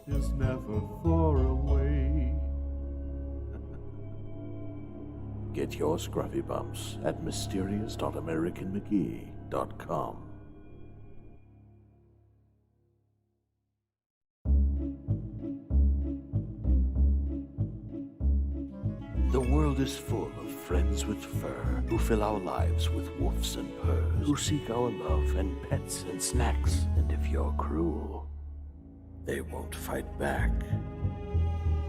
is never far away. Get your Scruffy Bumps at mysterious.americanmcgee.com. The world is full of friends with fur who fill our lives with woofs and purrs, who seek our love and pets and snacks, and if you're cruel, they won't fight back.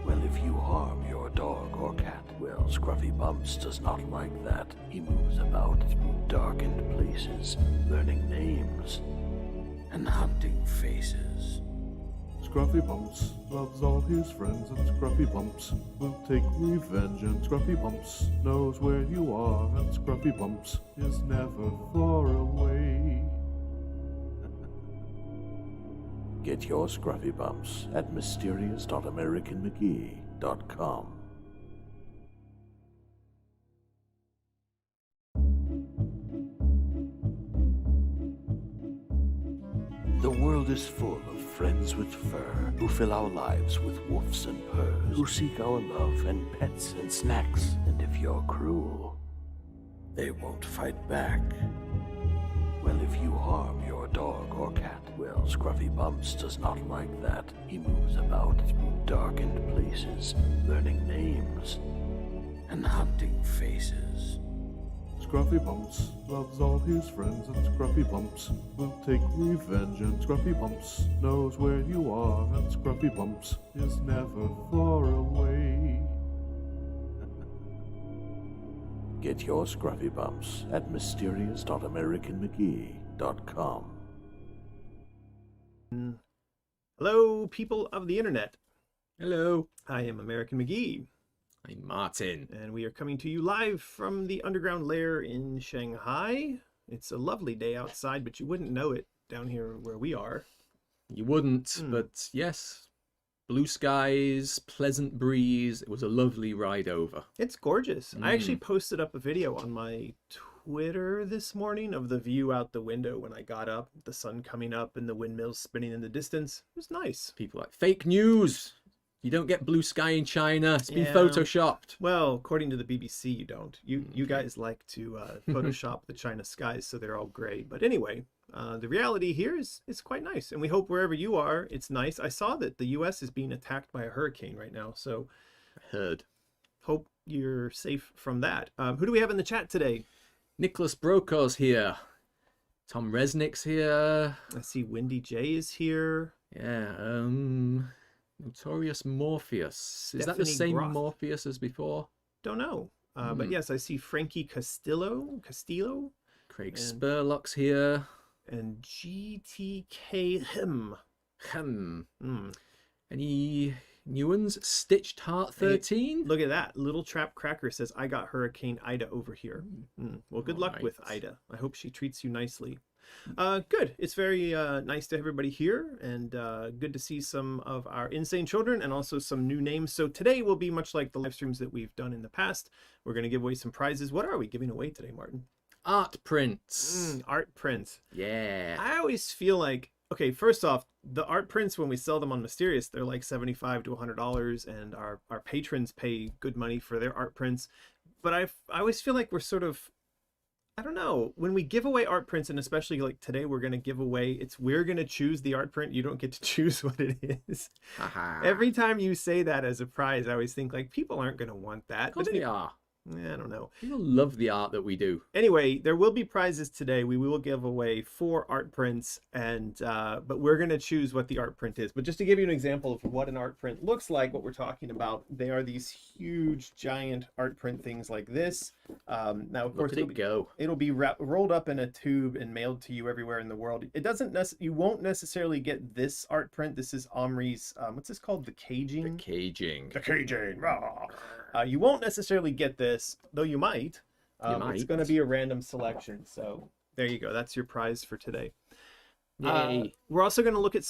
Well, if you harm your dog or cat, well, Scruffy Bumps does not like that. He moves about through darkened places, learning names and hunting faces. Scruffy Bumps loves all his friends, and Scruffy Bumps will take revenge, and Scruffy Bumps knows where you are, and Scruffy Bumps is never far away. Get your Scruffy Bumps at mysterious.americanmcgee.com. The world is full of friends with fur who fill our lives with woofs and purrs, who seek our love and pets and snacks, and if you're cruel, they won't fight back. Well, if you harm your dog or cat, well, Scruffy Bumps does not like that. He moves about through darkened places, learning names and hunting faces. Scruffy Bumps loves all his friends, and Scruffy Bumps will take revenge, and Scruffy Bumps knows where you are, and Scruffy Bumps is never far away. Get your Scruffy Bumps at mysterious.americanmcgee.com. Hello, people of the internet. Hello. I am American McGee, I'm Martin. and we are coming to you live from the underground lair in Shanghai. It's a lovely day outside, but you wouldn't know it down here where we are. You wouldn't, but yes, blue skies, pleasant breeze. It was a lovely ride over. It's gorgeous. I actually posted up a video on my Twitter this morning of the view out the window when I got up, the sun coming up and the windmills spinning in the distance. It was nice. People like, fake news. You don't get blue sky in China. It's been Yeah. photoshopped. Well, according to the BBC, you don't. You guys like to Photoshop the China skies so they're all gray. But anyway, the reality here is it's quite nice. And we hope wherever you are, it's nice. I saw that the U.S. is being attacked by a hurricane right now. So I heard. hope you're safe from that. Who do we have in the chat today? Nicholas Brokaw's here. Tom Resnick's here. I see Wendy J is here. Yeah, Notorious Morpheus. Is that the Stephanie same Groff. Morpheus as before? Don't know. But yes, I see Frankie Castillo, Craig And- Spurlock's here. and GTK him. Any new ones? Stitched Heart 13? Look at that. Little Trap Cracker says, I got Hurricane Ida over here. Well, good luck with Alright. Ida. I hope she treats you nicely. Good. It's very nice to have everybody here, and good to see some of our insane children and also some new names. So today will be much like the live streams that we've done in the past. We're going to give away some prizes. What are we giving away today, Martin? Art prints. Art prints. Yeah. I always feel like, okay, first off, the art prints, when we sell them on Mysterious, they're like $75 to $100, and our patrons pay good money for their art prints. But I always feel like we're sort of, I don't know, when we give away art prints, and especially like today, we're going to give away, we're going to choose the art print. You don't get to choose what it is. Haha. Every time you say that as a prize, I always think like people aren't going to want that. Of course But they are. I don't know. People love the art that we do. Anyway, there will be prizes today. We will give away 4 art prints, and but we're going to choose what the art print is. But just to give you an example of what an art print looks like, what we're talking about, they are these huge, giant art print things like this. Now, of course, Look at it go. it'll be rolled up in a tube and mailed to you everywhere in the world. It doesn't you won't necessarily get this art print. This is Omri's, what's this called? The caging? Caging. The caging. Rah. You won't necessarily get this, though you might. You might. It's going to be a random selection. So there you go. That's your prize for today. Yay. We're also going to look at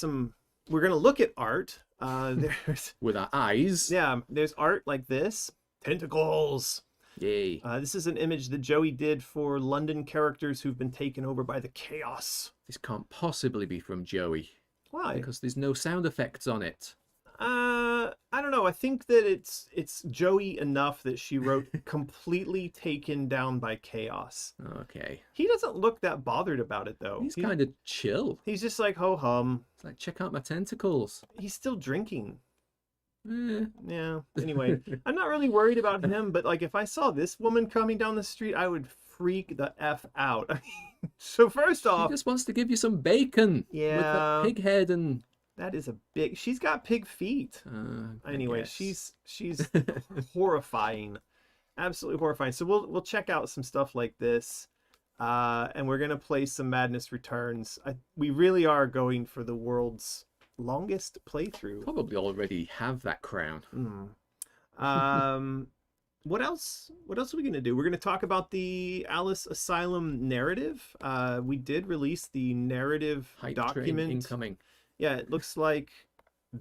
we're going to look at art. There's, With our eyes. yeah, there's art like this. Tentacles. Yay. This is an image that Joey did for London characters who've been taken over by the chaos. This can't possibly be from Joey. Why? Because there's no sound effects on it. I don't know. I think that it's Joey enough that she wrote completely taken down by chaos. Okay. He doesn't look that bothered about it though. He's kind of chill. He's just like ho hum. It's like, check out my tentacles. He's still drinking. Eh. Yeah. Anyway, I'm not really worried about him, but like if I saw this woman coming down the street, I would freak the F out. So first off, She just wants to give you some bacon. Yeah. With that pig head and. that is a big. She's got pig feet. I Anyway, guess. she's horrifying, absolutely horrifying. So we'll check out some stuff like this, and we're gonna play some Madness Returns. We really are going for the world's longest playthrough. Probably already have that crown. What else are we gonna do? We're gonna talk about the Alice Asylum narrative. We did release the narrative Hype document. train incoming. Yeah, it looks like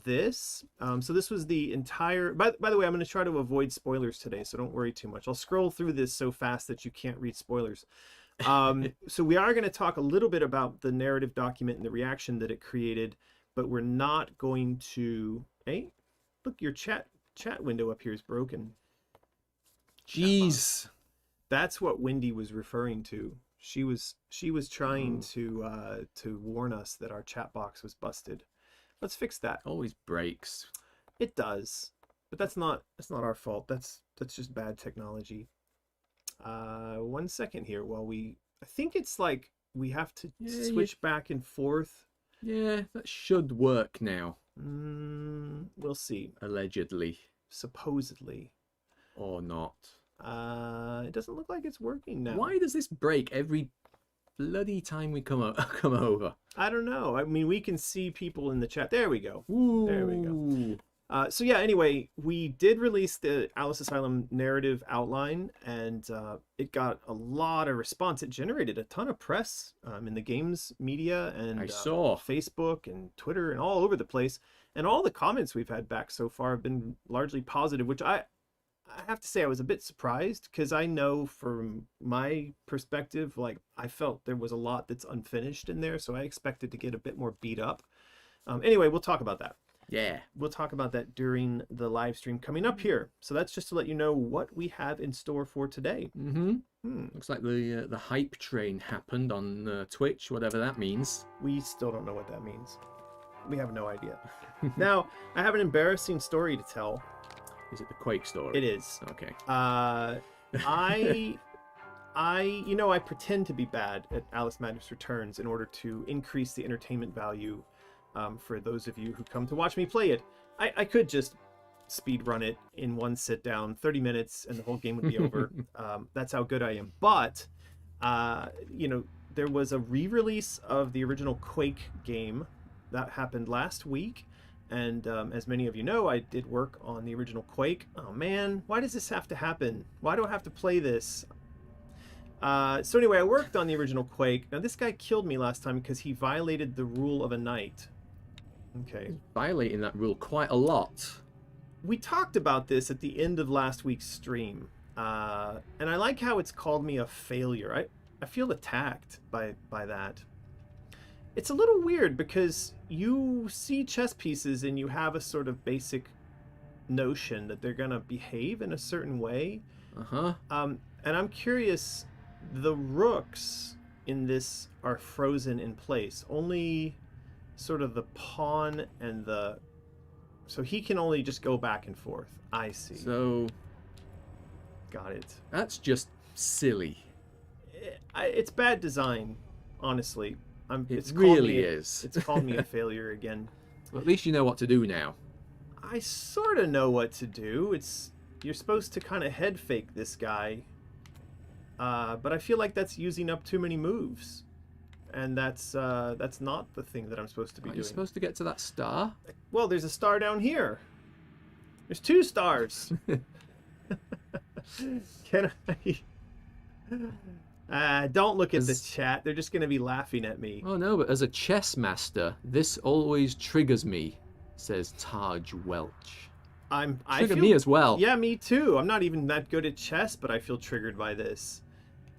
this. So this was the entire. By the way, I'm going to try to avoid spoilers today, so don't worry too much. I'll scroll through this so fast that you can't read spoilers. So we are going to talk a little bit about the narrative document and the reaction that it created, but we're not going to. Hey, look, your chat window up here is broken. Jeez. That's what Wendy was referring to. She was trying to warn us that our chat box was busted. Let's fix that. Always breaks. It does, but that's not our fault. That's just bad technology. 1 second here while I think it's like we have to switch back and forth. Yeah, that should work now. We'll see. Allegedly. Supposedly. Or not. It doesn't look like it's working now. Why does this break every bloody time we come over? I don't know. I mean, we can see people in the chat. There we go. Ooh. There we go. So yeah, anyway, we did release the Alice Asylum narrative outline, and it got a lot of response. It generated a ton of press in the games media and I saw Facebook and Twitter and all over the place. And all the comments we've had back so far have been largely positive, which I have to say I was a bit surprised, because I know from my perspective, like I felt there was a lot that's unfinished in there, so I expected to get a bit more beat up. Anyway, we'll talk about that. Yeah. We'll talk about that during the live stream coming up here. So that's just to let you know what we have in store for today. Looks like the hype train happened on Twitch, whatever that means. We still don't know what that means. We have no idea. Now, I have an embarrassing story to tell. Is it the Quake story? It is. Okay. I pretend to be bad at Alice Madness Returns in order to increase the entertainment value for those of you who come to watch me play it. I could just speed run it in one sit down, 30 minutes, and the whole game would be over. That's how good I am. But, there was a re-release of the original Quake game that happened last week. And as many of you know, I did work on the original Quake. Oh man, why does this have to happen? Why do I have to play this? So anyway, I worked on the original Quake. Now this guy killed me last time because he violated the rule of a night. Okay. Violating that rule quite a lot. We talked about this at the end of last week's stream. And I like how it's called me a failure. I feel attacked by that. It's a little weird because you see chess pieces and you have a sort of basic notion that they're going to behave in a certain way. And I'm curious, the rooks in this are frozen in place. Only sort of the pawn and the... So he can only just go back and forth. I see. So... Got it. That's just silly. It's bad design, honestly. It really is. It's called me a failure again. Well, at least you know what to do now. I sort of know what to do. You're supposed to kind of head fake this guy. But I feel like that's using up too many moves. And that's not the thing that I'm supposed to be doing. Are you supposed to get to that star? Well, there's a star down here. There's 2 stars. Can I... don't look at the chat. They're just going to be laughing at me. Oh no, but as a chess master, this always triggers me, says Taj Welch. I feel me as well. Yeah, me too. I'm not even that good at chess, but I feel triggered by this.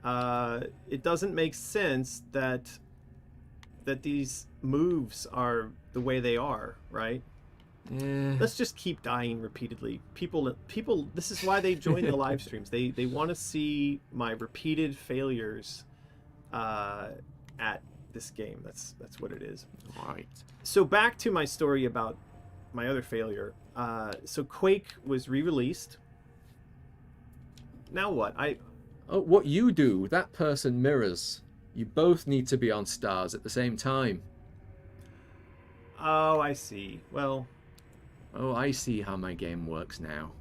It doesn't make sense that these moves are the way they are, right? Let's just keep dying repeatedly. People. This is why they join the live streams. They want to see my repeated failures at this game. That's what it is. All right. So back to my story about my other failure. So Quake was re-released. Now what? What you do, that person mirrors. You both need to be on stars at the same time. Oh, I see. Well... Oh, I see how my game works now.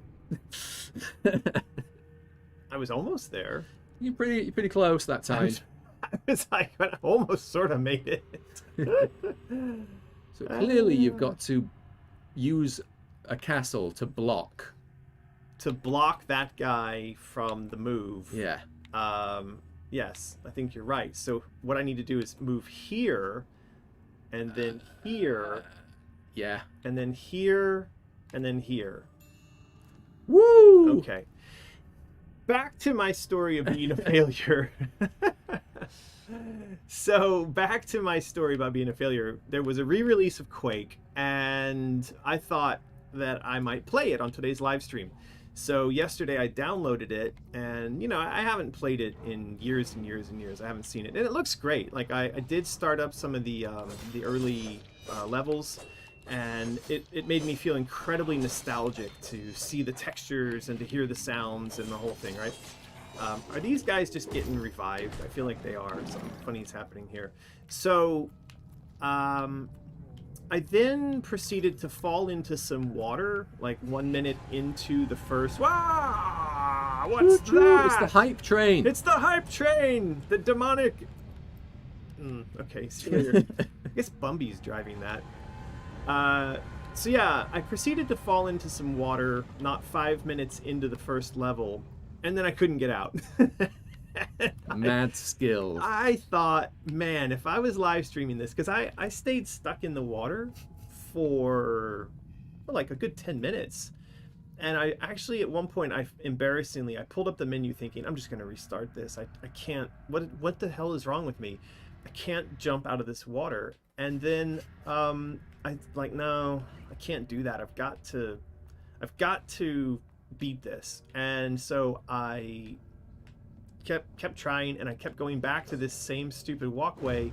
I was almost there. You're pretty close that time. I was like, I almost sort of made it. So clearly you've got to use a castle to block. To block that guy from the move. Yeah. Yes, I think you're right. So what I need to do is move here, and then here. Yeah. And then here, and then here. Woo! Okay. Back to my story of being a failure. So back to my story about being a failure. There was a re-release of Quake, and I thought that I might play it on today's live stream. So yesterday I downloaded it, and you know, I haven't played it in years and years and years. I haven't seen it, and it looks great. Like I did start up some of the early levels, and it made me feel incredibly nostalgic to see the textures and to hear the sounds and the whole thing, right? Are these guys just getting revived? I feel like they are. Something funny is happening here. So I then proceeded to fall into some water, like 1 minute into the first... Wow! What's that? It's the hype train. It's the hype train! The demonic... okay, see later. I guess Bumby's driving that. So yeah, I proceeded to fall into some water not 5 minutes into the first level, and then I couldn't get out. Mad skills. I thought, man, if I was live streaming this, because I stayed stuck in the water for like a good 10 minutes. And I actually, at one point, embarrassingly, I pulled up the menu thinking, I'm just going to restart this. I can't, what the hell is wrong with me? I can't jump out of this water. And then I like, no, I can't do that. I've got to beat this. And so I kept trying, and I kept going back to this same stupid walkway,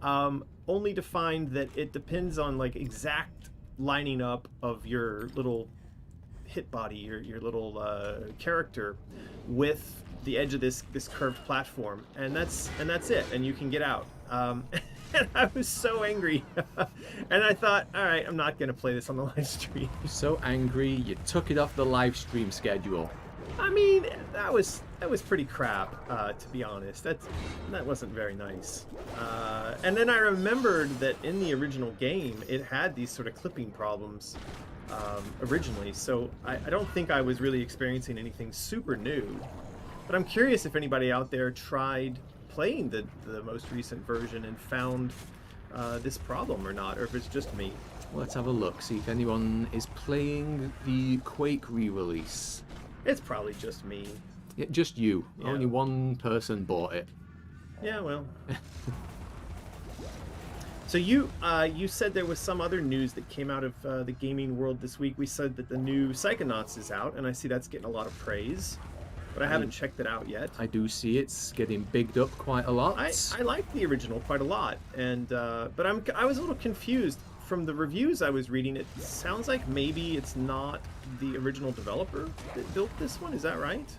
only to find that it depends on like exact lining up of your little hit body, your little character with the edge of this curved platform, and that's it, and you can get out. And I was so angry. And I thought, all right, I'm not gonna play this on the live stream. You're so angry you took it off the live stream schedule. I mean, that was pretty crap, to be honest. That wasn't very nice. And then I remembered that in the original game, it had these sort of clipping problems originally. So I don't think I was really experiencing anything super new. But I'm curious if anybody out there tried playing the most recent version and found this problem or not, or if it's just me. Let's have a look, see if anyone is playing the Quake re-release. It's probably just me. Yeah, just you. Yeah. Only one person bought it. Yeah, well. So you said there was some other news that came out of the gaming world this week. We said that the new Psychonauts is out, and I see that's getting a lot of praise. But I haven't checked it out yet. I do see it's getting bigged up quite a lot. I like the original quite a lot, and but I was a little confused from the reviews I was reading. It sounds like maybe it's not the original developer that built this one. Is that right?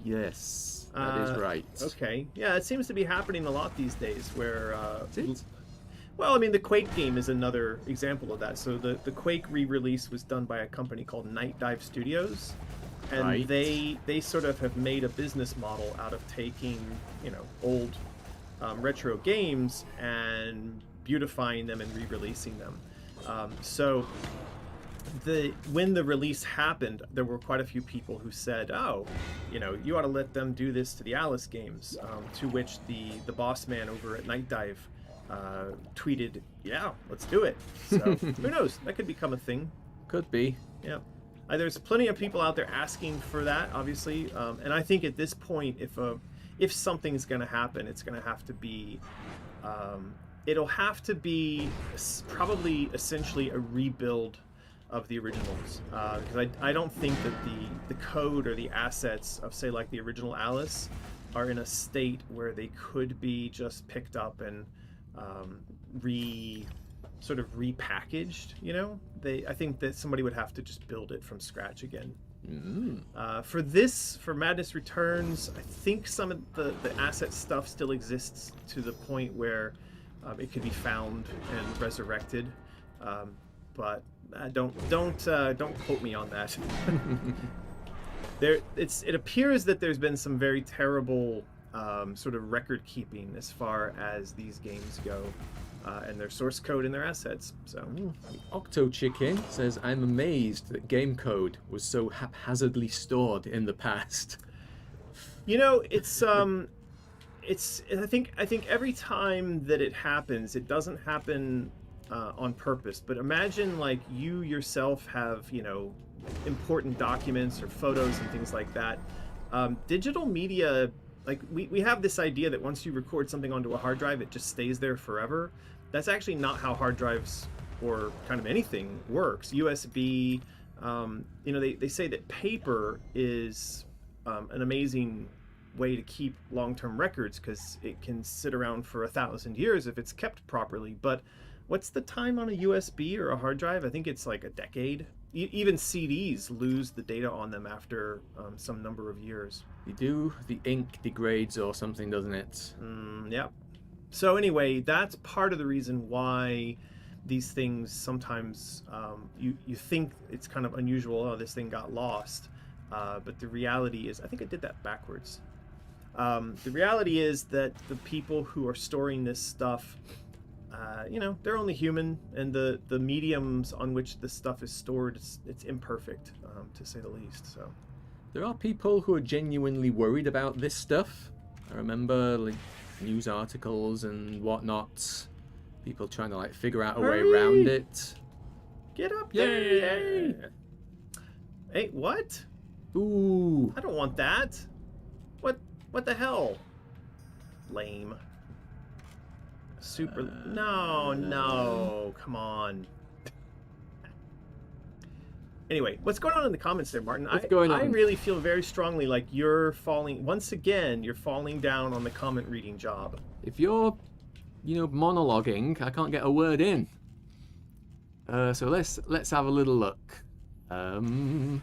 Yes, that is right. Okay, yeah, it seems to be happening a lot these days. Where well, I mean, the Quake game is another example of that. So the Quake re-release was done by a company called Night Dive Studios. And right. they sort of have made a business model out of taking, you know, old retro games and beautifying them and re-releasing them. So when the release happened, there were quite a few people who said, oh, you know, you ought to let them do this to the Alice games, to which the boss man over at Night Dive tweeted, yeah, let's do it. So who knows? That could become a thing. Could be. Yeah. There's plenty of people out there asking for that, obviously, and I think at this point, if something's going to happen, it's going to have to be, it'll have to be probably essentially a rebuild of the originals, because I don't think that the code or the assets of, say, like the original Alice are in a state where they could be just picked up and sort of repackaged. You know, I think that somebody would have to just build it from scratch again. For Madness Returns, I think some of the asset stuff still exists to the point where it could be found and resurrected, but don't quote me on that. It appears that there's been some very terrible sort of record keeping as far as these games go, and their source code and their assets. So Octo Chicken says, I'm amazed that game code was so haphazardly stored in the past. You know, it's I think every time that it happens, it doesn't happen on purpose. But imagine like you yourself have, you know, important documents or photos and things like that. Digital media, like we have this idea that once you record something onto a hard drive, it just stays there forever. That's actually not how hard drives or kind of anything works. USB, you know, they say that paper is an amazing way to keep long-term records because it can sit around for 1,000 years if it's kept properly. But what's the time on a USB or a hard drive? I think it's like a decade. Even CDs lose the data on them after some number of years. You do. The ink degrades or something, doesn't it? Yeah. So anyway, that's part of the reason why these things sometimes you think it's kind of unusual. Oh, this thing got lost. But the reality is, I think I did that backwards. The reality is that the people who are storing this stuff, you know, they're only human, and the mediums on which this stuff is stored, it's imperfect, to say the least. So there are people who are genuinely worried about this stuff. I remember like news articles and whatnot, people trying to like figure out a way around it. Get up there! Yeah. Hey, what? Ooh! I don't want that. What the hell? Lame. Super. No, come on. Anyway, what's going on in the comments there, Martin? What's going on? I really feel very strongly like you're falling, once again, you're falling down on the comment reading job. If you're, you know, monologuing, I can't get a word in. So let's have a little look. Let's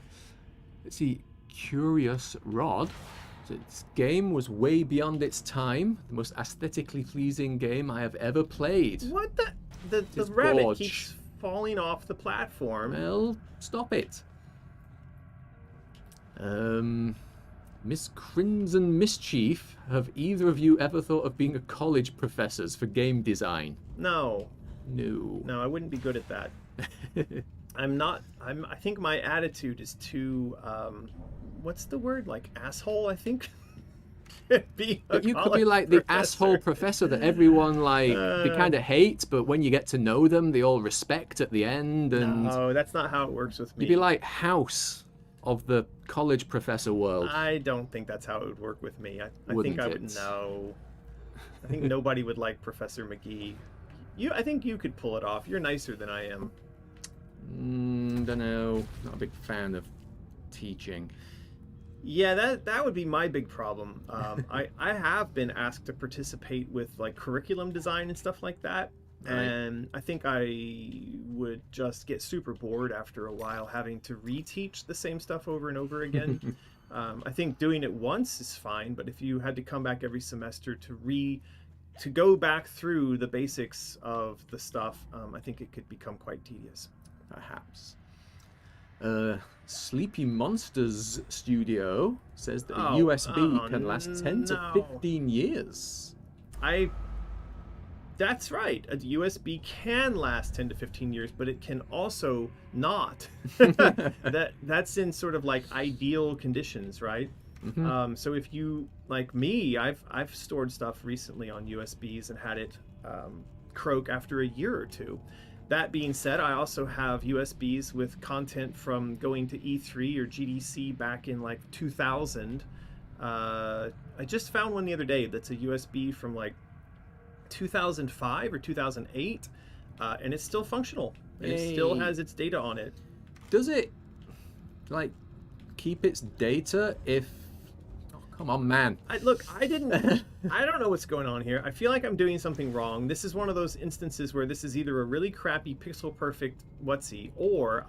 see. Curious Rod. So this game was way beyond its time. The most aesthetically pleasing game I have ever played. What the rabbit keeps falling off the platform. Well, stop it. Miss Crimson Mischief, have either of you ever thought of being a college professors for game design? No. No. No, I wouldn't be good at that. I think my attitude is too, what's the word? Like asshole, I think? You could be like the asshole professor that everyone like they kind of hate, but when you get to know them, they all respect at the end. And no, that's not how it works with me. You'd be like House of the college professor world. I don't think that's how it would work with me. I think I would know. I think nobody would like Professor McGee. I think you could pull it off. You're nicer than I am. Don't know. Not a big fan of teaching. Yeah, that would be my big problem. I have been asked to participate with like curriculum design and stuff like that, right. And I think I would just get super bored after a while having to reteach the same stuff over and over again. I think doing it once is fine, but if you had to come back every semester to go back through the basics of the stuff, I think it could become quite tedious. Perhaps. Sleepy Monsters Studio says that a USB can last 10 to 15 years. That's right. A USB can last 10 to 15 years, but it can also not. That's in sort of like ideal conditions, right? Mm-hmm. So if you, like me, I've stored stuff recently on USBs and had it croak after a year or two. That being said, I also have USBs with content from going to E3 or GDC back in like 2000. I just found one the other day that's a USB from like 2005 or 2008, and it's still functional. It still has its data on it. does it like keep its data if? Oh, come on, man. I don't know what's going on here. I feel like I'm doing something wrong. This is one of those instances where this is either a really crappy pixel perfect whatsy, or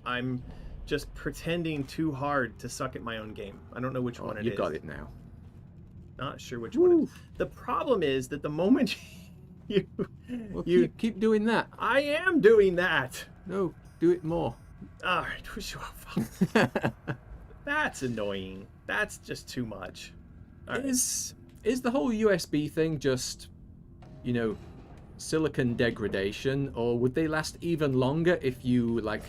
I'm just pretending too hard to suck at my own game. I don't know which one it is. You got it now. Not sure which one it is. The problem is that the moment Keep doing that. I am doing that. No, do it more. All right, that's annoying. That's just too much. Right. Is the whole USB thing just, silicon degradation, or would they last even longer if you like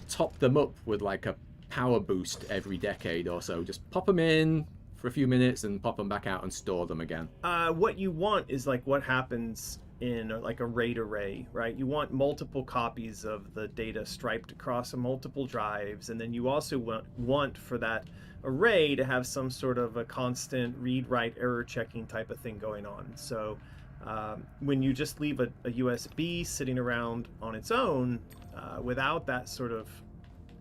top them up with like a power boost every decade or so? Just pop them in for a few minutes and pop them back out and store them again. What you want is like what happens in like a RAID array, right? You want multiple copies of the data striped across multiple drives, and then you also want for that array to have some sort of a constant read write error checking type of thing going on. So when you just leave a USB sitting around on its own without that sort of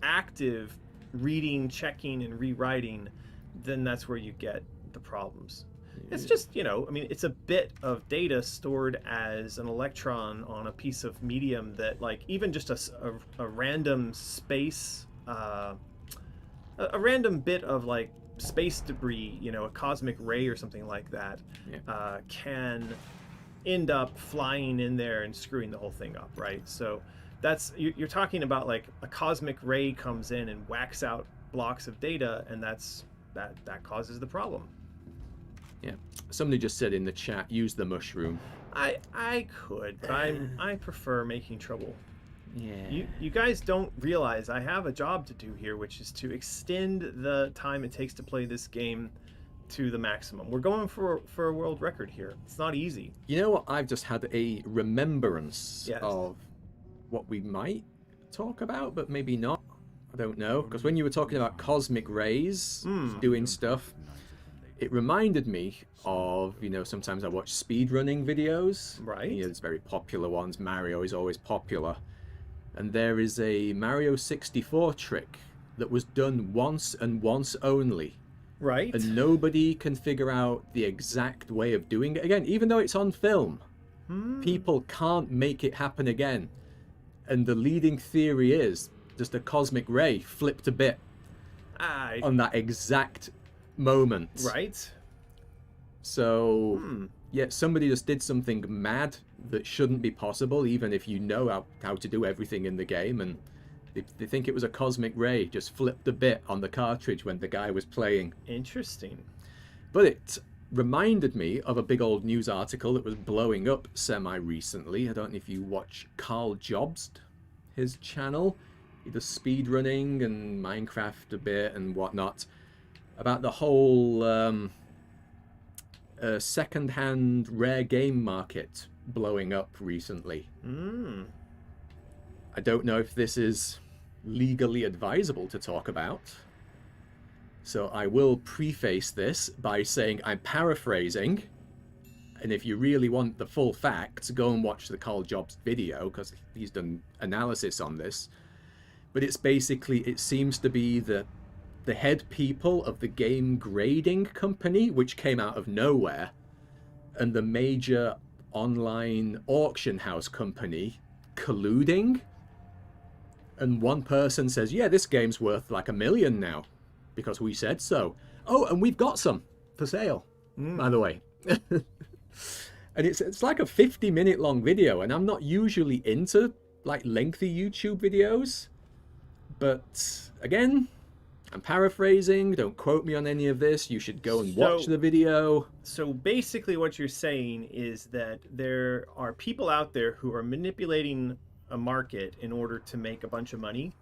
active reading, checking, and rewriting, then that's where you get the problems. It's just, it's a bit of data stored as an electron on a piece of medium that, like, even just a random space, a random bit of, like, space debris, a cosmic ray or something like that, can end up flying in there and screwing the whole thing up, right? So that's, you're talking about, like, a cosmic ray comes in and whacks out blocks of data, and that causes the problem. Yeah, somebody just said in the chat, use the mushroom. I could, but I prefer making trouble. Yeah. You guys don't realize I have a job to do here, which is to extend the time it takes to play this game to the maximum. We're going for a world record here. It's not easy. You know what? I've just had a remembrance of what we might talk about, but maybe not. I don't know. Because when you were talking about cosmic rays doing stuff, it reminded me of, sometimes I watch speedrunning videos. Right. There's very popular ones. Mario is always popular. And there is a Mario 64 trick that was done once and once only. Right. And nobody can figure out the exact way of doing it again, even though it's on film. People can't make it happen again. And the leading theory is just a cosmic ray flipped a bit on that exact moment. Right. So, yeah, somebody just did something mad that shouldn't be possible, even if you know how to do everything in the game, and they think it was a cosmic ray, just flipped a bit on the cartridge when the guy was playing. Interesting. But it reminded me of a big old news article that was blowing up semi-recently. I don't know if you watch Carl Jobst, his channel. He does speedrunning and Minecraft a bit and whatnot, about the whole second-hand rare game market blowing up recently. I don't know if this is legally advisable to talk about, so I will preface this by saying I'm paraphrasing, and if you really want the full facts, go and watch the Carl Jobst video, because he's done analysis on this. But it's basically, it seems to be the head people of the game grading company, which came out of nowhere, and the major online auction house company colluding. And one person says, yeah, this game's worth like $1 million now because we said so. Oh, and we've got some for sale, by the way. And it's like a 50-minute long video, and I'm not usually into like lengthy YouTube videos, but again, I'm paraphrasing, don't quote me on any of this, you should go and watch the video. So basically what you're saying is that there are people out there who are manipulating a market in order to make a bunch of money.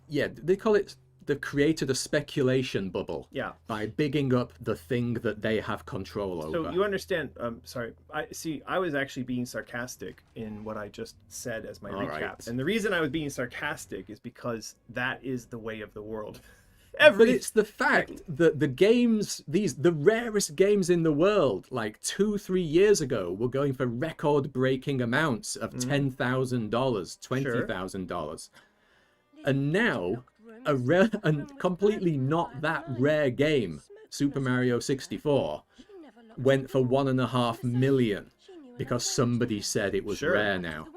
Yeah, they call it, they've created a speculation bubble. Yeah. By bigging up the thing that they have control over. So you understand, sorry, I was actually being sarcastic in what I just said as my recap. Right. And the reason I was being sarcastic is because that is the way of the world. But it's the fact that the games, the rarest games in the world, like 2-3 years ago, were going for record-breaking amounts of $10,000, $20,000. And now, a rare and completely not that rare game, Super Mario 64, went for 1.5 million because somebody said it was Sure. rare now.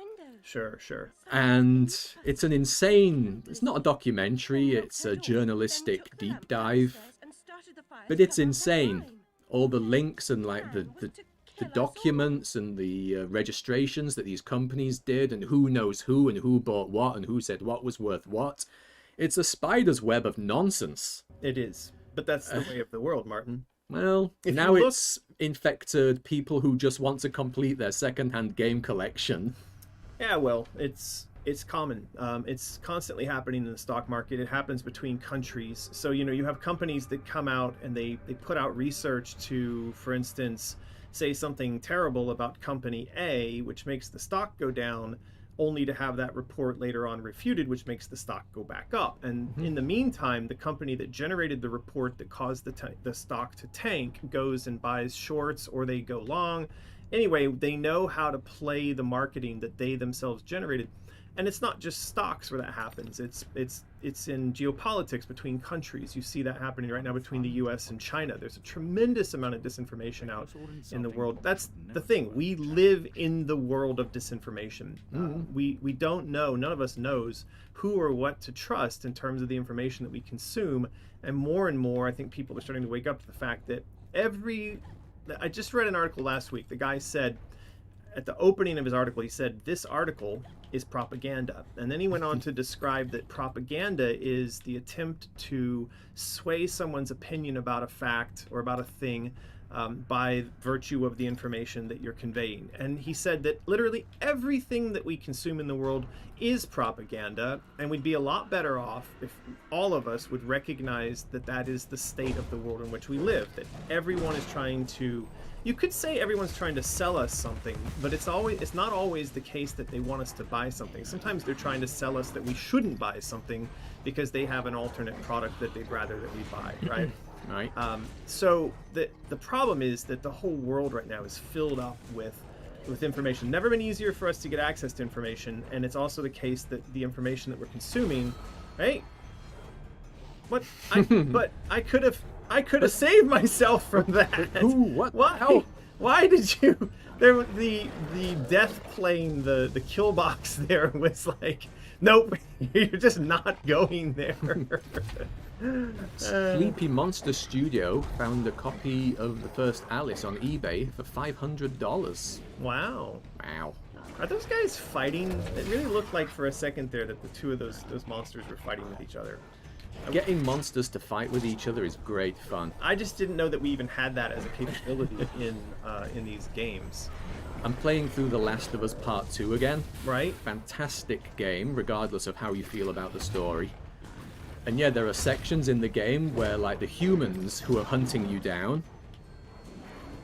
Sure. And it's an insane, it's not a documentary, it's a journalistic deep dive, but it's insane. All the links and like the documents and the registrations that these companies did, and who knows who and who bought what and who said what was worth what. It's a spider's web of nonsense. It is. But that's the way of the world, Martin. Well, If now you look- it's infected people who just want to complete their second-hand game collection. Yeah, well, it's common. It's constantly happening in the stock market. It happens between countries. So, you have companies that come out and they put out research to, for instance, say something terrible about company A, which makes the stock go down, only to have that report later on refuted, which makes the stock go back up. And in the meantime, the company that generated the report that caused the stock to tank goes and buys shorts, or they go long. Anyway, they know how to play the marketing that they themselves generated. And it's not just stocks where that happens. It's in geopolitics between countries. You see that happening right now between the US and China. There's a tremendous amount of disinformation out in the world. That's the thing. We live in the world of disinformation. We don't know, none of us knows who or what to trust in terms of the information that we consume. And more, I think people are starting to wake up to the fact that I just read an article last week. The guy said, at the opening of his article, he said, this article is propaganda. And then he went on to describe that propaganda is the attempt to sway someone's opinion about a fact or about a thing by virtue of the information that you're conveying. And he said that literally everything that we consume in the world is propaganda, and we'd be a lot better off if all of us would recognize that that is the state of the world in which we live, that everyone is trying to, you could say everyone's trying to sell us something, but it's not always the case that they want us to buy something. Sometimes they're trying to sell us that we shouldn't buy something because they have an alternate product that they'd rather that we buy, right? Right. So the problem is that the whole world right now is filled up with information. Never been easier for us to get access to information, and it's also the case that the information that we're consuming, hey, but I could have saved myself from that. Who? What? Why? Why did you? There, the death plane, the kill box there was like, nope, you're just not going there. Sleepy Monster Studio found a copy of the first Alice on eBay for $500. Wow. Wow. Are those guys fighting? It really looked like for a second there that the two of those monsters were fighting with each other. Getting monsters to fight with each other is great fun. I just didn't know that we even had that as a capability in these games. I'm playing through The Last of Us Part 2 again. Right? Fantastic game, regardless of how you feel about the story. And yeah, there are sections in the game where like the humans who are hunting you down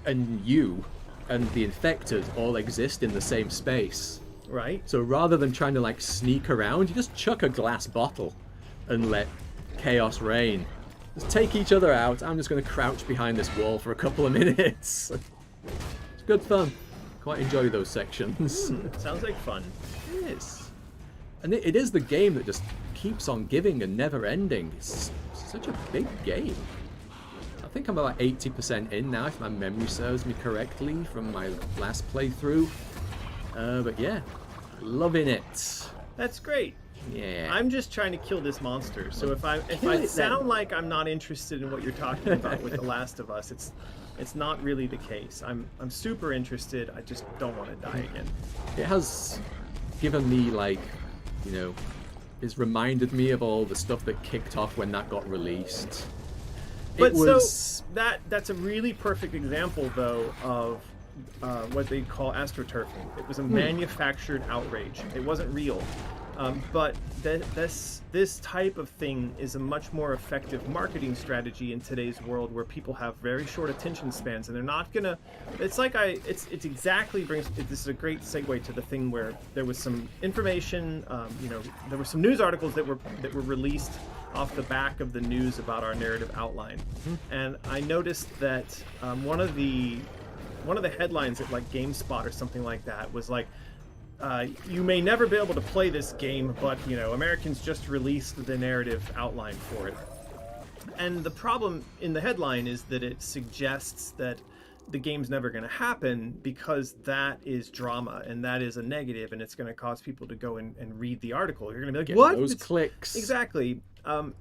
and you and the infected all exist in the same space. Right. So rather than trying to like sneak around, you just chuck a glass bottle and let chaos reign. Just take each other out. I'm just going to crouch behind this wall for a couple of minutes. It's good fun. Quite enjoy those sections. Sounds like fun. It is. And it is the game that just keeps on giving and never ending. It's such a big game. I think I'm about 80% in now, if my memory serves me correctly from my last playthrough. But yeah, loving it. That's great. Yeah. I'm just trying to kill this monster. So if I it sound then. like I'm not interested in what you're talking about with The Last of Us, it's not really the case. I'm super interested. I just don't want to die again. It has given me like, you know, it's reminded me of all the stuff that kicked off when that got released. But so that's a really perfect example though of what they call astroturfing. It was a manufactured outrage. It wasn't real. But this type of thing is a much more effective marketing strategy in today's world, where people have very short attention spans, and they're not gonna. It's like it's exactly brings. This is a great segue to the thing where there was some information. There were some news articles that were released off the back of the news about our narrative outline, and I noticed that one of the headlines at like GameSpot or something like that was like, you may never be able to play this game, but, you know, Americans just released the narrative outline for it. And the problem in the headline is that it suggests that the game's never going to happen because that is drama and that is a negative, and it's going to cause people to go and read the article. You're going to be like, Get what? those clicks. Exactly.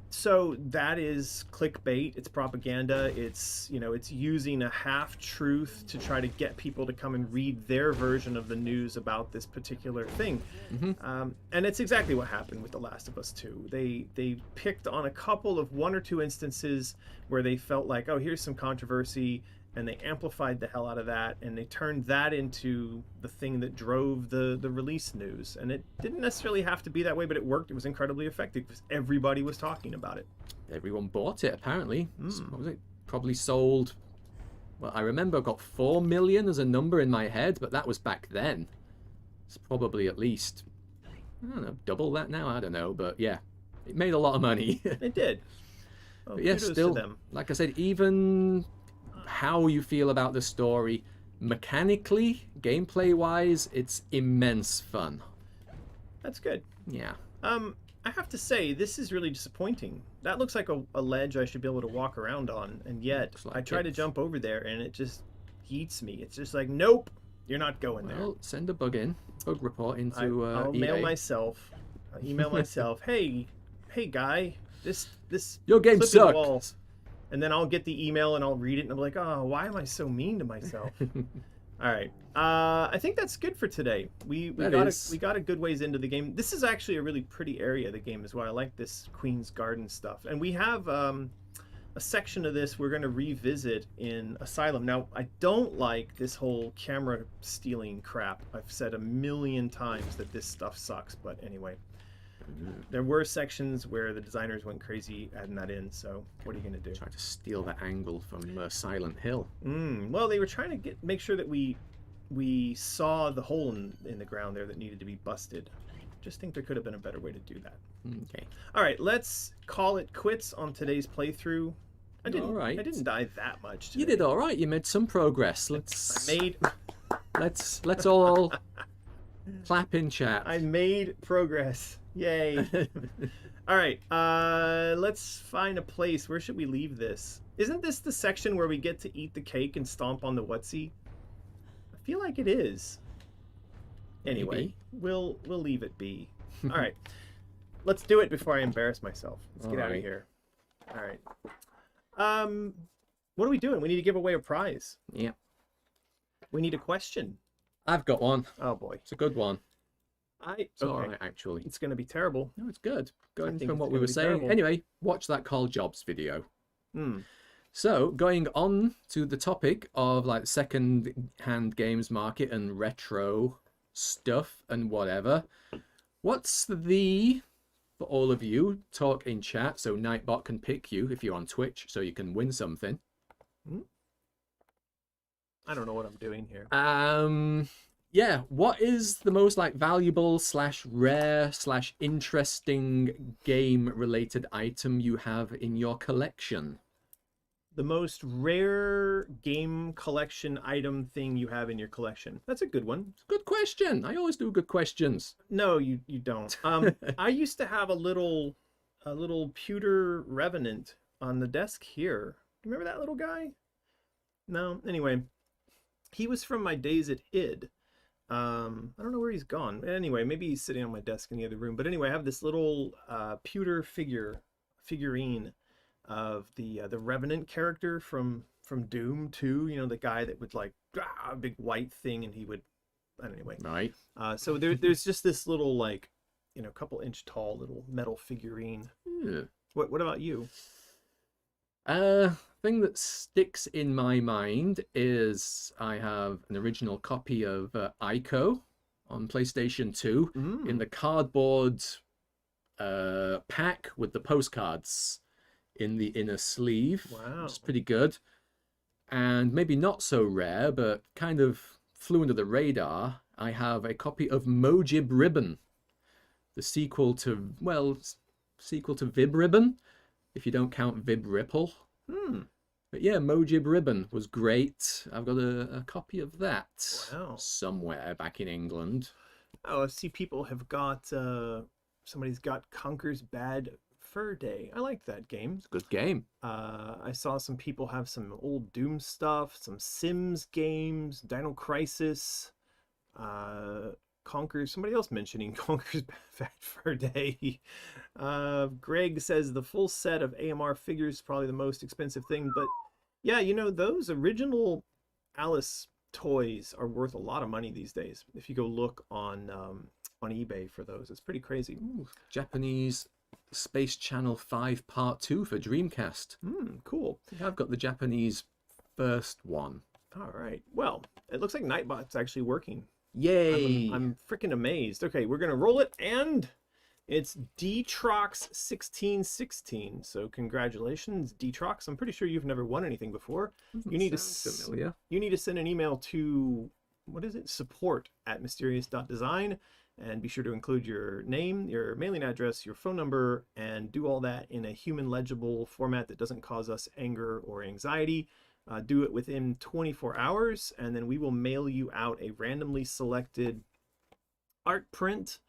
So that is clickbait. It's propaganda. It's, you know, it's using a half-truth to try to get people to come and read their version of the news about this particular thing. And it's exactly what happened with The Last of Us 2. They picked on a couple of one or two instances where they felt like, oh, here's some controversy, and they amplified the hell out of that, and they turned that into the thing that drove the release news. And it didn't necessarily have to be that way, but it worked. It was incredibly effective because everybody was talking about it. Everyone bought it, apparently. What was it? Probably sold... Well, I remember I got 4 million as a number in my head, but that was back then. It's probably at least, I don't know, double that now? I don't know, but yeah. It made a lot of money. It did. Well, but yeah, kudos to still, them. like I said, even... how you feel about the story mechanically, gameplay wise, it's immense fun. That's good. Yeah. I have to say, this is really disappointing. That looks like a ledge I should be able to walk around on, and yet Looks like I try to it's- jump over there and it just eats me. It's just like, nope, you're not going there. Well, send a bug report into I'll EA. mail myself, email myself, hey guy, this Your game clipping sucked. walls. And then I'll get the email and I'll read it and I'm like, oh, why am I so mean to myself? All right. I think that's good for today. We got a good ways into the game. This is actually a really pretty area of the game as well. I like this Queen's Garden stuff. And we have a section of this we're going to revisit in Asylum. Now, I don't like this whole camera stealing crap. I've said a million times that this stuff sucks, but anyway. There were sections where the designers went crazy adding that in, so what are you going to do? Try to steal that angle from Silent Hill. Well, they were trying to make sure that we saw the hole in the ground there that needed to be busted. Just think there could have been a better way to do that. Okay. All right, let's call it quits on today's playthrough. I didn't die that much today. You did all right. You made some progress. Let's let's all clap in chat. I made progress. Yay. All right, let's find a place. Where should we leave this? Isn't this the section where we get to eat the cake and stomp on the whatsy? I feel like it is. Anyway, Maybe. we'll leave it be. All right, let's do it before I embarrass myself. Let's get out of here. All right. What are we doing? We need to give away a prize. Yeah. We need a question. I've got one. Oh boy. It's a good one. It's all right, actually. It's going to be terrible. No, it's good. Going think from it's what we gonna were be saying. terrible. Anyway, watch that Call Jobs video. Hmm. So, going on to the topic of like second-hand games market and retro stuff and whatever. What's for all of you, talk in chat so Nightbot can pick you if you're on Twitch so you can win something. I don't know what I'm doing here. Yeah, what is the most like valuable / rare / interesting game related item you have in your collection? The most rare game collection item thing you have in your collection. That's a good one. Good question. I always do good questions. No, you don't. I used to have a little pewter revenant on the desk here. Remember that little guy? No. Anyway, he was from my days at id. I don't know where he's gone. Anyway, maybe he's sitting on my desk in the other room. But anyway, I have this little pewter figurine of the Revenant character from Doom 2. You know, the guy that would like a big white thing, and he would. Anyway, Right. So there's just this little like, you know, couple inch tall little metal figurine. Yeah. What about you? Thing that sticks in my mind is I have an original copy of Ico on PlayStation 2 in the cardboard pack with the postcards in the inner sleeve. Wow. It's pretty good. And maybe not so rare, but kind of flew under the radar. I have a copy of Mojib Ribbon, the sequel to Vib Ribbon, if you don't count Vib Ripple. But yeah, Mojib Ribbon was great. I've got a copy of that somewhere back in England. Oh, I see people have got, somebody's got Conker's Bad Fur Day. I like that game. Good game. I saw some people have some old Doom stuff, some Sims games, Dino Crisis, Conker's, somebody else mentioning Conker's Bad Fur Day. Greg says the full set of AMR figures is probably the most expensive thing, but yeah, you know, those original Alice toys are worth a lot of money these days. If you go look on eBay for those, it's pretty crazy. Ooh. Japanese Space Channel 5 Part 2 for Dreamcast. Cool. I think I've got the Japanese first one. All right. Well, it looks like Nightbot's actually working. Yay! I'm freaking amazed. Okay, we're gonna roll it, and it's Dtrox 1616. So congratulations, Dtrox. I'm pretty sure you've never won anything before. You need to familiar. You need to send an email to, what is it? support@mysterious.design, and be sure to include your name, your mailing address, your phone number, and do all that in a human legible format that doesn't cause us anger or anxiety. Do it within 24 hours, and then we will mail you out a randomly selected art print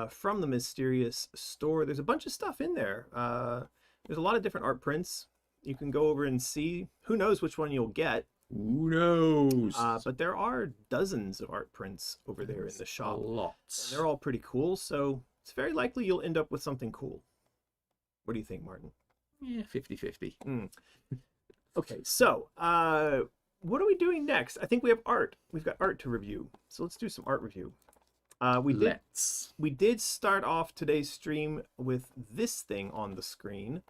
from the Mysterious store. There's a bunch of stuff in there. There's a lot of different art prints. You can go over and see. Who knows which one you'll get? Who knows? But there are dozens of art prints over there in the shop. Lots. And they're all pretty cool, so it's very likely you'll end up with something cool. What do you think, Martin? Yeah, 50-50. Okay, so what are we doing next? I think we have art. We've got art to review. So let's do some art review. We did start off today's stream with this thing on the screen.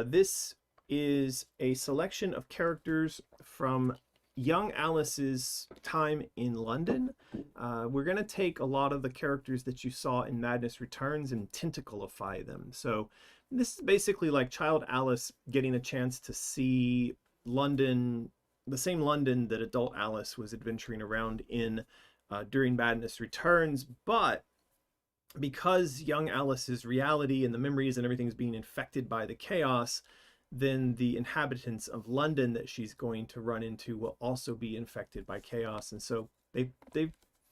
This is a selection of characters from young Alice's time in London. We're going to take a lot of the characters that you saw in Madness Returns and tentacleify them. So this is basically like Child Alice getting a chance to see London, the same London that adult Alice was adventuring around in during Madness Returns, but because young Alice's reality and the memories and everything is being infected by the chaos, then the inhabitants of London that she's going to run into will also be infected by chaos. And so they've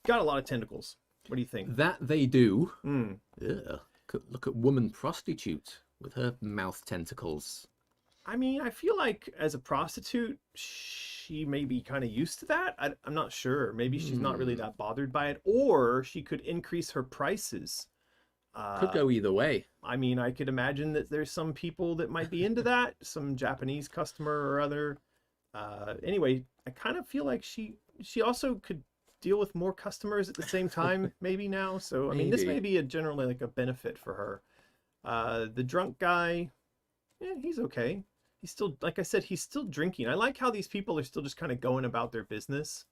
got a lot of tentacles. What do you think? That they do. Ugh. Look at woman prostitute with her mouth tentacles. I mean, I feel like as a prostitute, she may be kind of used to that. I'm not sure. Maybe she's not really that bothered by it. Or she could increase her prices. Could go either way. I mean, I could imagine that there's some people that might be into that. Some Japanese customer or other. Anyway, I kind of feel like she also could deal with more customers at the same time, maybe now. So, I mean, this may be generally like a benefit for her. The drunk guy, yeah, he's okay. He's still, like I said, he's still drinking. I like how these people are still just kind of going about their business,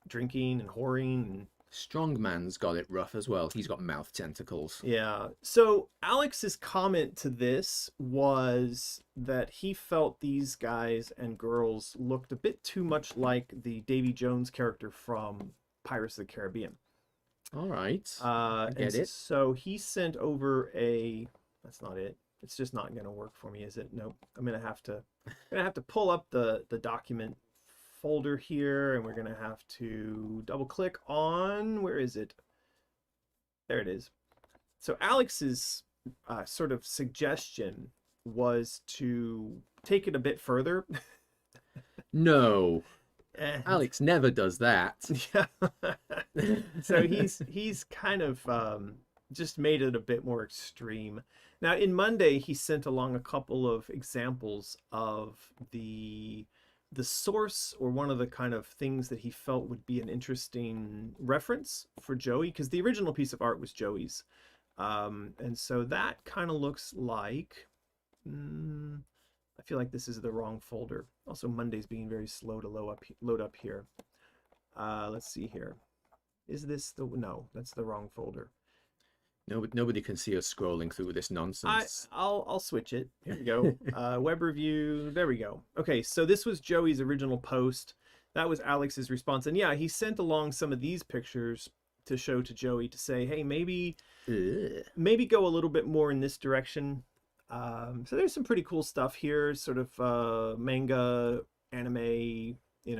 drinking and whoring. And Strongman's got it rough as well. He's got mouth tentacles. yeah. So Alex's comment to this was that he felt these guys and girls looked a bit too much like the Davy Jones character from Pirates of the Caribbean. All right. Get it. So he sent over a. That's not it. It's just not going to work for me, is it? Nope. I'm gonna have to pull up the document folder here, and we're gonna have to double click on, where is it? There it is. So Alex's sort of suggestion was to take it a bit further. No. Alex never does that. Yeah. So he's kind of just made it a bit more extreme. Now in Monday he sent along a couple of examples of the source, or one of the kind of things that he felt would be an interesting reference for Joey, because the original piece of art was Joey's. And so that kind of looks like, I feel like this is the wrong folder. Also, Monday's being very slow to load up here. Let's see here. Is this no, that's the wrong folder. Nobody can see us scrolling through this nonsense. I'll switch it. Here we go. Web review. There we go. Okay, so this was Joey's original post. That was Alex's response. And yeah, he sent along some of these pictures to show to Joey to say, hey, maybe go a little bit more in this direction. So there's some pretty cool stuff here, sort of manga, anime,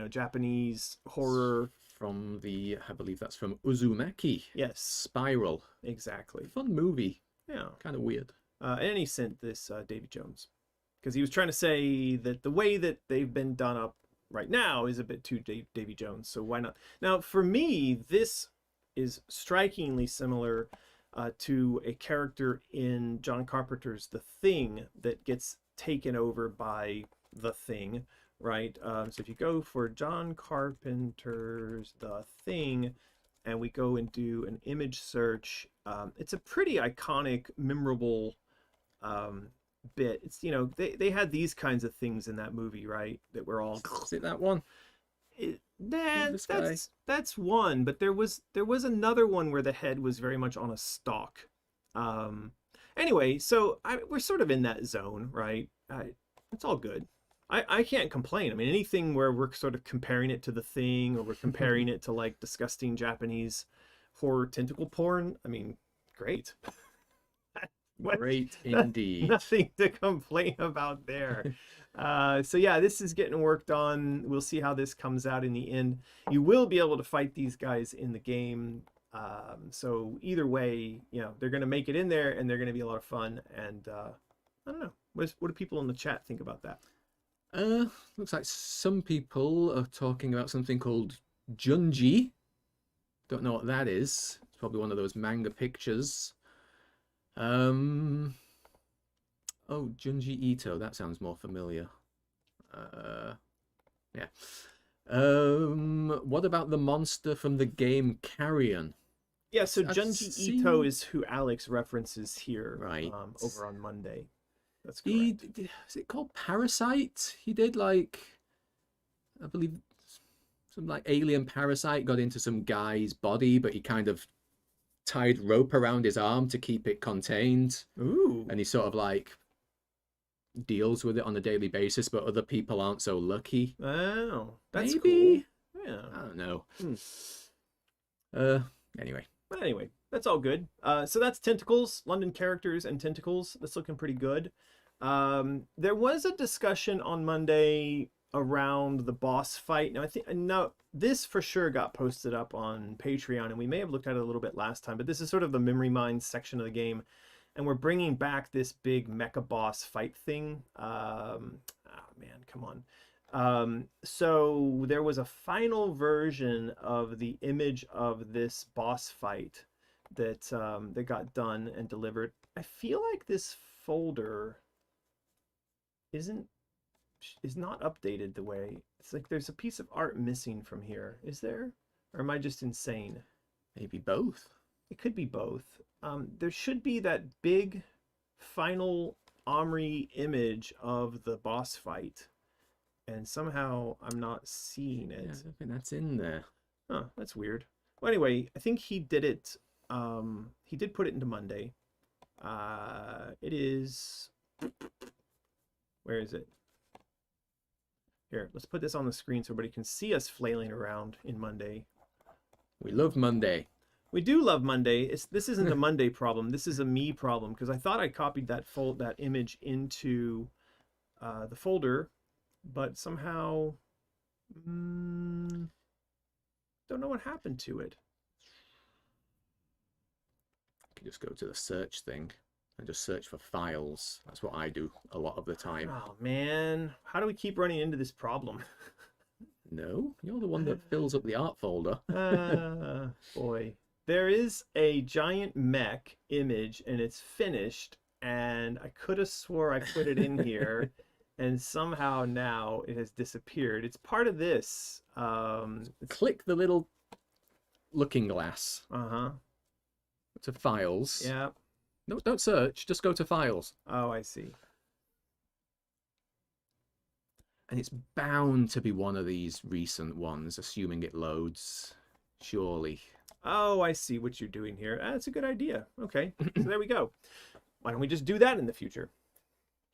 Japanese horror. from I believe that's from Uzumaki. Yes, Spiral. exactly. Fun movie. Yeah. Kind of weird. And he sent this Davy Jones because he was trying to say that the way that they've been done up right now is a bit too Davy Jones. So why not? Now, for me, this is strikingly similar to a character in John Carpenter's The Thing that gets taken over by The Thing, right? So if you go for John Carpenter's The Thing, and we go and do an image search, it's a pretty iconic, memorable bit. It's, you know, they had these kinds of things in that movie, right? That were all. Is it that one? That's one, but there was another one where the head was very much on a stalk. Anyway, so we're sort of in that zone, right? It's all good. I can't complain. I mean, anything where we're sort of comparing it to The Thing, or we're comparing it to like disgusting Japanese horror tentacle porn, I mean, great. Great indeed. Nothing to complain about there. So yeah, this is getting worked on. We'll see how this comes out in the end. You will be able to fight these guys in the game. So either way, you know, they're going to make it in there, and they're going to be a lot of fun. And I don't know. What do people in the chat think about that? Looks like some people are talking about something called Junji. Don't know what that is. It's probably one of those manga pictures. Oh, Junji Ito. That sounds more familiar. Yeah. What about the monster from the game Carrion? Yeah, so Junji Ito is who Alex references here, right? Over on Monday. That's correct. Is it called Parasite? He did, like, I believe, some like alien parasite got into some guy's body, but he kind of tied rope around his arm to keep it contained. Ooh. And he sort of like deals with it on a daily basis, but other people aren't so lucky. Oh, that's Maybe? cool. Yeah. I don't know. Anyway. But anyway, that's all good. So that's Tentacles, London characters and Tentacles. That's looking pretty good. There was a discussion on Monday around the boss fight. Now, this for sure got posted up on Patreon, and we may have looked at it a little bit last time, but this is sort of the Memory Mines section of the game, and we're bringing back this big mecha boss fight thing. Oh man, come on. So there was a final version of the image of this boss fight that that got done and delivered. I feel like this folder is not updated the way. It's like there's a piece of art missing from here. Is there? Or am I just insane? Maybe both. It could be both. There should be that big final Omri image of the boss fight, and somehow I'm not seeing it. Yeah, I don't think that's in there. Huh, that's weird. Well, anyway, I think he did it. He did put it into Monday. It is. Where is it? Here, let's put this on the screen so everybody can see us flailing around in Monday. We love Monday. We do love Monday. This isn't a Monday problem. This is a me problem, because I thought I copied that image into the folder, but somehow don't know what happened to it. You can just go to the search thing and just search for files. That's what I do a lot of the time. Oh man, how do we keep running into this problem? No, you're the one that fills up the art folder. Boy. There is a giant mech image, and it's finished, and I could have swore I put it in here, and somehow now it has disappeared. It's part of this. Click the little looking glass. Uh-huh. To files. Yeah. No, don't search. Just go to files. Oh, I see. And it's bound to be one of these recent ones, assuming it loads. Surely. Oh, I see what you're doing here. That's a good idea. Okay, so there we go. Why don't we just do that in the future?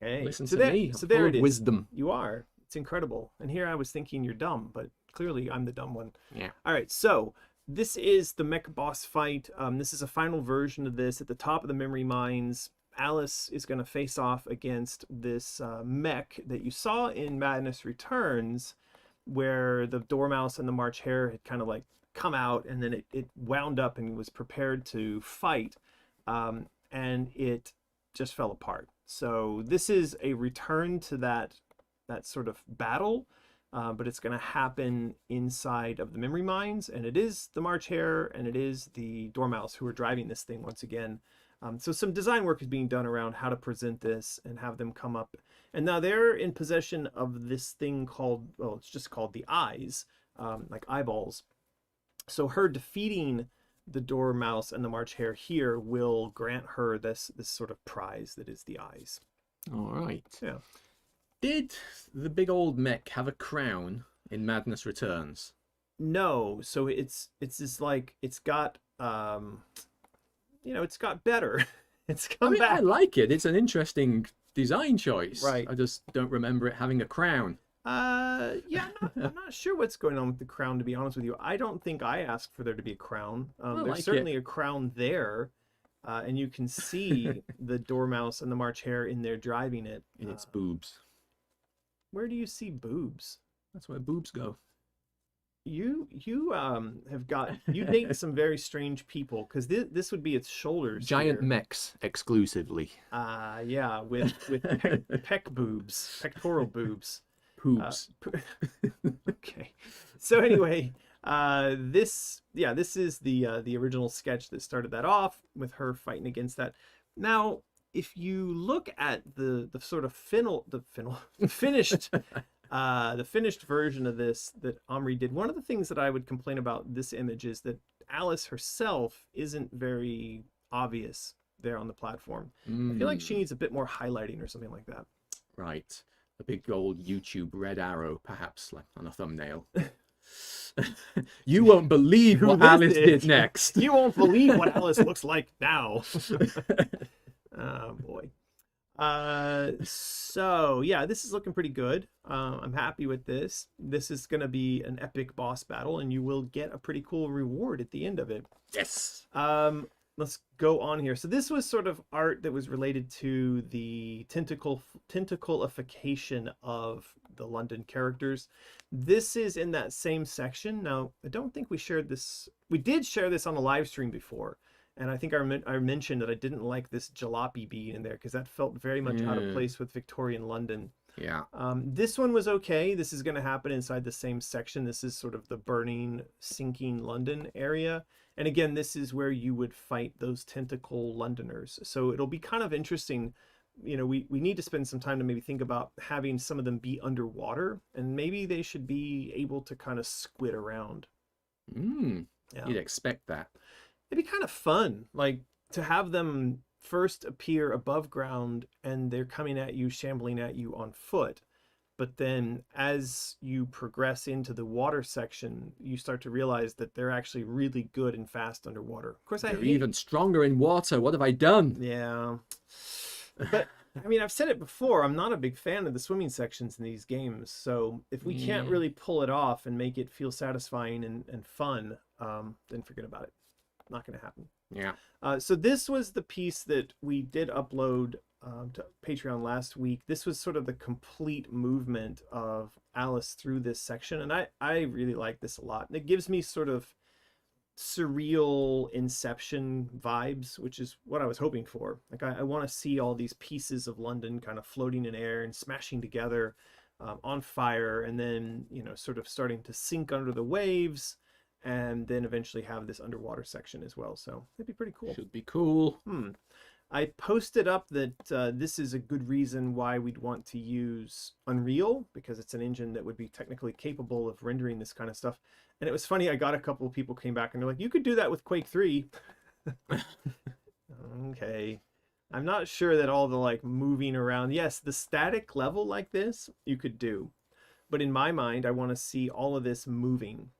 Okay. Listen so to there, me. So I'm there full it of is. wisdom. You are. It's incredible. And here I was thinking you're dumb, but clearly I'm the dumb one. Yeah. All right, so this is the mech boss fight. This is a final version of this. At the top of the Memory Mines, Alice is going to face off against this mech that you saw in Madness Returns. where the Dormouse and the March Hare had kind of like come out, and then it wound up and was prepared to fight, and it just fell apart. So this is a return to that sort of battle, but it's going to happen inside of the memory mines, and it is the March Hare and it is the Dormouse who are driving this thing once again. So some design work is being done around how to present this and have them come up. And now they're in possession of this thing called, well, it's just called the eyes, like eyeballs. So her defeating the Dormouse and the March Hare here will grant her this sort of prize that is the eyes. All right. Yeah. Did the big old mech have a crown in Madness Returns? No. So it's just like, it's got, it's got better. It's come back. I like it. It's an interesting design choice. Right. I just don't remember it having a crown. Yeah, I'm not sure what's going on with the crown, to be honest with you. I don't think I asked for there to be a crown. There's like certainly a crown there, and you can see the Dormouse and the March Hare in there driving it. In its boobs. Where do you see boobs? That's where boobs go. You date some very strange people, because this would be its shoulders. Giant here. mechs exclusively. Yeah, with peck boobs, pectoral boobs. Poops. Okay. So anyway, this is the original sketch that started that off, with her fighting against that. Now, if you look at the sort of finished the finished version of this that Omri did, one of the things that I would complain about this image is that Alice herself isn't very obvious there on the platform. I feel like she needs a bit more highlighting or something like that. Right. A big old YouTube red arrow, perhaps, like on a thumbnail. You won't believe what Alice did next. You won't believe what Alice looks like now. Oh boy. So yeah, this is looking pretty good. I'm happy with this. This is going to be an epic boss battle, and you will get a pretty cool reward at the end of it. Yes. Let's go on here. So this was sort of art that was related to the tentacleification of the London characters. This is in that same section. Now, I don't think we shared this. We did share this on a live stream before. And I think I mentioned that I didn't like this jalopy bead in there, because that felt very much out of place with Victorian London. Yeah. This one was okay. This is going to happen inside the same section. This is sort of the burning, sinking London area. And again, this is where you would fight those tentacle Londoners. So it'll be kind of interesting. You know, we need to spend some time to maybe think about having some of them be underwater, and maybe they should be able to kind of squid around. Yeah. You'd expect that. It'd be kind of fun, like, to have them first appear above ground and they're coming at you, shambling at you on foot. But then as you progress into the water section, you start to realize that they're actually really good and fast underwater. Of course, they're even stronger in water. What have I done? Yeah. But I mean, I've said it before, I'm not a big fan of the swimming sections in these games. So if we can't really pull it off and make it feel satisfying and fun, then forget about it. Not going to happen. Yeah. So this was the piece that we did upload to Patreon last week. This was sort of the complete movement of Alice through this section, and I really like this a lot. And it gives me sort of surreal Inception vibes, which is what I was hoping for. Like, I want to see all these pieces of London kind of floating in air and smashing together on fire, and then, you know, sort of starting to sink under the waves, and then eventually have this underwater section as well. So it'd be pretty cool. Should be cool. I posted up that this is a good reason why we'd want to use Unreal, because it's an engine that would be technically capable of rendering this kind of stuff. And it was funny, I got a couple of people came back and they're like, you could do that with Quake 3. Okay. I'm not sure that all the like moving around, yes, the static level like this you could do. But in my mind, I want to see all of this moving.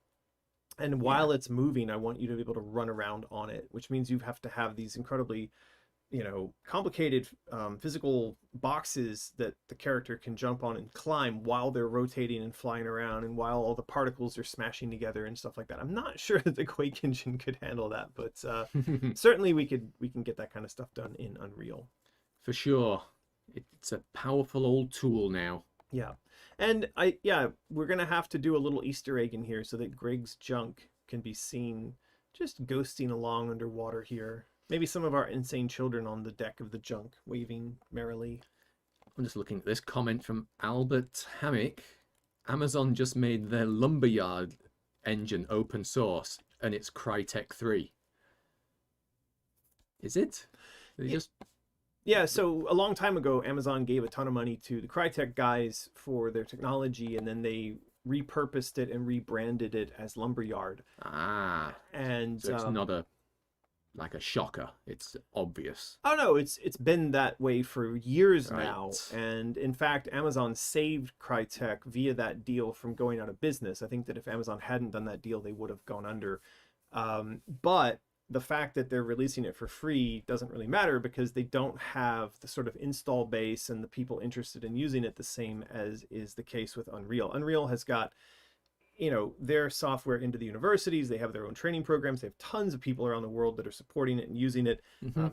And while it's moving, I want you to be able to run around on it, which means you have to have these incredibly, you know, complicated physical boxes that the character can jump on and climb while they're rotating and flying around, and while all the particles are smashing together and stuff like that. I'm not sure that the Quake engine could handle that, but certainly we can get that kind of stuff done in Unreal. For sure. It's a powerful old tool now. Yeah. And we're going to have to do a little Easter egg in here so that Greg's junk can be seen just ghosting along underwater here. Maybe some of our insane children on the deck of the junk waving merrily. I'm just looking at this comment from Albert Hammock. Amazon just made their Lumberyard engine open source, and it's Crytek 3. Is it? They just... Yeah, so a long time ago, Amazon gave a ton of money to the Crytek guys for their technology, and then they repurposed it and rebranded it as Lumberyard. Ah. And so it's not like a shocker. It's obvious. Oh no, it's been that way for years Right. now. And in fact, Amazon saved Crytek via that deal from going out of business. I think that if Amazon hadn't done that deal, they would have gone under. But the fact that they're releasing it for free doesn't really matter because they don't have the sort of install base and the people interested in using it the same as is the case with Unreal. Unreal has got, you know, their software into the universities. They have their own training programs. They have tons of people around the world that are supporting it and using it.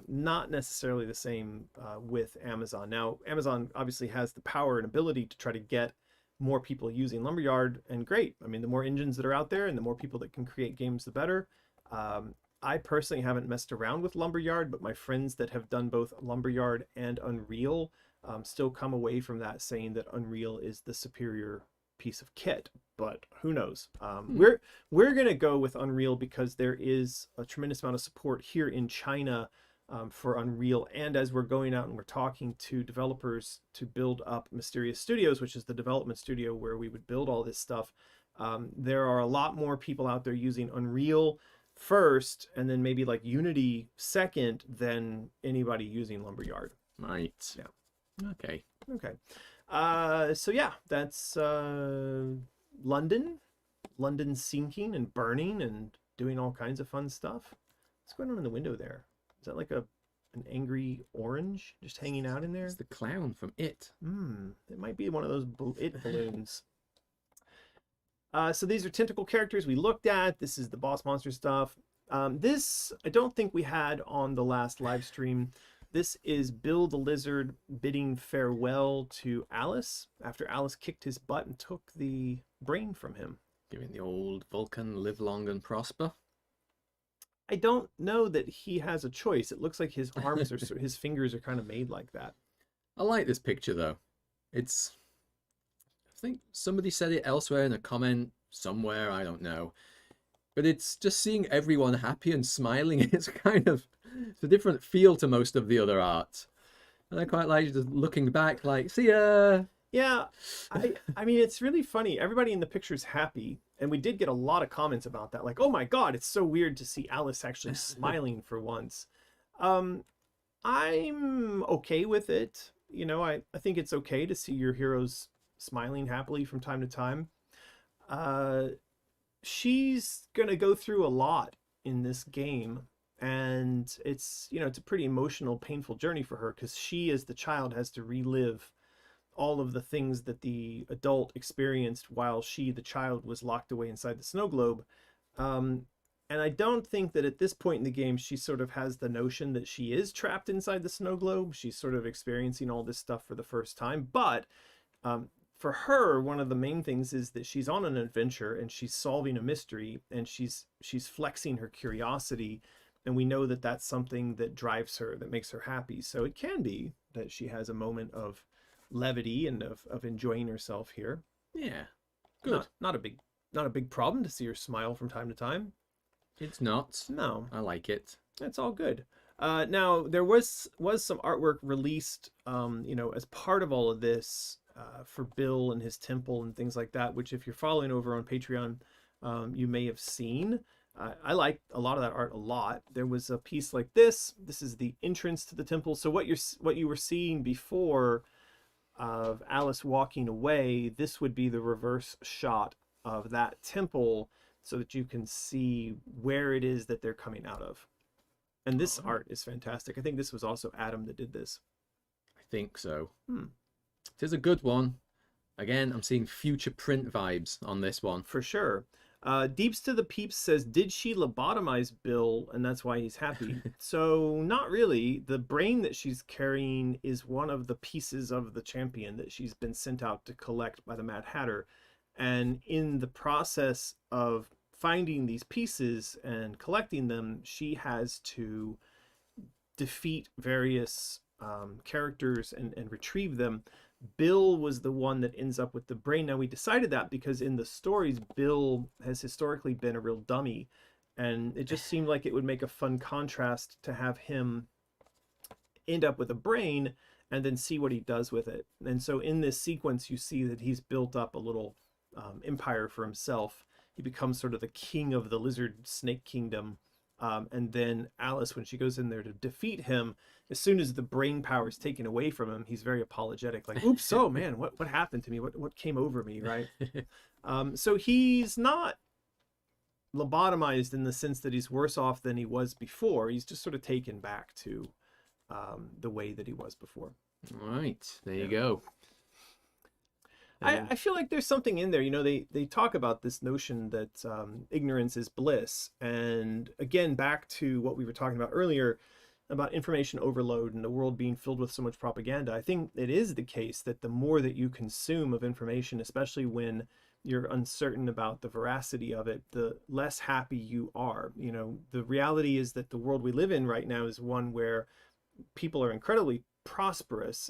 Not necessarily the same with Amazon. Now, Amazon obviously has the power and ability to try to get more people using Lumberyard, and great. I mean, the more engines that are out there and the more people that can create games, the better. I personally haven't messed around with Lumberyard, but my friends that have done both Lumberyard and Unreal still come away from that saying that Unreal is the superior piece of kit. But who knows? We're gonna go with Unreal because there is a tremendous amount of support here in China for Unreal, and as we're going out and we're talking to developers to build up Mysterious Studios, which is the development studio where we would build all this stuff, there are a lot more people out there using Unreal first and then maybe like Unity second than anybody using Lumberyard. Right. Yeah. Okay. So yeah, that's London sinking and burning and doing all kinds of fun stuff. What's going on in the window there? Is that like an angry orange just hanging out in there? It's the clown from It. It might be one of those It balloons. So these are tentacle characters we looked at. This is the boss monster stuff. This I don't think we had on the last live stream. This is Bill the Lizard bidding farewell to Alice after Alice kicked his butt and took the brain from him. Giving the old Vulcan live long and prosper. I don't know that he has a choice. It looks like his arms are, his fingers are kind of made like that. I like this picture though. It's, I think somebody said it elsewhere in a comment somewhere, I don't know. But it's just seeing everyone happy and smiling. It's a different feel to most of the other art. And I quite like just looking back like, see ya. Yeah, I mean, it's really funny. Everybody in the picture is happy. And we did get a lot of comments about that. Like, oh my God, it's so weird to see Alice actually smiling for once. I'm okay with it. You know, I think it's okay to see your heroes smiling happily from time to time. She's going to go through a lot in this game. And it's, you know, it's a pretty emotional, painful journey for her because she, as the child, has to relive all of the things that the adult experienced while she, the child, was locked away inside the snow globe. And I don't think that at this point in the game, she sort of has the notion that she is trapped inside the snow globe. She's sort of experiencing all this stuff for the first time. But for her, one of the main things is that she's on an adventure and she's solving a mystery and she's flexing her curiosity. And we know that that's something that drives her, that makes her happy. So it can be that she has a moment of levity and of enjoying herself here. Yeah, good. Not a big problem to see her smile from time to time. It's not. No, I like it. it's all good. Now there was some artwork released, you know, as part of all of this for Bill and his temple and things like that. Which, if you're following over on Patreon, you may have seen. I like a lot of that art a lot. There was a piece like this. This is the entrance to the temple. So what you were seeing before of Alice walking away, this would be the reverse shot of that temple so that you can see where it is that they're coming out of. And this art is fantastic. I think this was also Adam that did this. I think so. It is a good one. Again, I'm seeing future print vibes on this one. For sure. Deeps to the Peeps says, did she lobotomize Bill and that's why he's happy? So not really. The brain that she's carrying is one of the pieces of the champion that she's been sent out to collect by the Mad Hatter. And in the process of finding these pieces and collecting them, she has to defeat various characters and retrieve them. Bill was the one that ends up with the brain. Now, we decided that because in the stories, Bill has historically been a real dummy, and it just seemed like it would make a fun contrast to have him end up with a brain and then see what he does with it. And so in this sequence, you see that he's built up a little empire for himself. He becomes sort of the king of the lizard snake kingdom. And then Alice, when she goes in there to defeat him, as soon as the brain power is taken away from him, he's very apologetic, like, oops, oh man, what happened to me? What came over me, right? So he's not lobotomized in the sense that he's worse off than he was before. He's just sort of taken back to the way that he was before. All right, there you go. I feel like there's something in there. You know, they talk about this notion that ignorance is bliss. And again, back to what we were talking about earlier about information overload and the world being filled with so much propaganda. I think it is the case that the more that you consume of information, especially when you're uncertain about the veracity of it, the less happy you are. You know, the reality is that the world we live in right now is one where people are incredibly prosperous.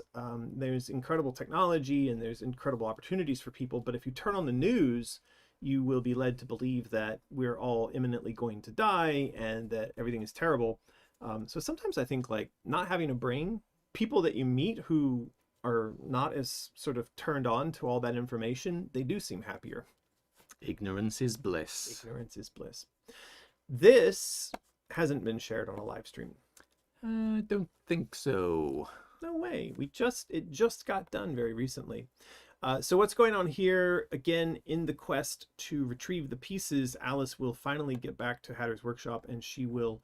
There's incredible technology and there's incredible opportunities for people. But if you turn on the news, you will be led to believe that we're all imminently going to die and that everything is terrible. So sometimes I think like not having a brain, people that you meet who are not as sort of turned on to all that information, they do seem happier. Ignorance is bliss. Ignorance is bliss. This hasn't been shared on a live stream. I don't think so. No way. It just got done very recently. So what's going on here, again, in the quest to retrieve the pieces, Alice will finally get back to Hatter's workshop and she will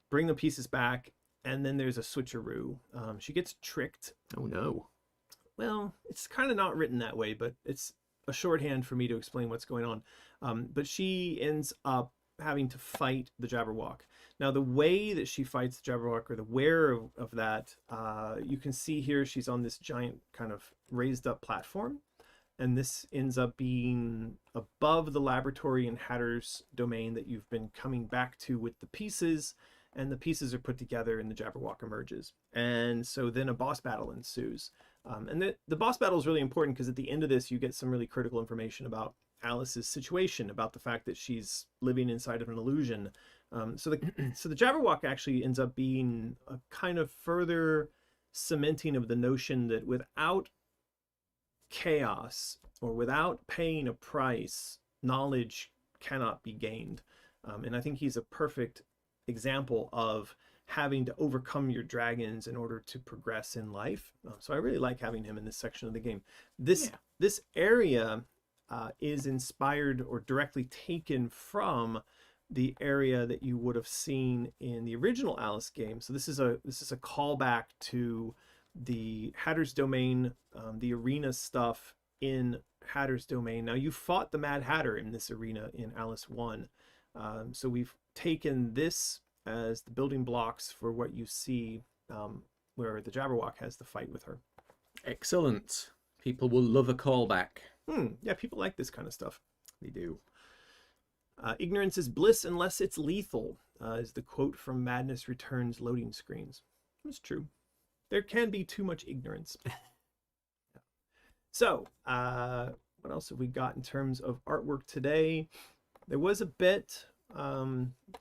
bring the pieces back. And then there's a switcheroo. She gets tricked. Oh no. Well, it's kind of not written that way, but it's a shorthand for me to explain what's going on. But she ends up having to fight the Jabberwock. Now, the way that she fights the Jabberwock, or the where of that, you can see here she's on this giant kind of raised up platform. And this ends up being above the laboratory in Hatter's domain that you've been coming back to with the pieces. And the pieces are put together and the Jabberwock emerges. And so then a boss battle ensues. And the boss battle is really important because at the end of this, you get some really critical information about Alice's situation, about the fact that she's living inside of an illusion. So the Jabberwock actually ends up being a kind of further cementing of the notion that without chaos or without paying a price, knowledge cannot be gained. And I think he's a perfect example of having to overcome your dragons in order to progress in life. So I really like having him in this section of the game. This area is inspired or directly taken from the area that you would have seen in the original Alice game. So this is a callback to the Hatter's Domain, the arena stuff in Hatter's Domain. Now, you fought the Mad Hatter in this arena in Alice 1. So we've taken this as the building blocks for what you see where the Jabberwock has the fight with her. Excellent. People will love a callback. Yeah, people like this kind of stuff. They do. Ignorance is bliss unless it's lethal, is the quote from Madness Returns loading screens. It's true. There can be too much ignorance. So, what else have we got in terms of artwork today? There was a bit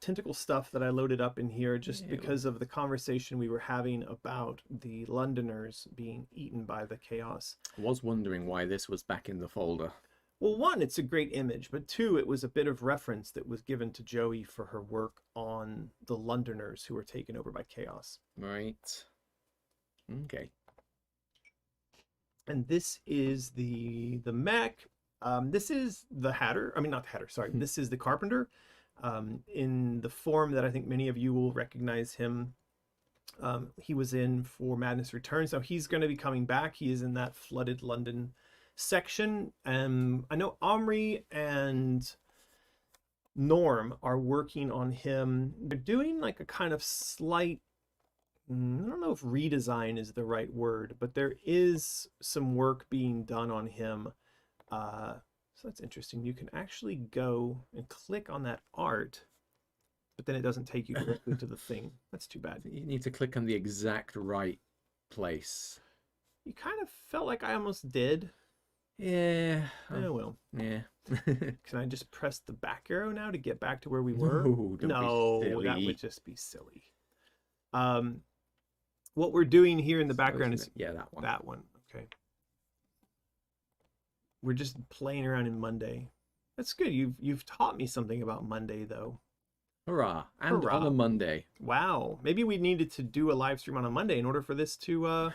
tentacle stuff that I loaded up in here just because of the conversation we were having about the Londoners being eaten by the chaos. I was wondering why this was back in the folder. Well, one, it's a great image, but two, it was a bit of reference that was given to Joey for her work on the Londoners who were taken over by chaos. Right. Okay. And this is the mech. This is the Hatter. I mean, not the Hatter, sorry. This is the Carpenter in the form that I think many of you will recognize him. He was in for Madness Returns. Now he's going to be coming back. He is in that flooded London section. I know Omri and Norm are working on him. They're doing like a kind of slight, I don't know if redesign is the right word, but there is some work being done on him. So that's interesting. You can actually go and click on that art, but then it doesn't take you directly to the thing. That's too bad. You need to click on the exact right place. You kind of felt like I almost did. Yeah. Oh, well. Yeah. Can I just press the back arrow now to get back to where we were? No, don't No, be silly. that would just be silly. What we're doing here in the background is yeah, that one. that one. Okay. We're just playing around in Monday. That's good. You've taught me something about Monday, though. Hurrah! And Hurrah. on a Monday. Wow. Maybe we needed to do a live stream on a Monday in order for this to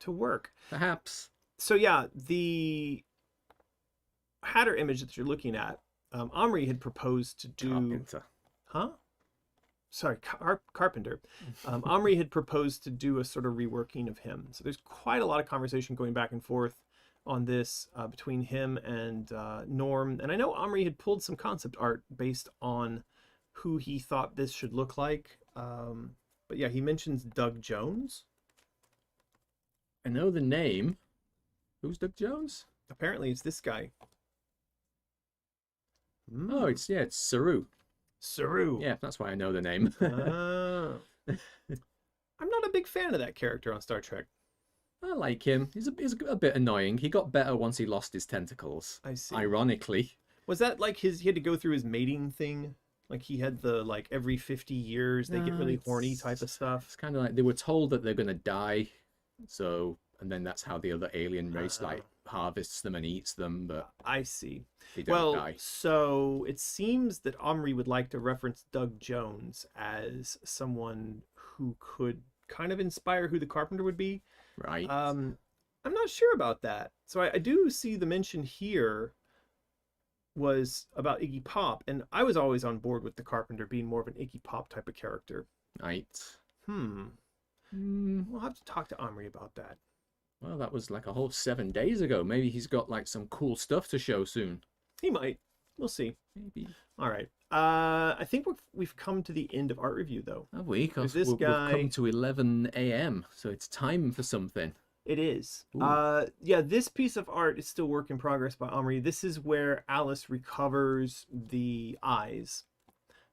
work. Perhaps. So yeah, the Hatter image that you're looking at, Omri had proposed to do. Carpenter. Huh? Sorry, Carpenter. Omri had proposed to do a sort of reworking of him. So there's quite a lot of conversation going back and forth on this between him and Norm. And I know Omri had pulled some concept art based on who he thought this should look like. But yeah, he mentions Doug Jones. I know the name. Who's Doug Jones? Apparently it's this guy. Oh, it's Saru. Saru. Yeah, that's why I know the name. Oh. I'm not a big fan of that character on Star Trek. I like him. He's a bit annoying. He got better once he lost his tentacles. I see. Ironically. Was that like he had to go through his mating thing? Like he had the like every 50 years they get really horny type of stuff? It's kind of like they were told that they're going to die. So, and then that's how the other alien race like harvests them and eats them, but I see. they don't Well, die. so it seems that Omri would like to reference Doug Jones as someone who could kind of inspire who the Carpenter would be. Right. I'm not sure about that. So I do see the mention here was about Iggy Pop, and I was always on board with the Carpenter being more of an Iggy Pop type of character. Right. We'll have to talk to Omri about that. Well, that was like a whole 7 days ago. Maybe he's got like some cool stuff to show soon. He might. We'll see. Maybe. All right. I think we've come to the end of art review, though. Have we? Because This we've guy- come to 11 a.m., so it's time for something. It is. Ooh. Yeah, this piece of art is still work in progress by Omri. This is where Alice recovers the eyes.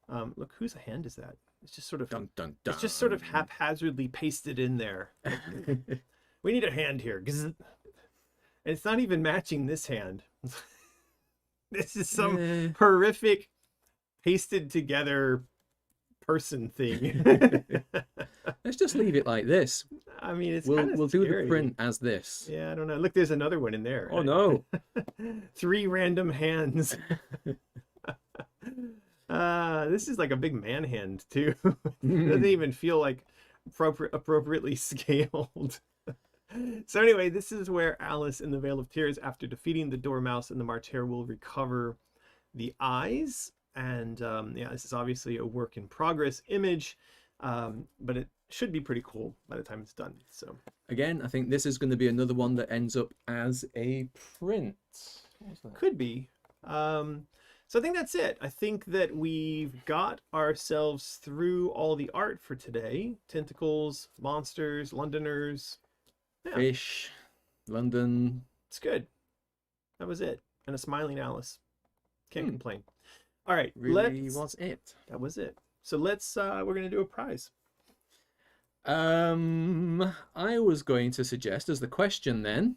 Look, whose hand is that? It's just sort of Dun, dun, dun. it's just sort of haphazardly pasted in there. We need a hand here. And it's not even matching this hand. This is some horrific pasted together person thing. Let's just leave it like this. I mean, it's We'll kind of do scary. the print as this. Yeah, I don't know. Look, there's another one in there. Oh no. 3 random hands. This is like a big man hand too. It doesn't even feel like appropriately scaled. So anyway, this is where Alice in the Vale of Tears, after defeating the Dormouse and the Martyr, will recover the eyes. And yeah, this is obviously a work in progress image, but it should be pretty cool by the time it's done. So Again, I think this is going to be another one that ends up as a print. could be. So I think that's it. I think that we've got ourselves through all the art for today. Tentacles, monsters, Londoners. Yeah. Fish, London. It's good. That was it. And a smiling Alice. Can't complain. All right, Really was it. That was it. So let's we're gonna do a prize. I was going to suggest as the question then,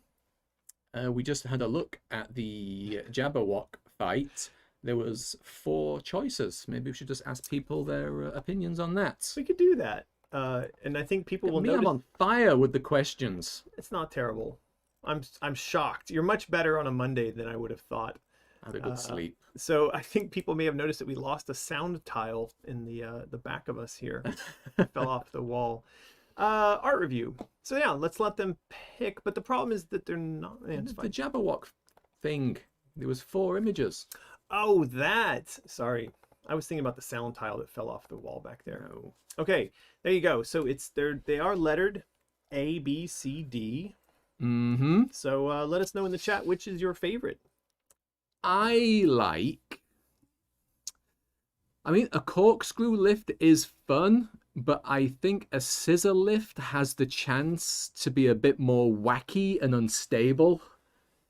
we just had a look at the Jabberwock fight. There was 4 choices. Maybe we should just ask people their opinions on that. We could do that. And I think people will I'm notice on fire with the questions. it's not terrible. I'm shocked. You're much better on a Monday than I would have thought. I had a good sleep. So I think people may have noticed that we lost a sound tile in the back of us here. Fell off the wall. Art review. So yeah, let's let them pick. But the problem is that they're not. Yeah, it's The fine. Jabberwock thing. There was 4 images. Oh, that. Sorry, I was thinking about the sound tile that fell off the wall back there. No. Okay, there you go. So they are lettered A, B, C, D. Mm-hmm. So let us know in the chat which is your favorite. I like I mean, a corkscrew lift is fun, but I think a scissor lift has the chance to be a bit more wacky and unstable,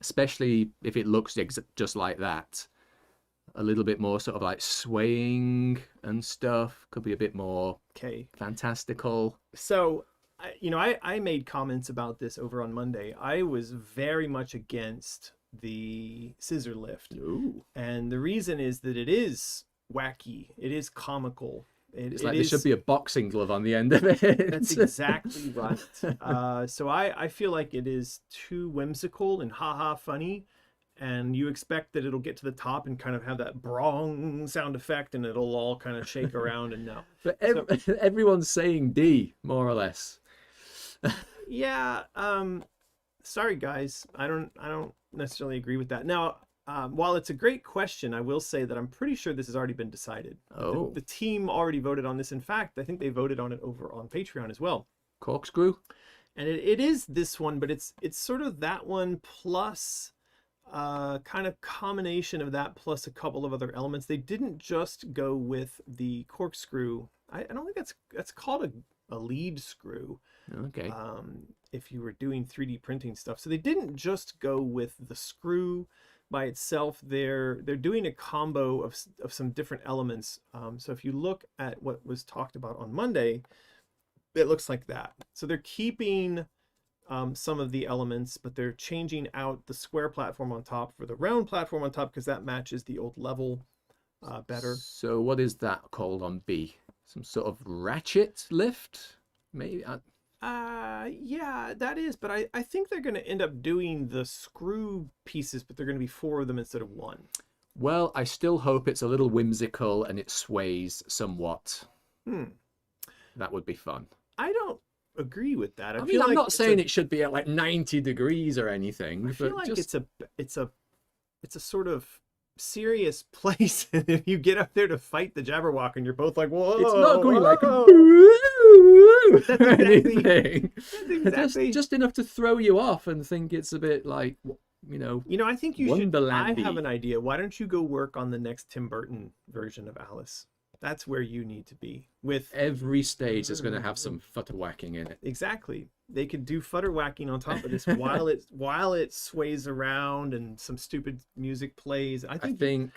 especially if it looks just like that. A little bit more sort of like swaying and stuff. Could be a bit more Okay. fantastical. So, I made comments about this over on Monday. I was very much against the scissor lift. Ooh. And the reason is that it is wacky. It is comical. It's like there should be a boxing glove on the end of it. That's exactly right. So I feel like it is too whimsical and haha funny. And you expect that it'll get to the top and kind of have that brong sound effect and it'll all kind of shake around and no. But everyone's saying D, more or less. Yeah. Sorry guys. I don't necessarily agree with that. Now, while it's a great question, I will say that I'm pretty sure this has already been decided. Oh. The team already voted on this. In fact, I think they voted on it over on Patreon as well. Corkscrew? And it is this one, but it's sort of that one plus kind of combination of that plus a couple of other elements. They didn't just go with the corkscrew. I don't think that's called a lead screw. Okay. If you were doing 3D printing stuff. So they didn't just go with the screw by itself. They're doing a combo of some different elements. So if you look at what was talked about on Monday, it looks like that. So they're keeping some of the elements, but they're changing out the square platform on top for the round platform on top because that matches the old level better. So what is that called on B? Some sort of ratchet lift? Maybe? Yeah, that is, but I think they're going to end up doing the screw pieces, but they're going to be 4 of them instead of 1. Well, I still hope it's a little whimsical and it sways somewhat. That would be fun. I don't agree with that. I mean, I'm not saying it should be at like 90 degrees or anything. I feel but like just... it's a sort of serious place, and if you get up there to fight the Jabberwock and you're both like, whoa, it's not going like that's exactly, anything. that's exactly. Just enough to throw you off and think it's a bit like, I think you should. I Wonderlandy. have an idea. Why don't you go work on the next Tim Burton version of Alice? That's where you need to be. With every stage is going to have some futter whacking in it. Exactly. They could do futter whacking on top of this while it sways around and some stupid music plays. I think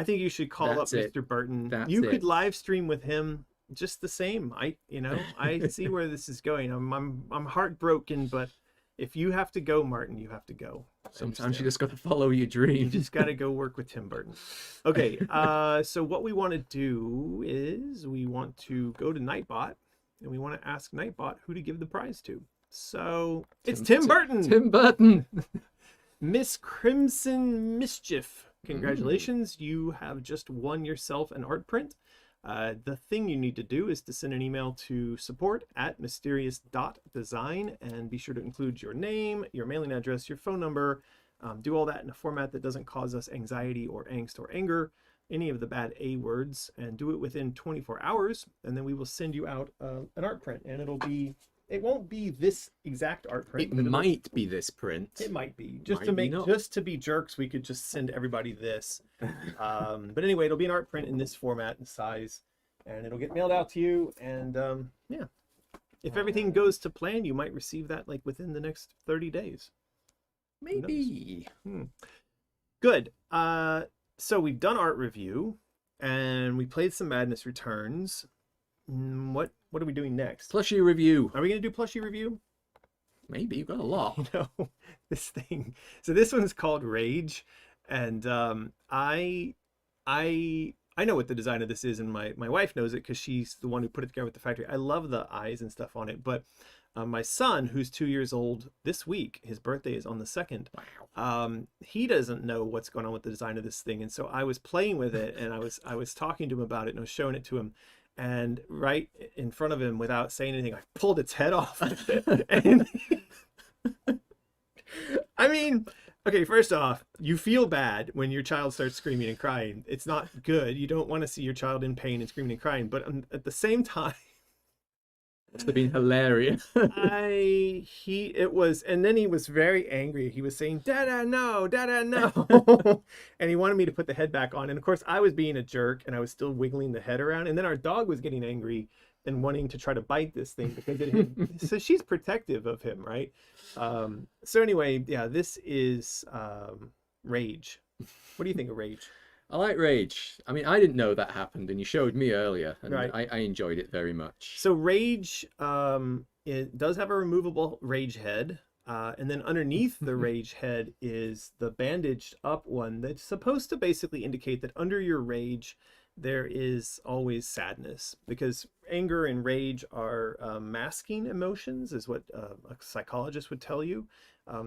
you should call up Mr. Burton. You could live stream with him just the same. I see where this is going. I'm heartbroken, but if you have to go, Martin, you have to go. Sometimes you just got to follow your dream. You just got to go work with Tim Burton. Okay, so what we want to do is we want to go to Nightbot, and we want to ask Nightbot who to give the prize to. So it's Tim Burton. Tim Burton. Miss Crimson Mischief. Congratulations. You have just won yourself an art print. The thing you need to do is to send an email to support@mysterious.design and be sure to include your name, your mailing address, your phone number. Do all that in a format that doesn't cause us anxiety or angst or anger, any of the bad A words, and do it within 24 hours. And then we will send you out an art print, and it won't be this exact art print. It might be this print. It might be. Just to be jerks, we could just send everybody this. But anyway, it'll be an art print in this format and size, and it'll get mailed out to you. And yeah, if everything goes to plan, you might receive that like within the next 30 days. Maybe. Good. So we've done art review, and we played some Madness Returns. What are we doing next? Plushie review. Are we going to do plushie review? Maybe. You've got a lot. This thing. So this one's called Rage, and I know what the design of this is, and my wife knows it because she's the one who put it together with the factory. I love the eyes and stuff on it, but my son, who's 2 years old this week, his birthday is on the 2nd. Wow. He doesn't know what's going on with the design of this thing, and so I was playing with it, and I was talking to him about it, and I was showing it to him. And right in front of him, without saying anything, I pulled its head off. And I mean, okay, first off, you feel bad when your child starts screaming and crying. It's not good. You don't want to see your child in pain and screaming and crying. But at the same time, Must have been hilarious. And then he was very angry. He was saying, Dada, no, Dada, no. And he wanted me to put the head back on. And of course, I was being a jerk and I was still wiggling the head around. And then our dog was getting angry and wanting to try to bite this thing because so she's protective of him, right? So anyway, yeah, this is Rage. What do you think of Rage? I like Rage. I mean, I didn't know that happened, and you showed me earlier, and Right. I enjoyed it very much. So Rage, it does have a removable Rage head, and then underneath the Rage head is the bandaged up one that's supposed to basically indicate that under your Rage there is always sadness, because anger and rage are masking emotions, is what a psychologist would tell you.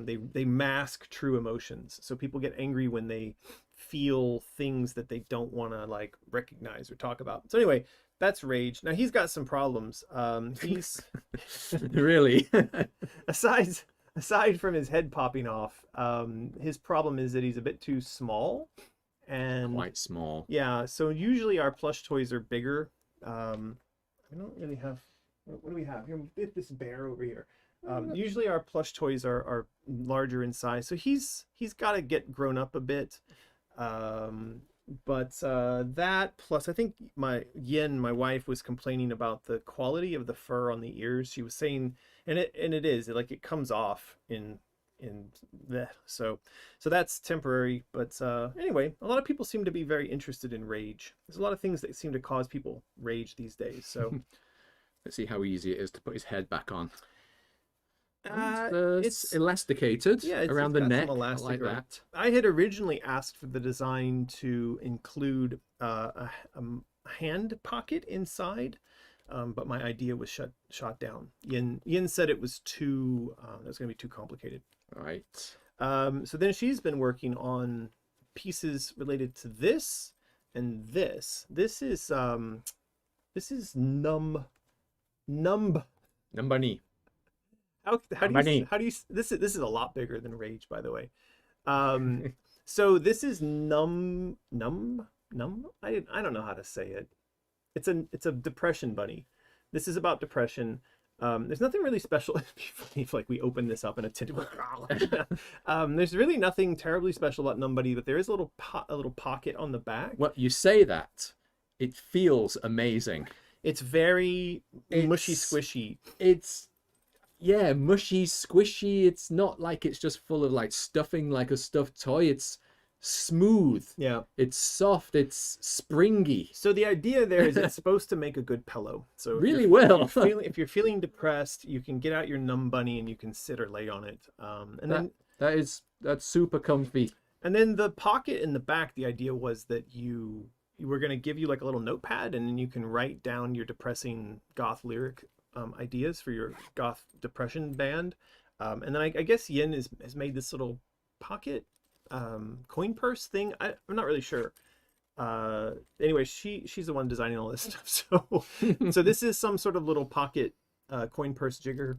They mask true emotions. So people get angry when they feel things that they don't want to like recognize or talk about. So anyway, that's Rage. Now he's got some problems. He's Really? aside from his head popping off, his problem is that he's a bit too small. And Quite small. yeah, so usually our plush toys are bigger. I don't really have. What do we have here? This bear over here. Usually our plush toys are larger in size, so he's got to get grown up a bit. But that plus, I think my wife was complaining about the quality of the fur on the ears. She was saying, and it is like it comes off in that, so that's temporary. But anyway, a lot of people seem to be very interested in Rage. There's a lot of things that seem to cause people rage these days. So Let's see how easy it is to put his head back on. it's elasticated around the got some neck. I elastic like around. that. I had originally asked for the design to include a hand pocket inside, but my idea was shot down. Yin said it was too that was going to be too complicated. Right. So then she's been working on pieces related to this and this. This is numb. Numbani. How do you this is a lot bigger than Rage, by the way. So this is numb. I don't know how to say it. It's a depression bunny. This is about depression. There's nothing really special. It'd be funny if like we open this up and a tint. There's really nothing terribly special about Numb Buddy, but there is a little pocket on the back. Well, you say that. It feels amazing. It's very mushy squishy. It's mushy squishy. It's not like it's just full of like stuffing like a stuffed toy. It's smooth. Yeah. It's soft. It's springy. So the idea there is it's supposed to make a good pillow. So if you're feeling depressed, you can get out your Numb Bunny and you can sit or lay on it. That's super comfy. And then the pocket in the back, the idea was that you were going to give you like a little notepad, and then you can write down your depressing goth lyric ideas for your goth depression band. And then I guess Yin has made this little pocket coin purse thing. I'm not really sure. Anyway, she's the one designing all this stuff. So this is some sort of little pocket coin purse jigger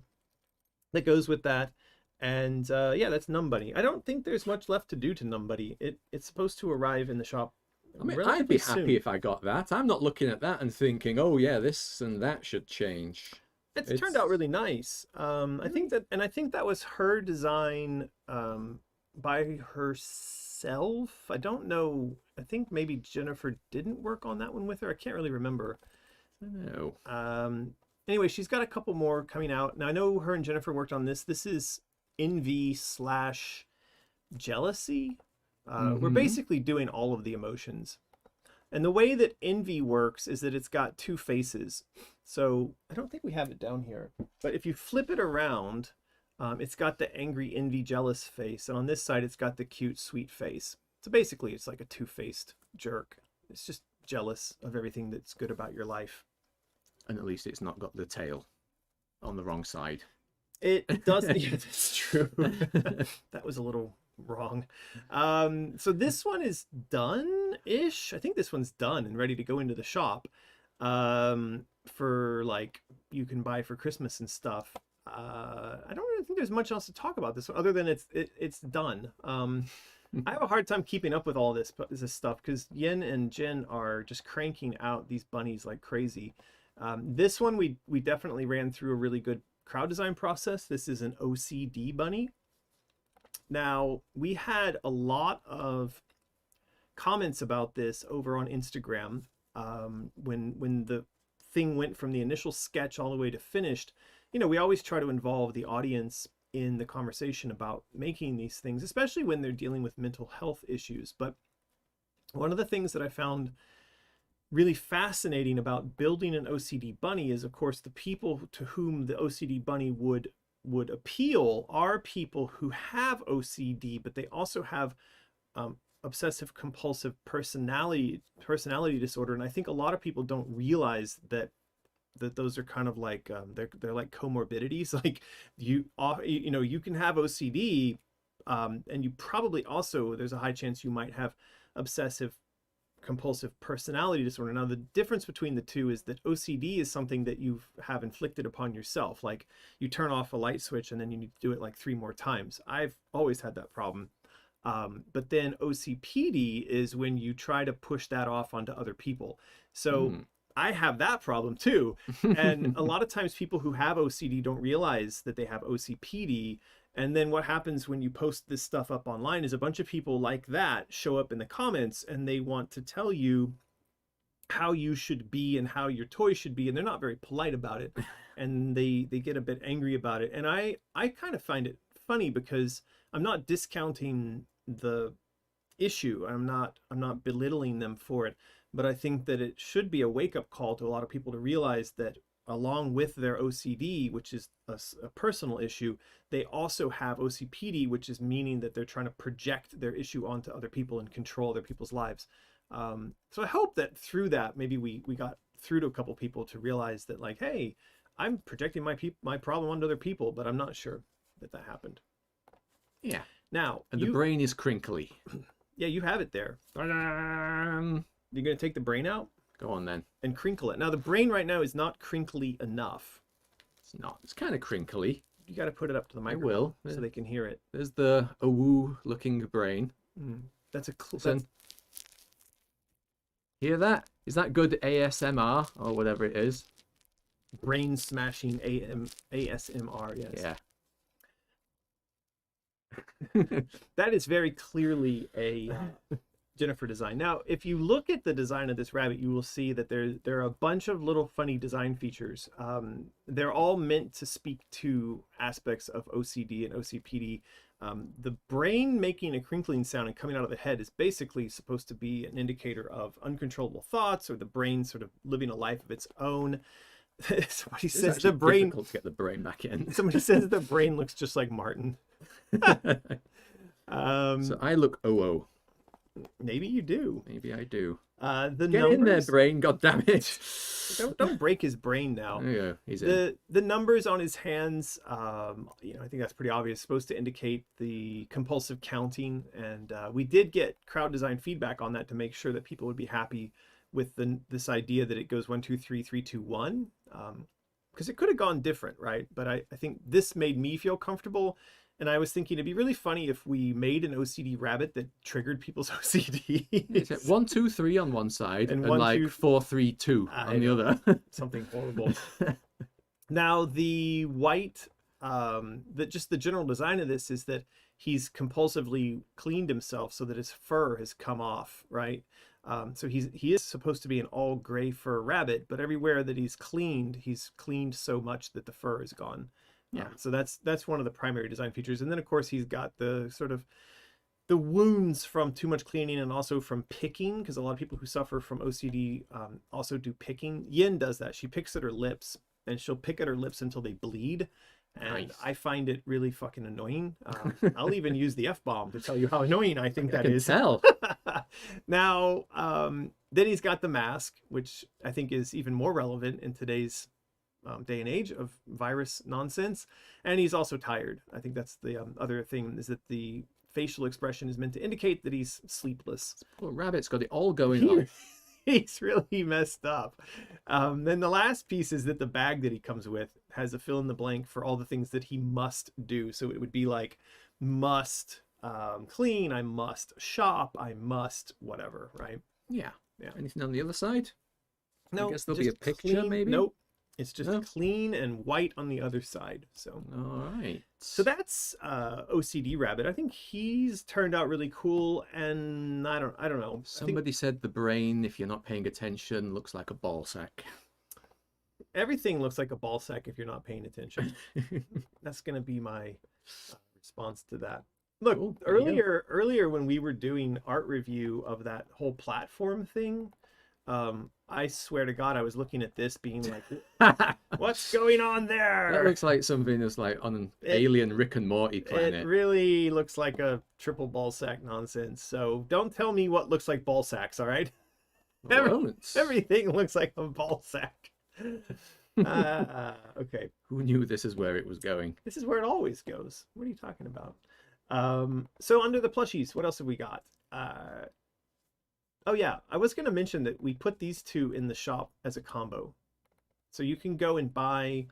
that goes with that. And yeah, that's Numb Buddy. I don't think there's much left to do to Numb Buddy. It's supposed to arrive in the shop. I mean, I'd be happy if I got that. I'm not looking at that and thinking, oh yeah, this and that should change. It's turned out really nice. I think that was her design by herself. I don't know. I think maybe Jennifer didn't work on that one with her. I can't really remember. No. Anyway, she's got a couple more coming out. Now I know her and Jennifer worked on this. This is envy/jealousy. We're basically doing all of the emotions. And the way that envy works is that it's got two faces. So I don't think we have it down here, but if you flip it around, it's got the angry, envy, jealous face. And on this side, it's got the cute, sweet face. So basically, it's like a two-faced jerk. It's just jealous of everything that's good about your life. And at least it's not got the tail on the wrong side. It does. Yeah, that's true. That was a little wrong. So this one is done-ish. I think this one's done and ready to go into the shop for like you can buy for Christmas and stuff. I don't really think there's much else to talk about this one other than it's done. I have a hard time keeping up with all this stuff because Yen and Jen are just cranking out these bunnies like crazy. This one we definitely ran through a really good crowd design process. This is an OCD bunny. Now, we had a lot of comments about this over on Instagram when the thing went from the initial sketch all the way to finished. You know, we always try to involve the audience in the conversation about making these things, especially when they're dealing with mental health issues. But one of the things that I found really fascinating about building an OCD bunny is, of course, the people to whom the OCD bunny would appeal are people who have OCD, but they also have obsessive compulsive personality disorder. And I think a lot of people don't realize that those are kind of like they're like comorbidities. Like you know, you can have OCD, and you probably also, there's a high chance you might have obsessive compulsive personality disorder. Now, the difference between the two is that OCD is something that you have inflicted upon yourself. Like you turn off a light switch and then you need to do it like 3 more times. I've always had that problem. But then OCPD is when you try to push that off onto other people. So I have that problem too. And a lot of times people who have OCD don't realize that they have OCPD. And then what happens when you post this stuff up online is a bunch of people like that show up in the comments and they want to tell you how you should be and how your toy should be. And they're not very polite about it. And they get a bit angry about it. And I kind of find it funny because I'm not discounting the issue. I'm not belittling them for it. But I think that it should be a wake-up call to a lot of people to realize that along with their OCD, which is a personal issue, they also have OCPD, which is meaning that they're trying to project their issue onto other people and control other people's lives. So I hope that through that, maybe we got through to a couple people to realize that, like, hey, I'm projecting my problem onto other people, but I'm not sure that happened. Yeah. Now, and the brain is crinkly. Yeah, you have it there. You're going to take the brain out? Go on then. And crinkle it. Now, the brain right now is not crinkly enough. It's not. It's kind of crinkly. You got to put it up to the microphone. I will. So they can hear it. There's the awoo-looking brain. That's a Listen. Hear that? Is that good ASMR or whatever it is? Brain smashing ASMR, yes. Yeah. That is very clearly a Jennifer design. Now, if you look at the design of this rabbit, you will see that there are a bunch of little funny design features. They're all meant to speak to aspects of OCD and OCPD. The brain making a crinkling sound and coming out of the head is basically supposed to be an indicator of uncontrollable thoughts or the brain sort of living a life of its own. Somebody says the brain, difficult to get the brain back in. Somebody says the brain looks just like Martin. So I look OO. Maybe you do. Maybe I do. The Get numbers, in there, brain! God damn it! Don't break his brain now. Yeah, he's in. The numbers on his hands, you know, I think that's pretty obvious. Supposed to indicate the compulsive counting, and we did get crowd design feedback on that to make sure that people would be happy with this idea that it goes 1 2 3 3 2 1. Because it could have gone different, right? But I think this made me feel comfortable. And I was thinking it'd be really funny if we made an OCD rabbit that triggered people's OCD. It's 1 2 3 on one side and one, like 2, 4 3 2 on the other. Something horrible. Now the white, just the general design of this is that he's compulsively cleaned himself so that his fur has come off, right? So he is supposed to be an all gray fur rabbit, but everywhere that he's cleaned so much that the fur is gone. Yeah. So that's one of the primary design features. And then of course he's got the sort of the wounds from too much cleaning and also from picking, because a lot of people who suffer from OCD also do picking. Yin does that. She picks at her lips and she'll pick at her lips until they bleed. And nice. I find it really fucking annoying. I'll even use the F-bomb to tell you how annoying I think that is. Tell. Now, then he's got the mask, which I think is even more relevant in today's day and age of virus nonsense. And he's also tired. I think that's the other thing, is that the facial expression is meant to indicate that he's sleepless. Poor rabbit's got it all going on. He's really messed up. Then the last piece is that the bag that he comes with has a fill in the blank for all the things that he must do. So it would be like, must clean, I must shop, I must whatever, right? Yeah. Yeah. Anything on the other side? No, guess there'll be a just picture, clean. maybe? Nope. It's just No. clean and white on the other side. So All right. So that's OCD Rabbit. I think he's turned out really cool, and I don't know. I think Somebody said the brain, if you're not paying attention, looks like a ball sack. everything looks like a ball sack if you're not paying attention. That's gonna be my response to that. Look, Cool, there you go. earlier when we were doing art review of that whole platform thing, I swear to God, I was looking at this being like, what's going on there? That looks like something that's like on an alien Rick and Morty planet. It really looks like a triple ball sack nonsense. So don't tell me what looks like ball sacks, all right? Everything looks like a ball sack. Okay. Who knew this is where it was going? This is where it always goes. What are you talking about? So under the plushies, what else have we got? Oh yeah, I was going to mention that we put these two in the shop as a combo. So you can go and buy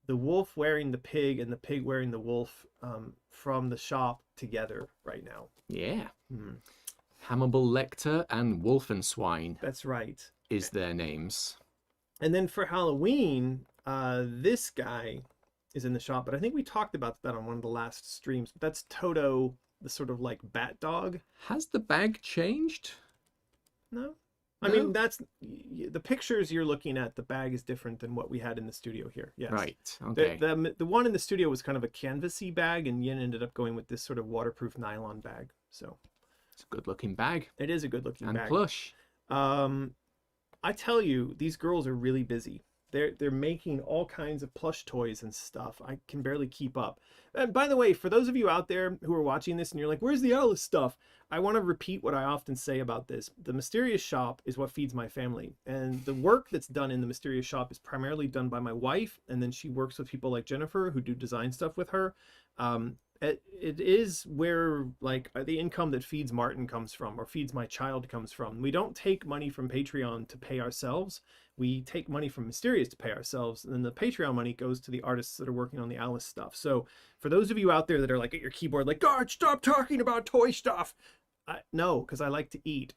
the wolf wearing the pig and the pig wearing the wolf from the shop together right now. Yeah. Hmm. Hannibal Lecter and Wolfenswine That's right. is their names. And then for Halloween, this guy is in the shop, but I think we talked about that on one of the last streams. But that's Toto, the sort of like bat dog. Has the bag changed? No? I No? mean, that's the pictures you're looking at. The bag is different than what we had in the studio here. Yes. Right. Okay. The one in the studio was kind of a canvasy bag, and Yin ended up going with this sort of waterproof nylon bag. So It's a good-looking bag. it is a good looking And bag. plush. I tell you, these girls are really busy. They're making all kinds of plush toys and stuff. I can barely keep up. And by the way, for those of you out there who are watching this and you're like, where's the Alice stuff? I want to repeat what I often say about this. The Mysterious Shop is what feeds my family. And the work that's done in the Mysterious Shop is primarily done by my wife. And then she works with people like Jennifer who do design stuff with her. It is where like the income that feeds Martin comes from, or feeds my child comes from. We don't take money from Patreon to pay ourselves. We take money from Mysterious to pay ourselves, and then the Patreon money goes to the artists that are working on the Alice stuff. So for those of you out there that are like at your keyboard like, God, stop talking about toy stuff. No, because I like to eat.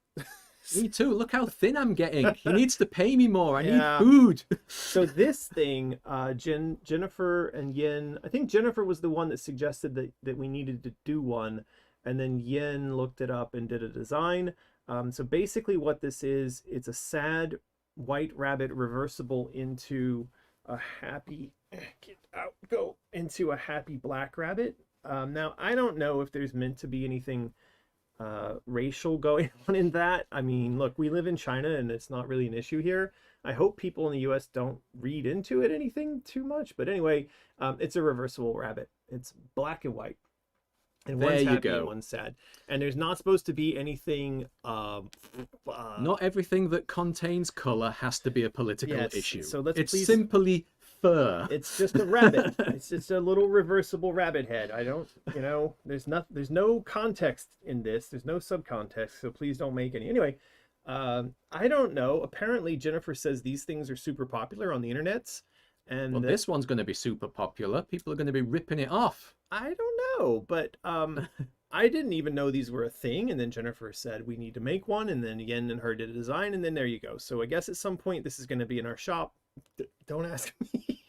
Me too. Look how thin I'm getting. He needs to pay me more. I Yeah. need food. So this thing, Jennifer and Yin, I think Jennifer was the one that suggested that we needed to do one, and then Yin looked it up and did a design. So basically what this is, it's a sad white rabbit reversible into a happy, into a happy black rabbit. Now, I don't know if there's meant to be anything racial going on in that. I mean, look, we live in China and it's not really an issue here. I hope people in the US don't read into it anything too much, but anyway, it's a reversible rabbit. It's black and white, and There one's you happy go. and one's sad, and there's not supposed to be anything Not everything that contains color has to be a political Yes, issue. so let's it's please- simply fur. It's just a rabbit. It's just a little reversible rabbit head. I don't, there's no context in this. There's no subcontext, so please don't make any. Anyway, I don't know. Apparently Jennifer says these things are super popular on the internets, and Well, this one's going to be super popular. People are going to be ripping it off. I don't know, but I didn't even know these were a thing, and then Jennifer said we need to make one, and then Yen and her did a design, and then there you go. So I guess at some point this is going to be in our shop. Don't ask me.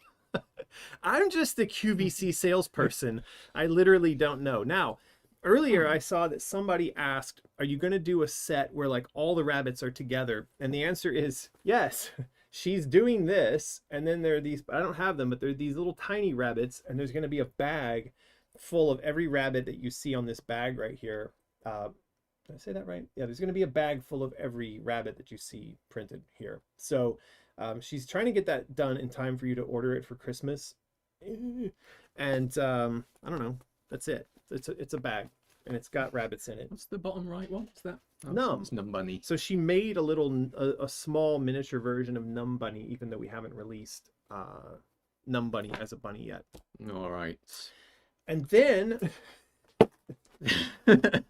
I'm just a QVC salesperson. I literally don't know. Now, earlier I saw that somebody asked, are you going to do a set where like all the rabbits are together? And the answer is yes. She's doing this, and then there are these, I don't have them, but there are these little tiny rabbits, and there's going to be a bag full of every rabbit that you see on this bag right here. Did I say that right? Yeah, there's going to be a bag full of every rabbit that you see printed here. So she's trying to get that done in time for you to order it for Christmas. And I don't know. That's it. It's a bag, and it's got rabbits in it. What's the bottom right one? What's that? Oh, Num. It's Num Bunny. So she made a small miniature version of Num Bunny, even though we haven't released Num Bunny as a bunny yet. All right. And then,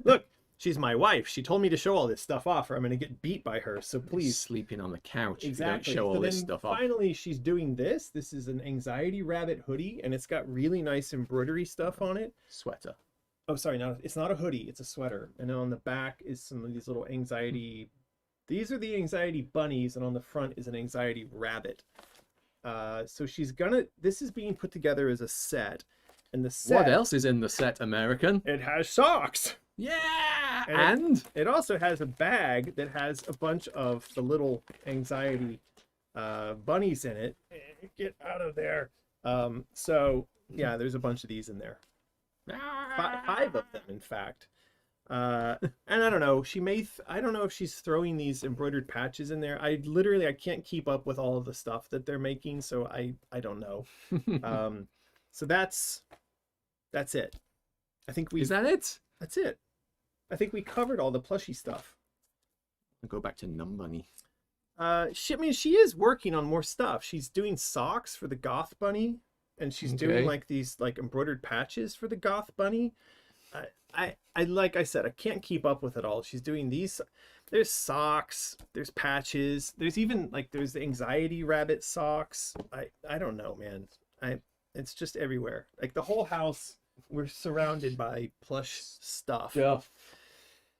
look, she's my wife. She told me to show all this stuff off, or I'm going to get beat by her. So please. Sleeping on the couch. Exactly. If you don't show all So this then stuff off. finally, she's doing this. This is an anxiety rabbit hoodie, and it's got really nice embroidery stuff on it. Sweater. Oh, sorry, no, it's not a hoodie. It's a sweater. And then on the back is some of these little anxiety These are the anxiety bunnies, and on the front is an anxiety rabbit. So this is being put together as a set, and the set. What else is in the set, American? It has socks. Yeah! And it also has a bag that has a bunch of the little anxiety bunnies in it. Get out of there. So yeah, there's a bunch of these in there. 5 of them, in fact. And I don't know, I don't know if she's throwing these embroidered patches in there. I can't keep up with all of the stuff that they're making, so I don't know. So that's it. I think Is that it? That's it. I think we covered all the plushie stuff. I'll go back to Numb Bunny. She is working on more stuff. She's doing socks for the Goth Bunny, and she's doing like these like embroidered patches for the Goth Bunny. I like I said, I can't keep up with it all. She's doing these. There's socks. There's patches. There's even there's the anxiety rabbit socks. I don't know, man. It's just everywhere. Like the whole house, we're surrounded by plush stuff.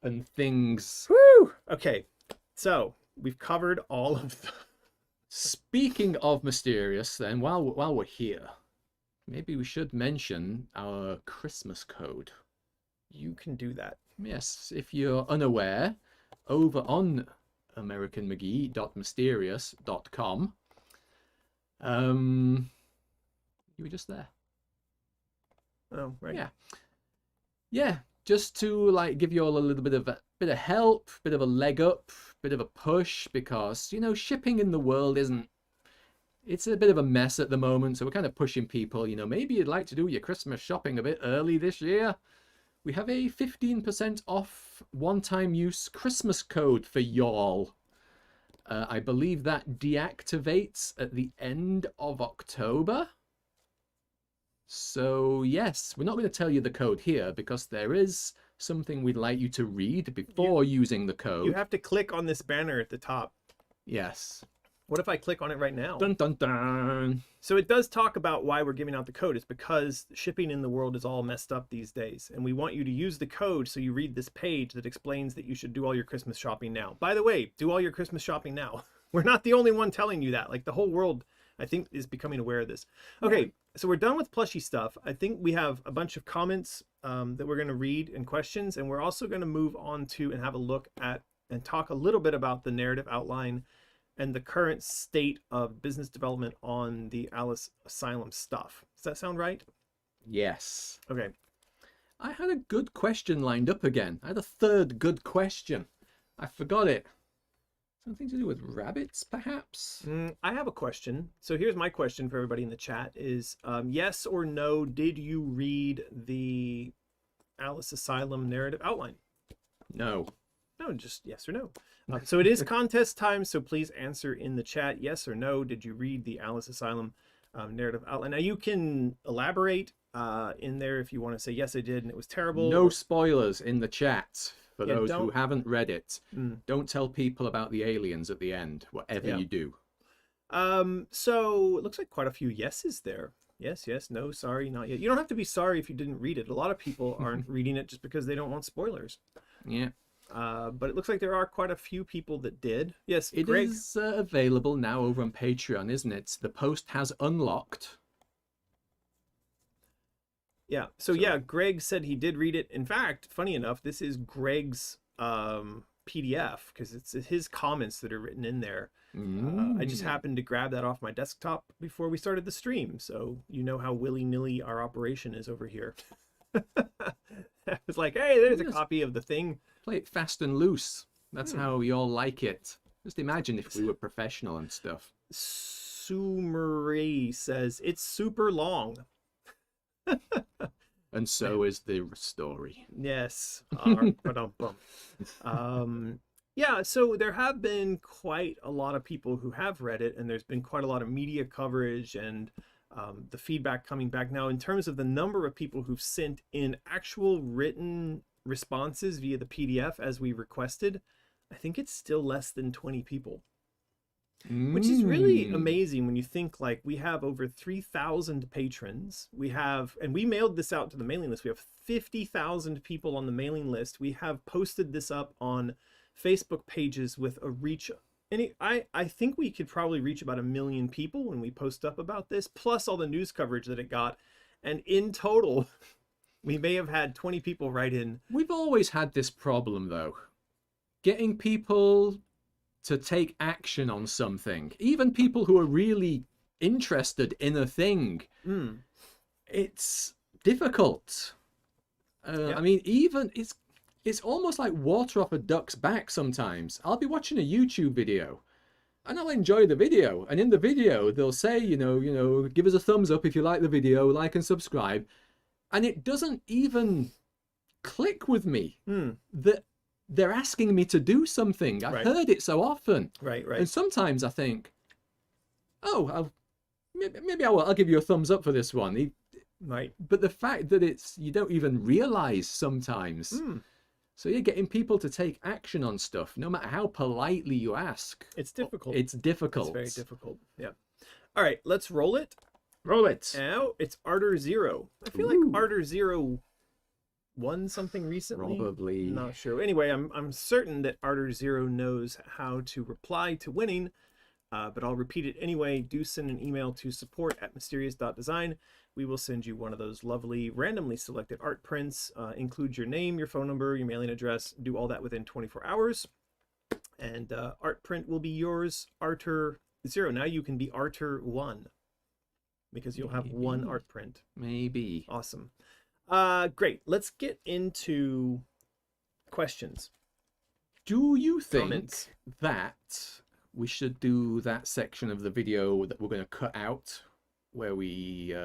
And things. Woo! Okay, so we've covered all of the. Speaking of mysterious, then while we're here, maybe we should mention our Christmas code. You can do that. Yes, if you're unaware, over on americanmcgee.mysterious.com, you were just there. Oh, right. Yeah, just to give you all a little bit of help, bit of a leg up, bit of a push, because shipping in the world it's a bit of a mess at the moment, so we're kind of pushing people, maybe you'd like to do your Christmas shopping a bit early this year. We have a 15% off one-time use Christmas code for y'all. I believe that deactivates at the end of October. So yes, we're not going to tell you the code here because there is something we'd like you to read before using the code. You have to click on this banner at the top. Yes. What if I click on it right now? Dun dun dun. So it does talk about why we're giving out the code. It's because shipping in the world is all messed up these days. And we want you to use the code so you read this page that explains that you should do all your Christmas shopping now. By the way, do all your Christmas shopping now. We're not the only one telling you that. The whole world, I think, is becoming aware of this. Okay, so we're done with plushie stuff. I think we have a bunch of comments that we're going to read and questions. And we're also going to move on to and have a look at and talk a little bit about the narrative outline and the current state of business development on the Alice Asylum stuff. Does that sound right? Yes. Okay. I had a good question lined up again. I had a third good question. I forgot it. Something to do with rabbits, perhaps? I have a question. So here's my question for everybody in the chat is, yes or no, did you read the Alice Asylum narrative outline? No. No, just yes or no. So it is contest time, so please answer in the chat, yes or no. Did you read the Alice Asylum narrative outline? Now you can elaborate in there if you want to say, yes, I did, and it was terrible. No spoilers in the chat for those who don't... haven't read it. Don't tell people about the aliens at the end, whatever you do. So it looks like quite a few yeses there. Yes, yes, no, sorry, not yet. You don't have to be sorry if you didn't read it. A lot of people aren't reading it just because they don't want spoilers. Yeah. But it looks like there are quite a few people that did. Yes, it Greg... is available now over on Patreon, isn't it? The post has unlocked. Yeah, so yeah, Greg said he did read it. In fact, funny enough, this is Greg's PDF because it's his comments that are written in there. I just happened to grab that off my desktop before we started the stream, so you know how willy-nilly our operation is over here. I was like, hey, there's a copy of the thing. Play it fast and loose. That's how we all like it. Just imagine if we were professional and stuff. Sumery says, it's super long. And so is the story. Yes. Yeah, so there have been quite a lot of people who have read it, and there's been quite a lot of media coverage and the feedback coming back. Now, in terms of the number of people who've sent in actual written responses via the PDF as we requested, I think it's still less than 20 people. Which is really amazing when you think we have over 3,000 patrons. We have, and we mailed this out to the mailing list. We have 50,000 people on the mailing list. We have posted this up on Facebook pages with a reach. I think we could probably reach about 1 million people when we post up about this, plus all the news coverage that it got. And in total, we may have had 20 people write in. We've always had this problem, though. Getting people to take action on something. Even people who are really interested in a thing. It's difficult. I mean, even it's almost like water off a duck's back sometimes. I'll be watching a YouTube video and I'll enjoy the video. And in the video, they'll say, you know, give us a thumbs up if you like the video, like and subscribe. And it doesn't even click with me that they're asking me to do something. I've heard it so often. Right. And sometimes I think, oh, maybe I'll give you a thumbs up for this one. Right. But the fact that you don't even realize sometimes. So you're getting people to take action on stuff, no matter how politely you ask. It's difficult. It's difficult. It's very difficult. Yeah. All right, let's roll it. Roll it. Now it's Arter Zero. I feel like Arter Zero won something recently. Probably. Not sure. Anyway, I'm certain that Arter Zero knows how to reply to winning, but I'll repeat it anyway. Do send an email to support@mysterious.design. We will send you one of those lovely randomly selected art prints. Include your name, your phone number, your mailing address. Do all that within 24 hours. And art print will be yours, Arter Zero. Now you can be Arter 1 because you'll have one art print. Maybe. Awesome. Great. Let's get into questions. Do you think Comments. that we should do that section of the video that we're going to cut out where we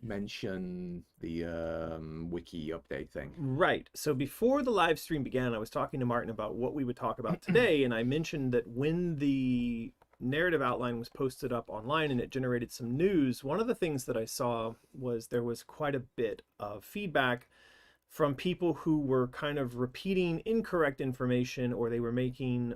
mention the wiki update thing? Right. So before the live stream began, I was talking to Martin about what we would talk about today, and I mentioned that when the narrative outline was posted up online and it generated some news, one of the things that I saw was there was quite a bit of feedback from people who were kind of repeating incorrect information, or they were making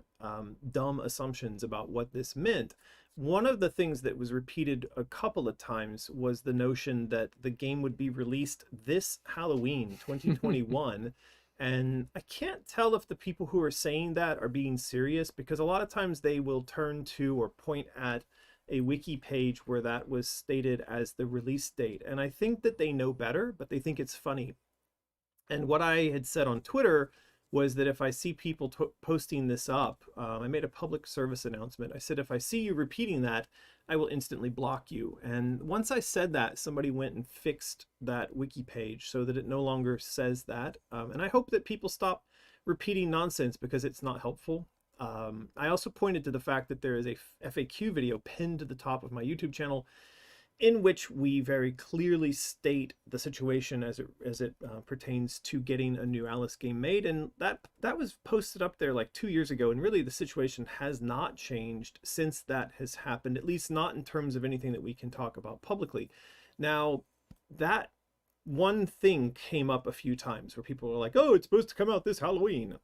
dumb assumptions about what this meant. One of the things that was repeated a couple of times was the notion that the game would be released this Halloween 2021. And I can't tell if the people who are saying that are being serious, because a lot of times they will turn to or point at a wiki page where that was stated as the release date. And I think that they know better, but they think it's funny. And what I had said on Twitter was that if I see people posting this up, I made a public service announcement. I said, if I see you repeating that, I will instantly block you. And once I said that, somebody went and fixed that wiki page so that it no longer says that. And I hope that people stop repeating nonsense because it's not helpful. I also pointed to the fact that there is a FAQ video pinned to the top of my YouTube channel in which we very clearly state the situation as it pertains to getting a new Alice game made. And that was posted up there like 2 years ago, and really the situation has not changed since that has happened, at least not in terms of anything that we can talk about publicly. Now, that one thing came up a few times where people were like, oh, it's supposed to come out this Halloween.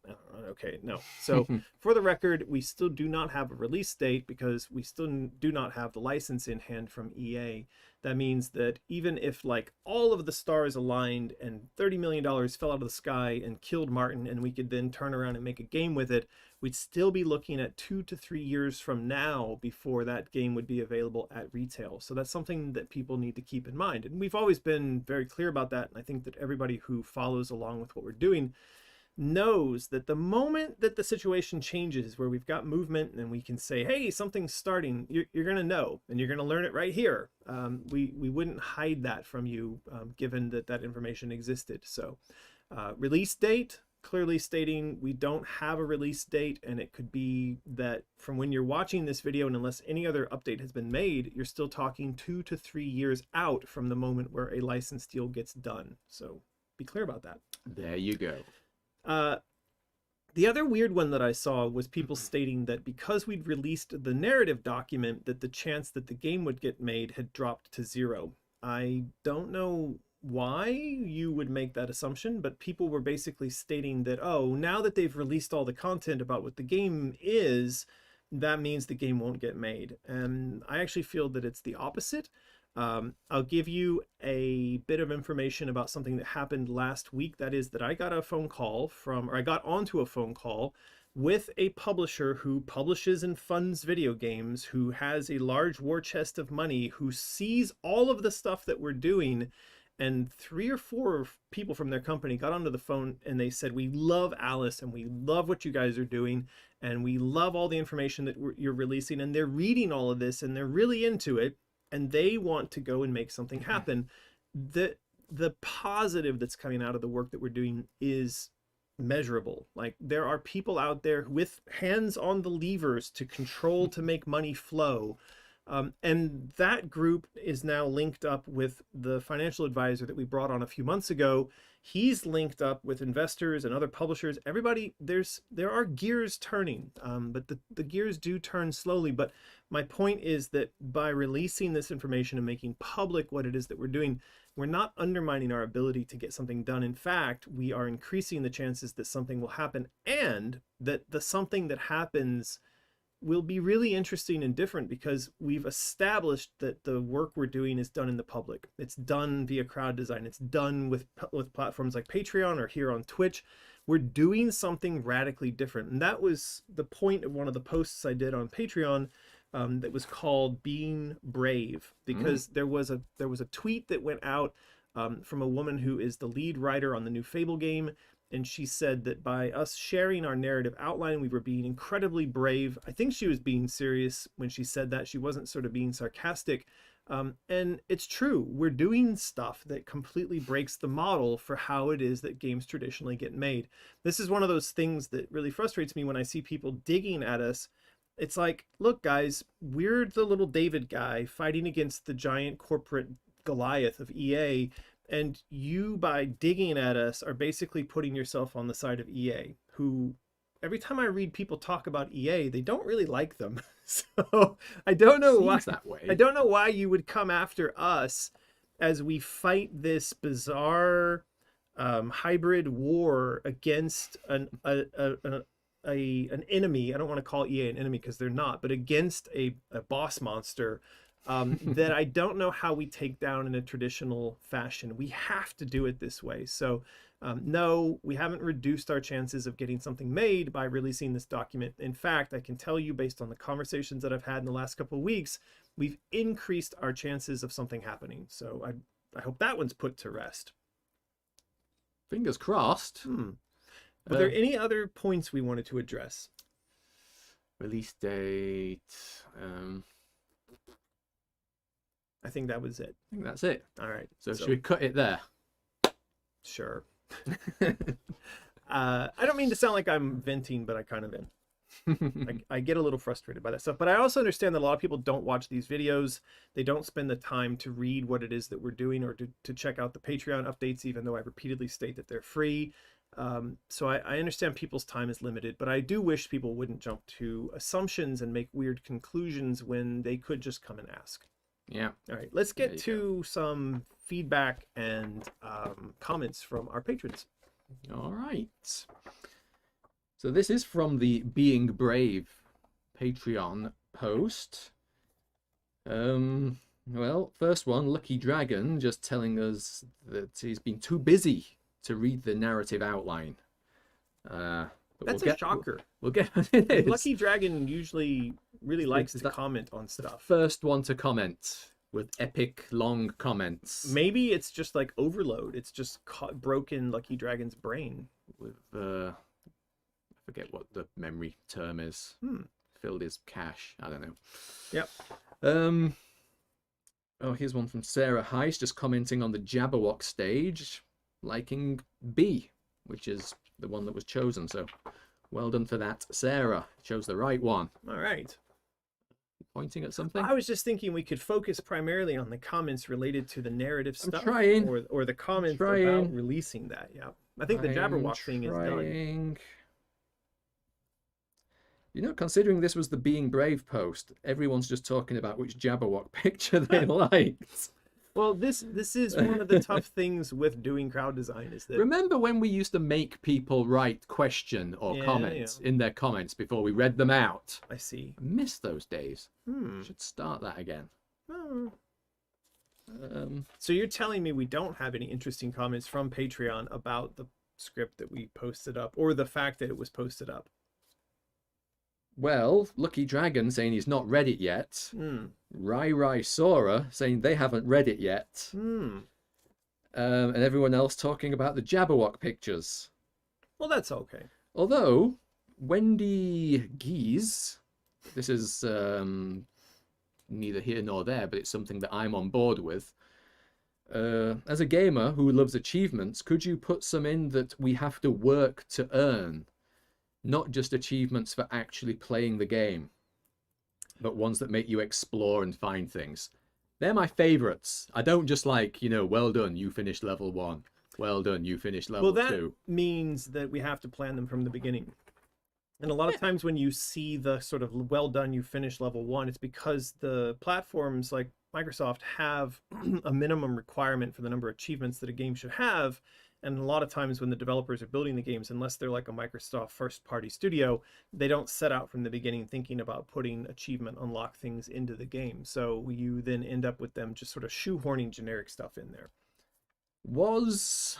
Okay, no. So for the record, we still do not have a release date because we still do not have the license in hand from EA. That means that even if like all of the stars aligned and $30 million fell out of the sky and killed Martin, and we could then turn around and make a game with it, we'd still be looking at 2 to 3 years from now before that game would be available at retail. So that's something that people need to keep in mind. And we've always been very clear about that. And I think that everybody who follows along with what we're doing knows that the moment that the situation changes where we've got movement and we can say, hey, something's starting, you're going to know, and you're going to learn it right here. We wouldn't hide that from you, given that information existed. So release date, clearly stating we don't have a release date, and it could be that from when you're watching this video, and unless any other update has been made, you're still talking 2 to 3 years out from the moment where a license deal gets done. So be clear about that. There you go. The other weird one that I saw was people stating that because we'd released the narrative document, that the chance that the game would get made had dropped to 0. I don't know why you would make that assumption, but people were basically stating that, oh, now that they've released all the content about what the game is, that means the game won't get made. And I actually feel that it's the opposite. I'll give you a bit of information about something that happened last week. That is that I got a phone call from, or I got onto a phone call with a publisher who publishes and funds video games, who has a large war chest of money, who sees all of the stuff that we're doing. And 3 or 4 people from their company got onto the phone and they said, we love Alice and we love what you guys are doing. And we love all the information that you're releasing. And they're reading all of this and they're really into it. And they want to go and make something happen. The positive that's coming out of the work that we're doing is measurable. Like, there are people out there with hands on the levers to control, to make money flow. And that group is now linked up with the financial advisor that we brought on a few months ago. He's linked up with investors and other publishers. Everybody, there are gears turning, but the gears do turn slowly. But my point is that by releasing this information and making public what it is that we're doing, we're not undermining our ability to get something done. In fact, we are increasing the chances that something will happen, and that the something that happens will be really interesting and different, because we've established that the work we're doing is done in the public. It's done via crowd design. It's done with platforms like Patreon or here on Twitch. We're doing something radically different. And that was the point of one of the posts I did on Patreon, that was called Being Brave, because there was a tweet that went out from a woman who is the lead writer on the new Fable game. And she said that by us sharing our narrative outline, we were being incredibly brave. I think she was being serious when she said that. She wasn't sort of being sarcastic. And it's true. We're doing stuff that completely breaks the model for how it is that games traditionally get made. This is one of those things that really frustrates me when I see people digging at us. It's like, look, guys, we're the little David guy fighting against the giant corporate Goliath of EA. And you, by digging at us, are basically putting yourself on the side of EA, who, every time I read people talk about EA, they don't really like them. So I don't know why. That way. I don't know why you would come after us as we fight this bizarre hybrid war against an enemy. I don't want to call EA an enemy because they're not, but against a boss monster. That I don't know how we take down in a traditional fashion. We have to do it this way. So no, we haven't reduced our chances of getting something made by releasing this document. In fact, I can tell you, based on the conversations that I've had in the last couple of weeks, we've increased our chances of something happening. So I hope that one's put to rest. Fingers crossed. Are there any other points we wanted to address? Release date. I think that was it. I think that's it. All right. So should we cut it there? Sure. I don't mean to sound like I'm venting, but I kind of am. I get a little frustrated by that stuff. But I also understand that a lot of people don't watch these videos. They don't spend the time to read what it is that we're doing, or to check out the Patreon updates, even though I repeatedly state that they're free. So I understand people's time is limited, but I do wish people wouldn't jump to assumptions and make weird conclusions when they could just come and ask. Yeah. All right, let's get to some feedback and comments from our patrons. All right. So this is from the Being Brave Patreon post. Well, first one, Lucky Dragon, just telling us that he's been too busy to read the narrative outline. That's a shocker. We'll get it is. Lucky Dragon usually really likes to comment on stuff. First one to comment with epic long comments. Maybe it's just like overload. It's just broken Lucky Dragon's brain. With I forget what the memory term is. Filled his cache. I don't know. Yep. Oh, here's one from Sarah Heiss, just commenting on the Jabberwock stage, liking B, which is the one that was chosen. So well done for that, Sarah. Chose the right one. All right. Pointing at something? I was just thinking we could focus primarily on the comments related to the narrative stuff. Trying. Or the comments about releasing that. Yeah. I think the Jabberwock thing is done. You know, considering this was the Being Brave post, everyone's just talking about which Jabberwock picture they liked. Well, this is one of the tough things with doing crowd design, is that... Remember when we used to make people write question or comments in their comments before we read them out? I see. I miss those days. Should start that again. So you're telling me we don't have any interesting comments from Patreon about the script that we posted up, or the fact that it was posted up? Well, Lucky Dragon saying he's not read it yet. Rai Sora saying they haven't read it yet. And everyone else talking about the Jabberwock pictures. Well, that's okay. Although, Wendy Geese, this is neither here nor there, but it's something that I'm on board with. As a gamer who loves achievements, could you put some in that we have to work to earn? Not just achievements for actually playing the game, but ones that make you explore and find things. They're my favorites. I don't just like, you know, well done, you finished level 1. Well done, you finished level 2. Well, that means that we have to plan them from the beginning. And a lot of times when you see the sort of well done, you finished level 1, it's because the platforms like Microsoft have a minimum requirement for the number of achievements that a game should have. And a lot of times when the developers are building the games, unless they're like a Microsoft first-party studio, they don't set out from the beginning thinking about putting achievement unlock things into the game. So you then end up with them just sort of shoehorning generic stuff in there. Was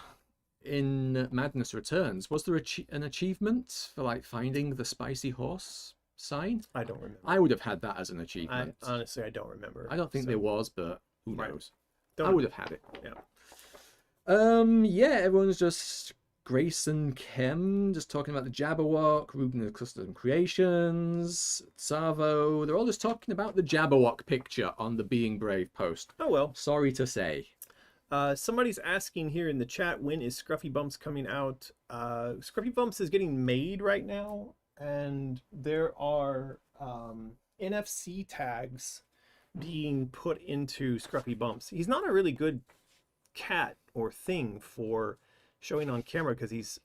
in Madness Returns, was there an achievement for like finding the spicy horse sign? I don't remember. I would have had that as an achievement. Honestly, I don't remember. I don't think there was, but who knows? Don't I would have had it. Yeah. Yeah, everyone's just Grayson Kem, just talking about the Jabberwock, Ruben the Custom Creations, Savo. They're all just talking about the Jabberwock picture on the Being Brave post. Oh, well. Sorry to say. Somebody's asking here in the chat, when is Scruffy Bumps coming out? Scruffy Bumps is getting made right now, and there are NFC tags being put into Scruffy Bumps. He's not a really good cat or thing for showing on camera because he's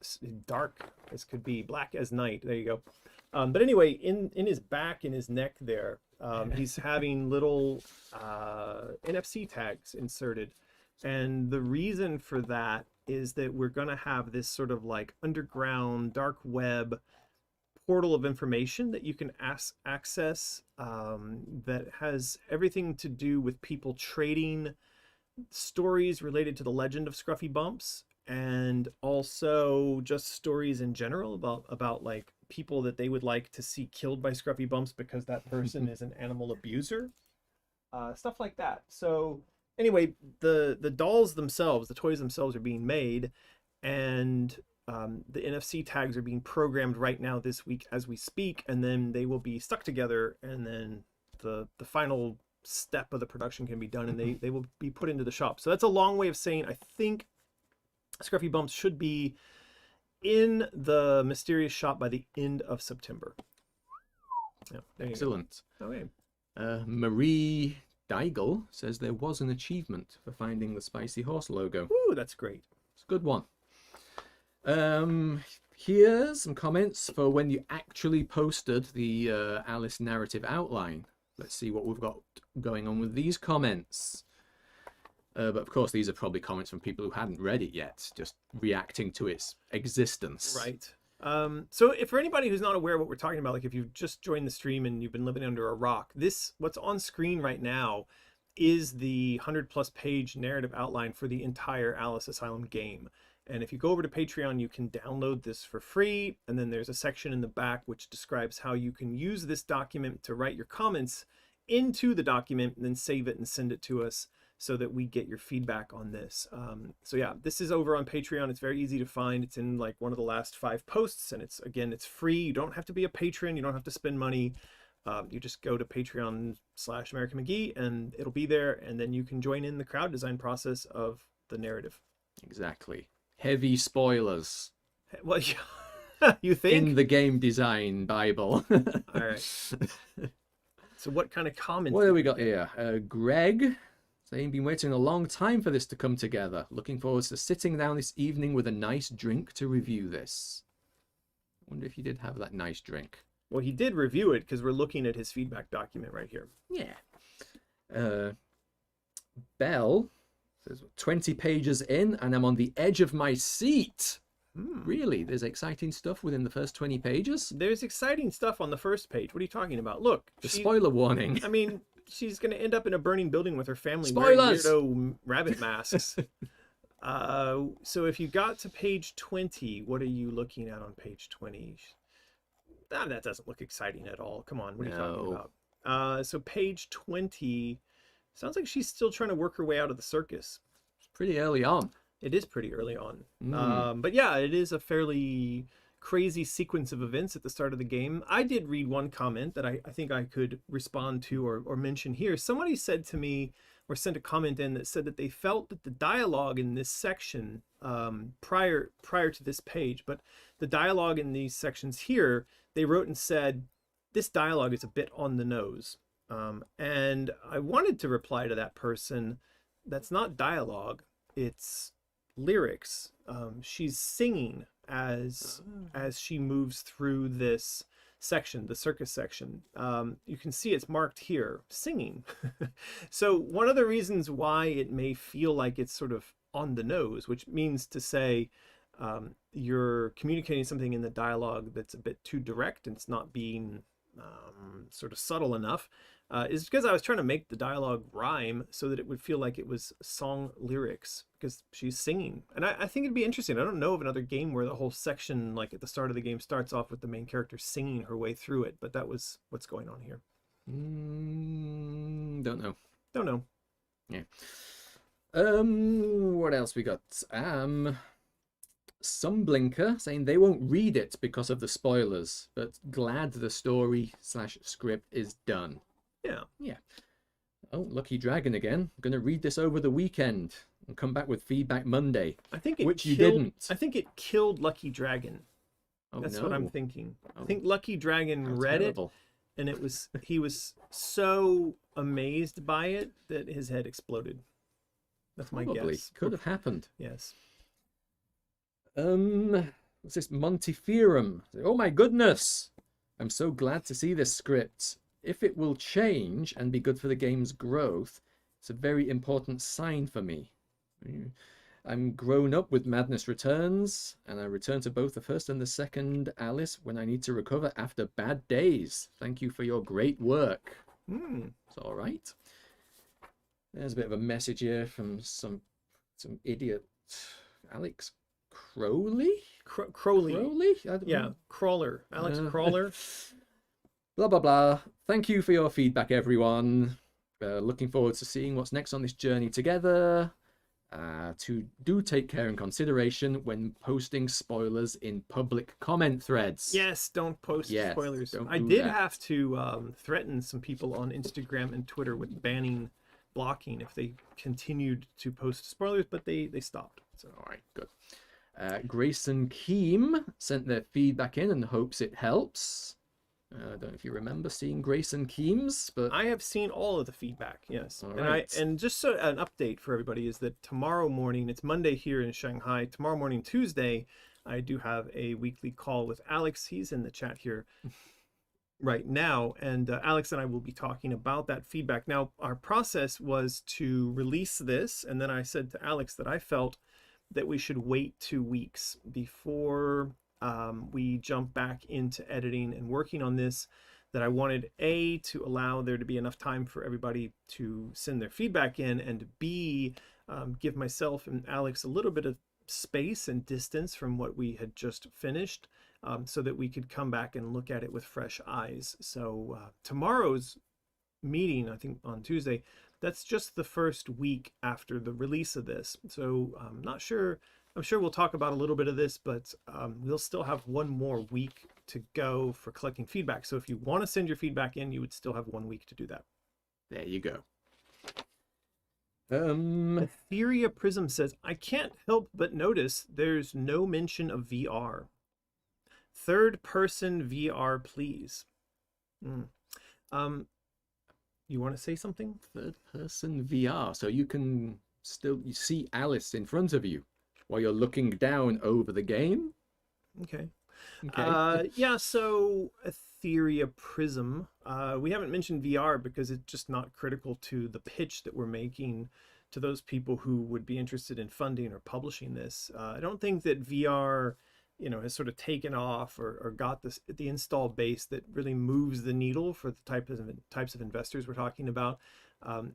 dark as could be, black as night. There you go. But anyway, in his back, in his neck there, he's having little NFC tags inserted. And the reason for that is that we're going to have this sort of like underground dark web portal of information that you can access that has everything to do with people trading stories related to the legend of Scruffy Bumps, and also just stories in general about like people that they would like to see killed by Scruffy Bumps because that person is an animal abuser, stuff like that. So anyway, the dolls themselves, the toys themselves are being made, and the NFC tags are being programmed right now this week as we speak, and then they will be stuck together, and then the final step of the production can be done, and they will be put into the shop. So that's a long way of saying I think Scruffy Bumps should be in the mysterious shop by the end of September. Yeah, there you Excellent. go. Okay. Marie Deigel says there was an achievement for finding the Spicy Horse logo. Ooh, that's great. It's a good one. Here's some comments for when you actually posted the Alice narrative outline. Let's see what we've got going on with these comments. But of course, these are probably comments from people who hadn't read it yet, just reacting to its existence. Right. So if for anybody who's not aware of what we're talking about, like if you've just joined the stream and you've been living under a rock, what's on screen right now is the 100+ page narrative outline for the entire Alice Asylum game. And if you go over to Patreon, you can download this for free. And then there's a section in the back which describes how you can use this document to write your comments into the document and then save it and send it to us so that we get your feedback on this. So yeah, this is over on Patreon. It's very easy to find. It's in like one of the last 5 posts, and it's free. You don't have to be a patron. You don't have to spend money. You just go to Patreon/American McGee and it'll be there. And then you can join in the crowd design process of the narrative. Exactly. Heavy spoilers. Well, you think? In the game design Bible. All right. So what kind of comments? What have we got here? Greg saying, been waiting a long time for this to come together. Looking forward to sitting down this evening with a nice drink to review this. I wonder if he did have that nice drink. Well, he did review it because we're looking at his feedback document right here. Yeah. Bell says, 20 pages in and I'm on the edge of my seat. Really? There's exciting stuff within the first 20 pages? There's exciting stuff on the first page. What are you talking about? Look. The spoiler warning. I mean, she's going to end up in a burning building with her family Spoilers! wearing weirdo rabbit masks. So if you got to page 20, what are you looking at on page 20? That doesn't look exciting at all. Come on, what are you talking about? So page 20, sounds like she's still trying to work her way out of the circus. It's pretty early on. It is pretty early on. But yeah, it is a fairly crazy sequence of events at the start of the game. I did read one comment that I think I could respond to or mention here. Somebody said to me, or sent a comment in that said that they felt that the dialogue in this section prior to this page, but the dialogue in these sections here, they wrote and said, this dialogue is a bit on the nose. And I wanted to reply to that person, that's not dialogue, it's lyrics. She's singing as she moves through this section, the circus section. You can see it's marked here, singing. So one of the reasons why it may feel like it's sort of on the nose, which means to say you're communicating something in the dialogue that's a bit too direct and it's not being sort of subtle enough, is because I was trying to make the dialogue rhyme so that it would feel like it was song lyrics, because she's singing. And I think it'd be interesting. I don't know of another game where the whole section, like at the start of the game, starts off with the main character singing her way through it, but that was what's going on here. Don't know. Don't know. Yeah. What else we got? Some blinker saying they won't read it because of the spoilers, but glad the story/script is done. Yeah. Oh, Lucky Dragon again. I'm gonna read this over the weekend and come back with feedback Monday. I think it which killed, you didn't. I think it killed Lucky Dragon. Oh, That's no. what I'm thinking. Oh. I think Lucky Dragon How read terrible. it, and he was so amazed by it that his head exploded. That's my Probably guess. could have happened. Yes. What's this? Montefiorum. Oh my goodness! I'm so glad to see this script. If it will change and be good for the game's growth, it's a very important sign for me. I'm grown up with Madness Returns, and I return to both the first and the second Alice when I need to recover after bad days. Thank you for your great work. It's all right. There's a bit of a message here from some idiot, Alex Crowley? Crowley. Crowley? I don't Yeah, know. Crawler. Alex Crawler. Blah, blah, blah. Thank you for your feedback, everyone. Looking forward to seeing what's next on this journey together. Do take care and consideration when posting spoilers in public comment threads. Yes, don't post spoilers. I do did that. have to threaten some people on Instagram and Twitter with blocking if they continued to post spoilers, but they stopped. So All right, good. Grayson Keem sent their feedback in and hopes it helps. I don't know if you remember seeing Grayson Keem's, but I have seen all of the feedback, yes. All And right. and just so an update for everybody is that tomorrow morning, it's Monday here in Shanghai. Tomorrow morning, Tuesday, I do have a weekly call with Alex. He's in the chat here right now, and Alex and I will be talking about that feedback. Now, our process was to release this, and then I said to Alex that I felt that we should wait 2 weeks before we jump back into editing and working on this, that I wanted A, to allow there to be enough time for everybody to send their feedback in, and B, give myself and Alex a little bit of space and distance from what we had just finished, so that we could come back and look at it with fresh eyes. So tomorrow's meeting, I think on Tuesday, that's just the first week after the release of this. So I'm sure we'll talk about a little bit of this, but we'll still have 1 more week to go for collecting feedback. So if you want to send your feedback in, you would still have 1 week to do that. there you go. Etheria Prism says, I can't help but notice there's no mention of VR. Third person VR, please. You want to say something? Third person VR, so you can still see Alice in front of you while you're looking down over the game. Okay. Okay. Yeah, so Etheria Prism. We haven't mentioned VR because it's just not critical to the pitch that we're making to those people who would be interested in funding or publishing this. I don't think that VR has sort of taken off or got the install base that really moves the needle for the types of investors we're talking about,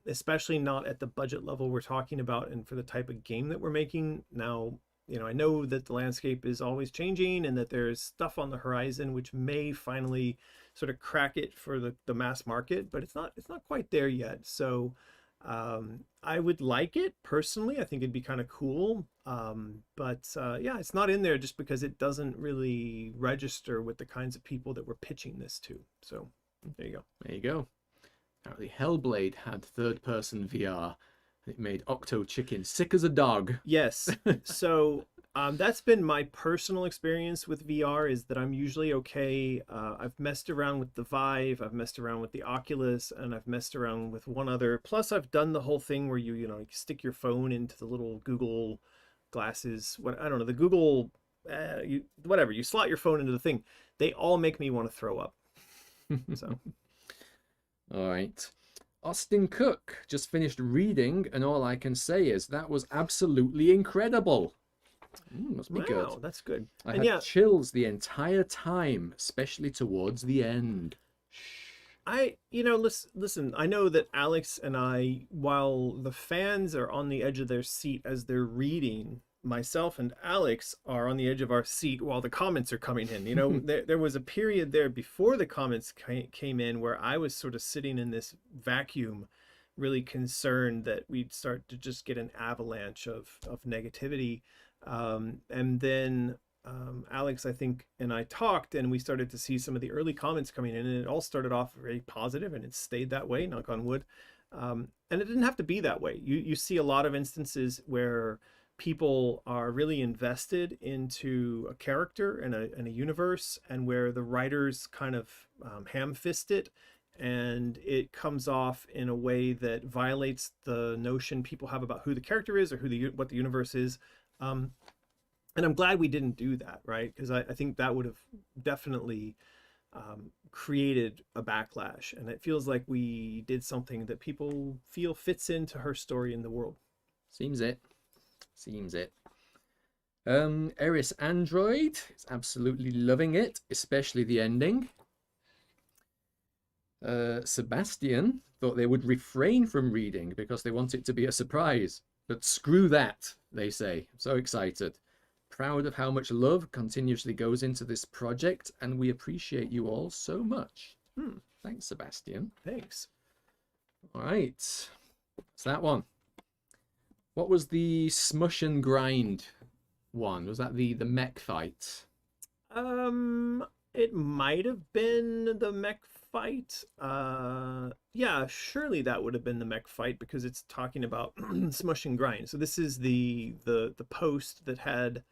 especially not at the budget level we're talking about and for the type of game that we're making. Now, I know that the landscape is always changing and that there's stuff on the horizon which may finally sort of crack it for the mass market, but it's not quite there yet. So I would like it personally. I think it'd be kind of cool. But yeah, it's not in there just because it doesn't really register with the kinds of people that we're pitching this to. So there you go. There you go. Apparently Hellblade had third-person VR. It made Octo Chicken sick as a dog. Yes. So that's been my personal experience with VR, is that I'm usually okay. I've messed around with the Vive, I've messed around with the Oculus, and I've messed around with one other. Plus, I've done the whole thing where you stick your phone into the little Google glasses. I don't know, the Google, you slot your phone into the thing. They all make me want to throw up. So. All right. Austin Cook just finished reading, and all I can say is that was absolutely incredible. Must be good. Wow, that's good. I And had chills the entire time, especially towards the end. Listen, I know that Alex and I, while the fans are on the edge of their seat as they're reading, myself and Alex are on the edge of our seat while the comments are coming in. There was a period there before the comments came in where I was sort of sitting in this vacuum, really concerned that we'd start to just get an avalanche of negativity. And then Alex, I think, and I talked, and we started to see some of the early comments coming in, and it all started off very positive, and it stayed that way, knock on wood. And it didn't have to be that way. You see a lot of instances where people are really invested into a character and a universe, and where the writers kind of ham-fist it, and it comes off in a way that violates the notion people have about who the character is or what the universe is. And I'm glad we didn't do that, right? Because I think that would have definitely created a backlash, and it feels like we did something that people feel fits into her story in the world. Seems it. Eris Android is absolutely loving it, especially the ending. Sebastian thought they would refrain from reading because they want it to be a surprise. But screw that, they say. I'm so excited. Proud of how much love continuously goes into this project, and we appreciate you all so much. Thanks, Sebastian. Thanks. All right. What's that one? What was the smush and grind one? Was that the mech fight? It might have been the mech fight. Yeah, surely that would have been the mech fight, because it's talking about smush and grind. So this is the post that had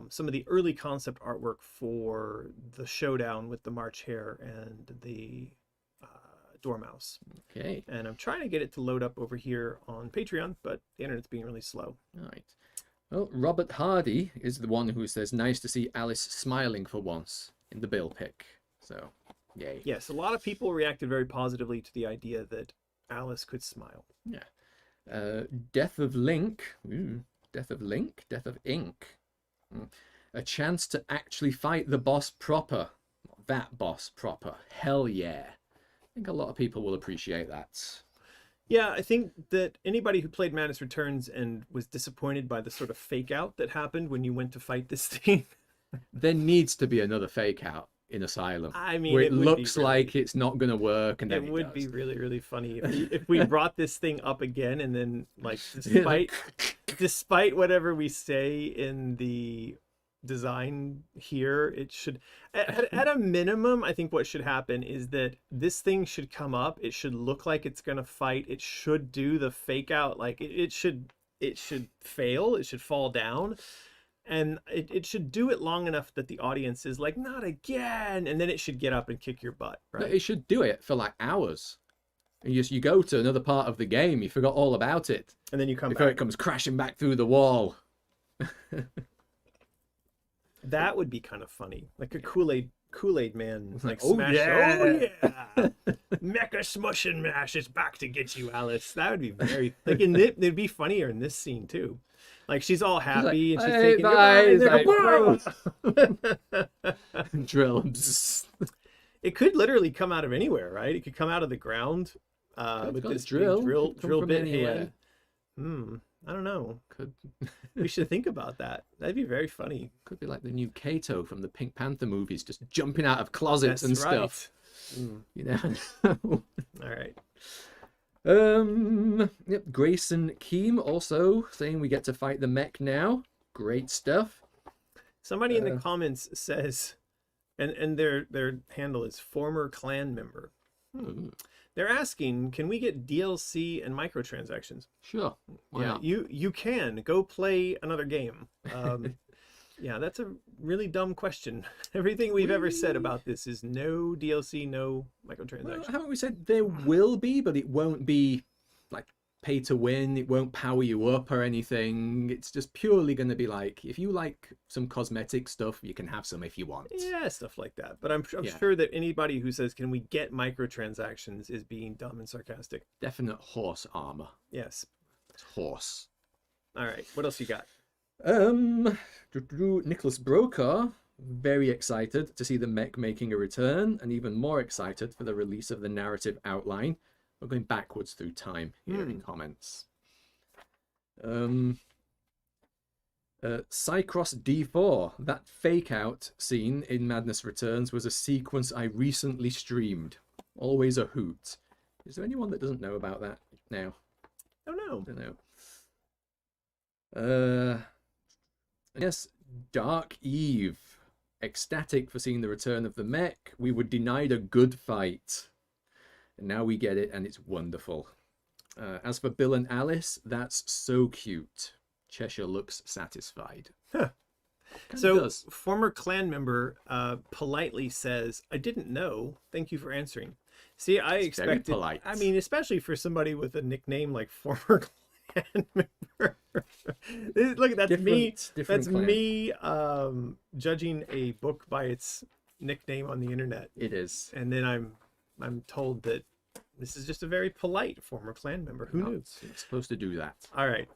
some of the early concept artwork for the showdown with the March Hare and the Dormouse. Okay. And I'm trying to get it to load up over here on Patreon, but the internet's being really slow. All right. Well, Robert Hardy is the one who says, nice to see Alice smiling for once in the bill pick. So, yay. Yes, a lot of people reacted very positively to the idea that Alice could smile. Yeah. Death of Link. Ooh, Death of Link? Death of Ink. A chance to actually fight the boss proper. That boss proper. Hell yeah. I think a lot of people will appreciate that. Yeah, I think that anybody who played Madness Returns and was disappointed by the sort of fake out that happened when you went to fight this thing. There needs to be another fake out in Asylum. I mean, where it looks like it's not going to work, and then it would does. be really, really funny if we brought this thing up again, and then, like, despite whatever we say in the design here, it should at a minimum, I think what should happen is that this thing should come up, it should look like it's gonna fight, it should do the fake out, like it should fail, it should fall down, and it should do it long enough that the audience is like, not again, and then it should get up and kick your butt, right? It should do it for like hours. And you go to another part of the game, you forgot all about it, and then you come before back. it comes crashing back through the wall. That would be kind of funny, like a Kool-Aid man, like oh, smash. yeah. Oh yeah, Mecha Smush and Mash is back to get you, Alice. That would be very like it'd be funnier in this scene too. Like she's all like, happy and she's "Hey, taking bye." goodbye. It's And like, they're like, Drill. it could literally come out of anywhere, right? It could come out of the ground It's with got a this drill. big drill Could come from bit anywhere. hand. I don't know. Could We should think about that. That'd be very funny. could be like the new Kato from the Pink Panther movies, just jumping out of closets That's and right. stuff. You never know. All right. Yep, Grayson Keem also saying we get to fight the mech now. Great stuff. Somebody in the comments says, and their handle is former clan member. They're asking, can we get DLC and microtransactions? Sure. Why Yeah, not? you can go play another game. Yeah, that's a really dumb question. Everything we've ever said about this is no DLC, no microtransactions. Well, haven't we said there will be, but it won't be like pay to win. It won't power you up or anything. It's just purely going to be like, if you like some cosmetic stuff, you can have some if you want. Yeah, stuff like that. But I'm Yeah. sure that anybody who says, can we get microtransactions is being dumb and sarcastic. Definite horse armor. Yes. It's horse. All right. What else you got? Nicholas Brokaw, very excited to see the mech making a return, and even more excited for the release of the narrative outline. We're going backwards through time here in comments. Cycross D4, that fake out scene in Madness Returns was a sequence I recently streamed. Always a hoot. Is there anyone that doesn't know about that now? Oh no. I don't know. Yes, Dark Eve. Ecstatic for seeing the return of the mech. We were denied a good fight. And now we get it, and it's wonderful. As for Bill and Alice, that's so cute. Cheshire looks satisfied. So, does. former clan member politely says, I didn't know. Thank you for answering. See, I It's very expected, polite. I mean, especially for somebody with a nickname like former clan member. Look, that's me. Different That's clan. me judging a book by its nickname on the internet. It is. And then I'm told that this is just a very polite former clan member. Who knew? It's supposed to do that. All right.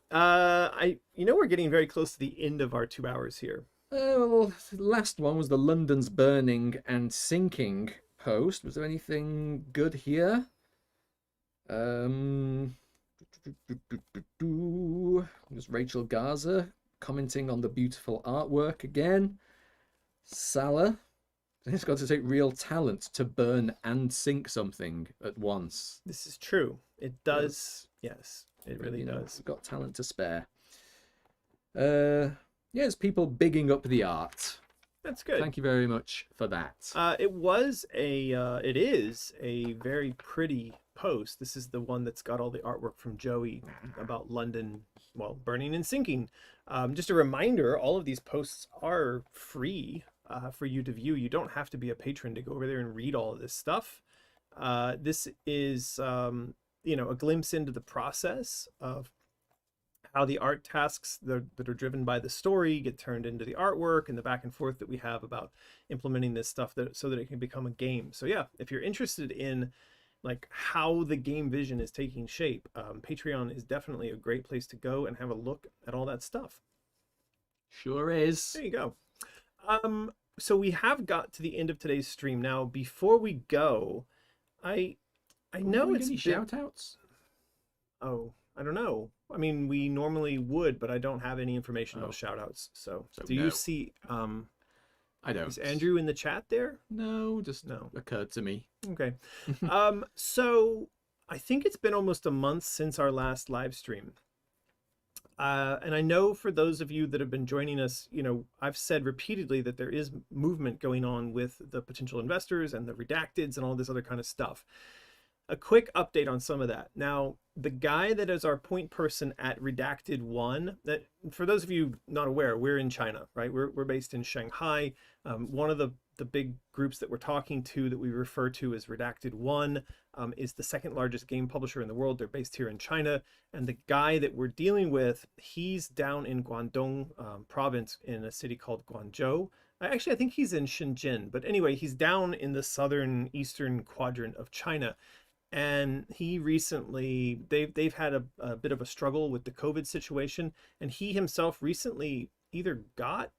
We're getting very close to the end of our 2 hours here. Well, the last one was the London's burning and sinking post. Was there anything good here? There's Rachel Garza commenting on the beautiful artwork again. Salah. It's got to take real talent to burn and sink something at once. This is true. It does. Yes, it really does. We've got talent to spare. Yes, people bigging up the art. That's good. Thank you very much for that. It is a very pretty post. This is the one that's got all the artwork from Joey about London, well, burning and sinking. Just a reminder, all of these posts are free for you to view. You don't have to be a patron to go over there and read all of this stuff. This is, a glimpse into the process of how the art tasks that are driven by the story get turned into the artwork, and the back and forth that we have about implementing this stuff so that it can become a game. So yeah, if you're interested in like how the game vision is taking shape, Patreon is definitely a great place to go and have a look at all that stuff. Sure is. There you go. So we have got to the end of today's stream. Now, before we go, I know it's any shout outs. Oh, I don't know. I mean, we normally would, but I don't have any information about shout outs. So do no. you see I don't. is Andrew in the chat there? No, just No. occurred to me. Okay. So I think it's been almost a month since our last live stream. And I know for those of you that have been joining us, I've said repeatedly that there is movement going on with the potential investors and the redacteds and all this other kind of stuff. A quick update on some of that. Now, the guy that is our point person at Redacted 1, that for those of you not aware, we're in China, right? We're based in Shanghai. One of the big groups that we're talking to that we refer to as Redacted 1 is the second largest game publisher in the world. They're based here in China. And the guy that we're dealing with, he's down in Guangdong province in a city called Guangzhou. Actually, I think he's in Shenzhen. But anyway, he's down in the southern eastern quadrant of China. and he recently they've had a bit of a struggle with the COVID situation, and he himself recently either got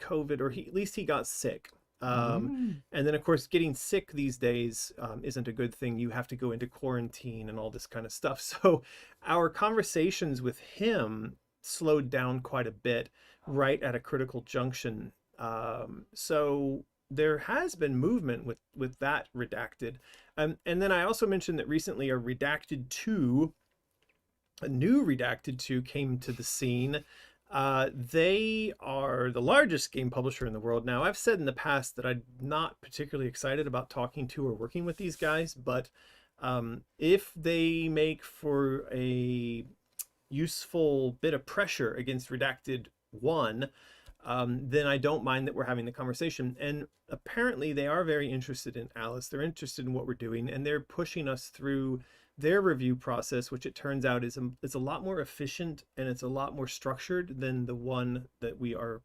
COVID or at least he got sick. And then of course getting sick these days isn't a good thing. You have to go into quarantine and all this kind of stuff. So our conversations with him slowed down quite a bit right at a critical junction. So there has been movement with that redacted. And then I also mentioned that recently a new redacted 2 came to the scene. They are the largest game publisher in the world. Now, I've said in the past that I'm not particularly excited about talking to or working with these guys, but if they make for a useful bit of pressure against Redacted 1, then I don't mind that we're having the conversation. And apparently they are very interested in Alice. They're interested in what we're doing, and they're pushing us through their review process, which it turns out is a lot more efficient and it's a lot more structured than the one that we're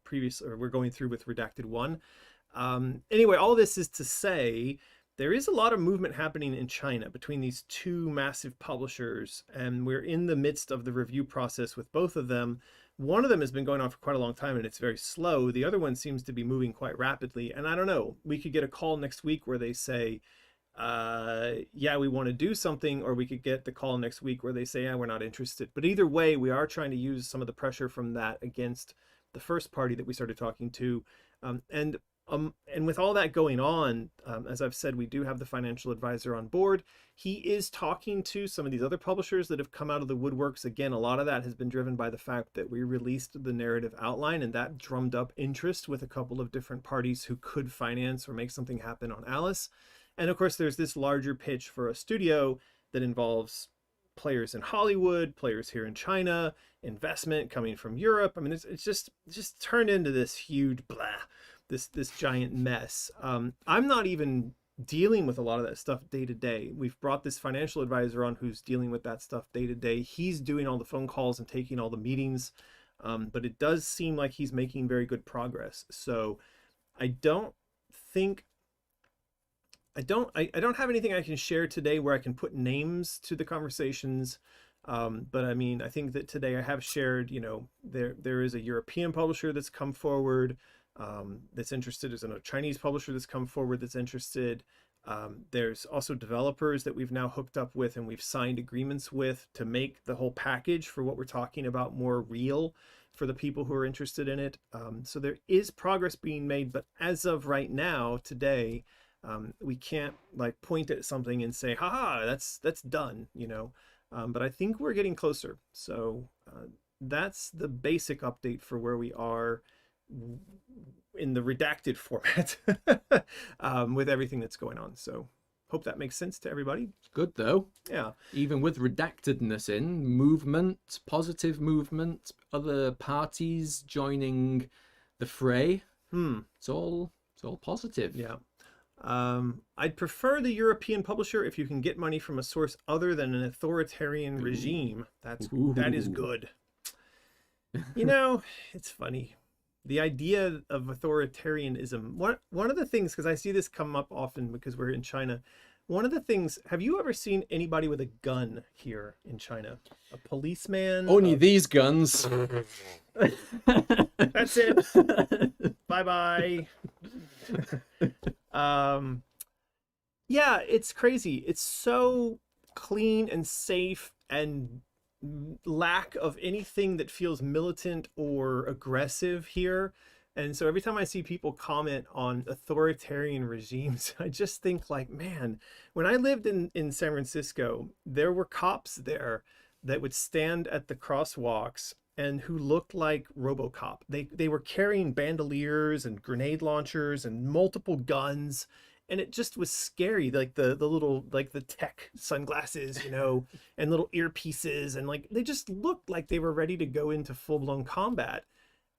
going through with Redacted 1. Anyway, all this is to say there is a lot of movement happening in China between these 2 massive publishers, and we're in the midst of the review process with both of them. One of them has been going on for quite a long time and it's very slow. The other one seems to be moving quite rapidly. And I don't know, we could get a call next week where they say, yeah, we want to do something, or we could get the call next week where they say, yeah, we're not interested. But either way, we are trying to use some of the pressure from that against the first party that we started talking to. And with all that going on, as I've said, we do have the financial advisor on board. He is talking to some of these other publishers that have come out of the woodworks. Again, a lot of that has been driven by the fact that we released the narrative outline, and that drummed up interest with a couple of different parties who could finance or make something happen on Alice. And of course, there's this larger pitch for a studio that involves players in Hollywood, players here in China, investment coming from Europe. I mean, it's just turned into this huge this giant mess. I'm not even dealing with a lot of that stuff day to day. We've brought this financial advisor on who's dealing with that stuff day to day. He's doing all the phone calls and taking all the meetings, but it does seem like he's making very good progress. So I don't have anything I can share today where I can put names to the conversations. But I mean, I think that today I have shared, there is a European publisher that's come forward that's interested. There's a Chinese publisher that's come forward that's interested. There's also developers that we've now hooked up with and we've signed agreements with to make the whole package for what we're talking about more real for the people who are interested in it. So there is progress being made, but as of right now, today, we can't point at something and say, haha, that's done, but I think we're getting closer. So that's the basic update for where we are in the redacted format with everything that's going on. So hope that makes sense to everybody. Good though. Yeah. Even with redactedness in, movement, positive movement, other parties joining the fray. It's all positive. Yeah. I'd prefer the European publisher if you can get money from a source other than an authoritarian regime. That is good. It's funny. The idea of authoritarianism, one of the things, because I see this come up often because we're in China, one of the things, have you ever seen anybody with a gun here in China? A policeman? Only these guns. That's it. Bye-bye. Yeah, it's crazy. It's so clean and safe and lack of anything that feels militant or aggressive here. And so every time I see people comment on authoritarian regimes, I just think man, when I lived in San Francisco, there were cops there that would stand at the crosswalks and who looked like RoboCop. They were carrying bandoliers and grenade launchers and multiple guns. And it just was scary, like the little, the tech sunglasses, and little earpieces. And they just looked like they were ready to go into full-blown combat.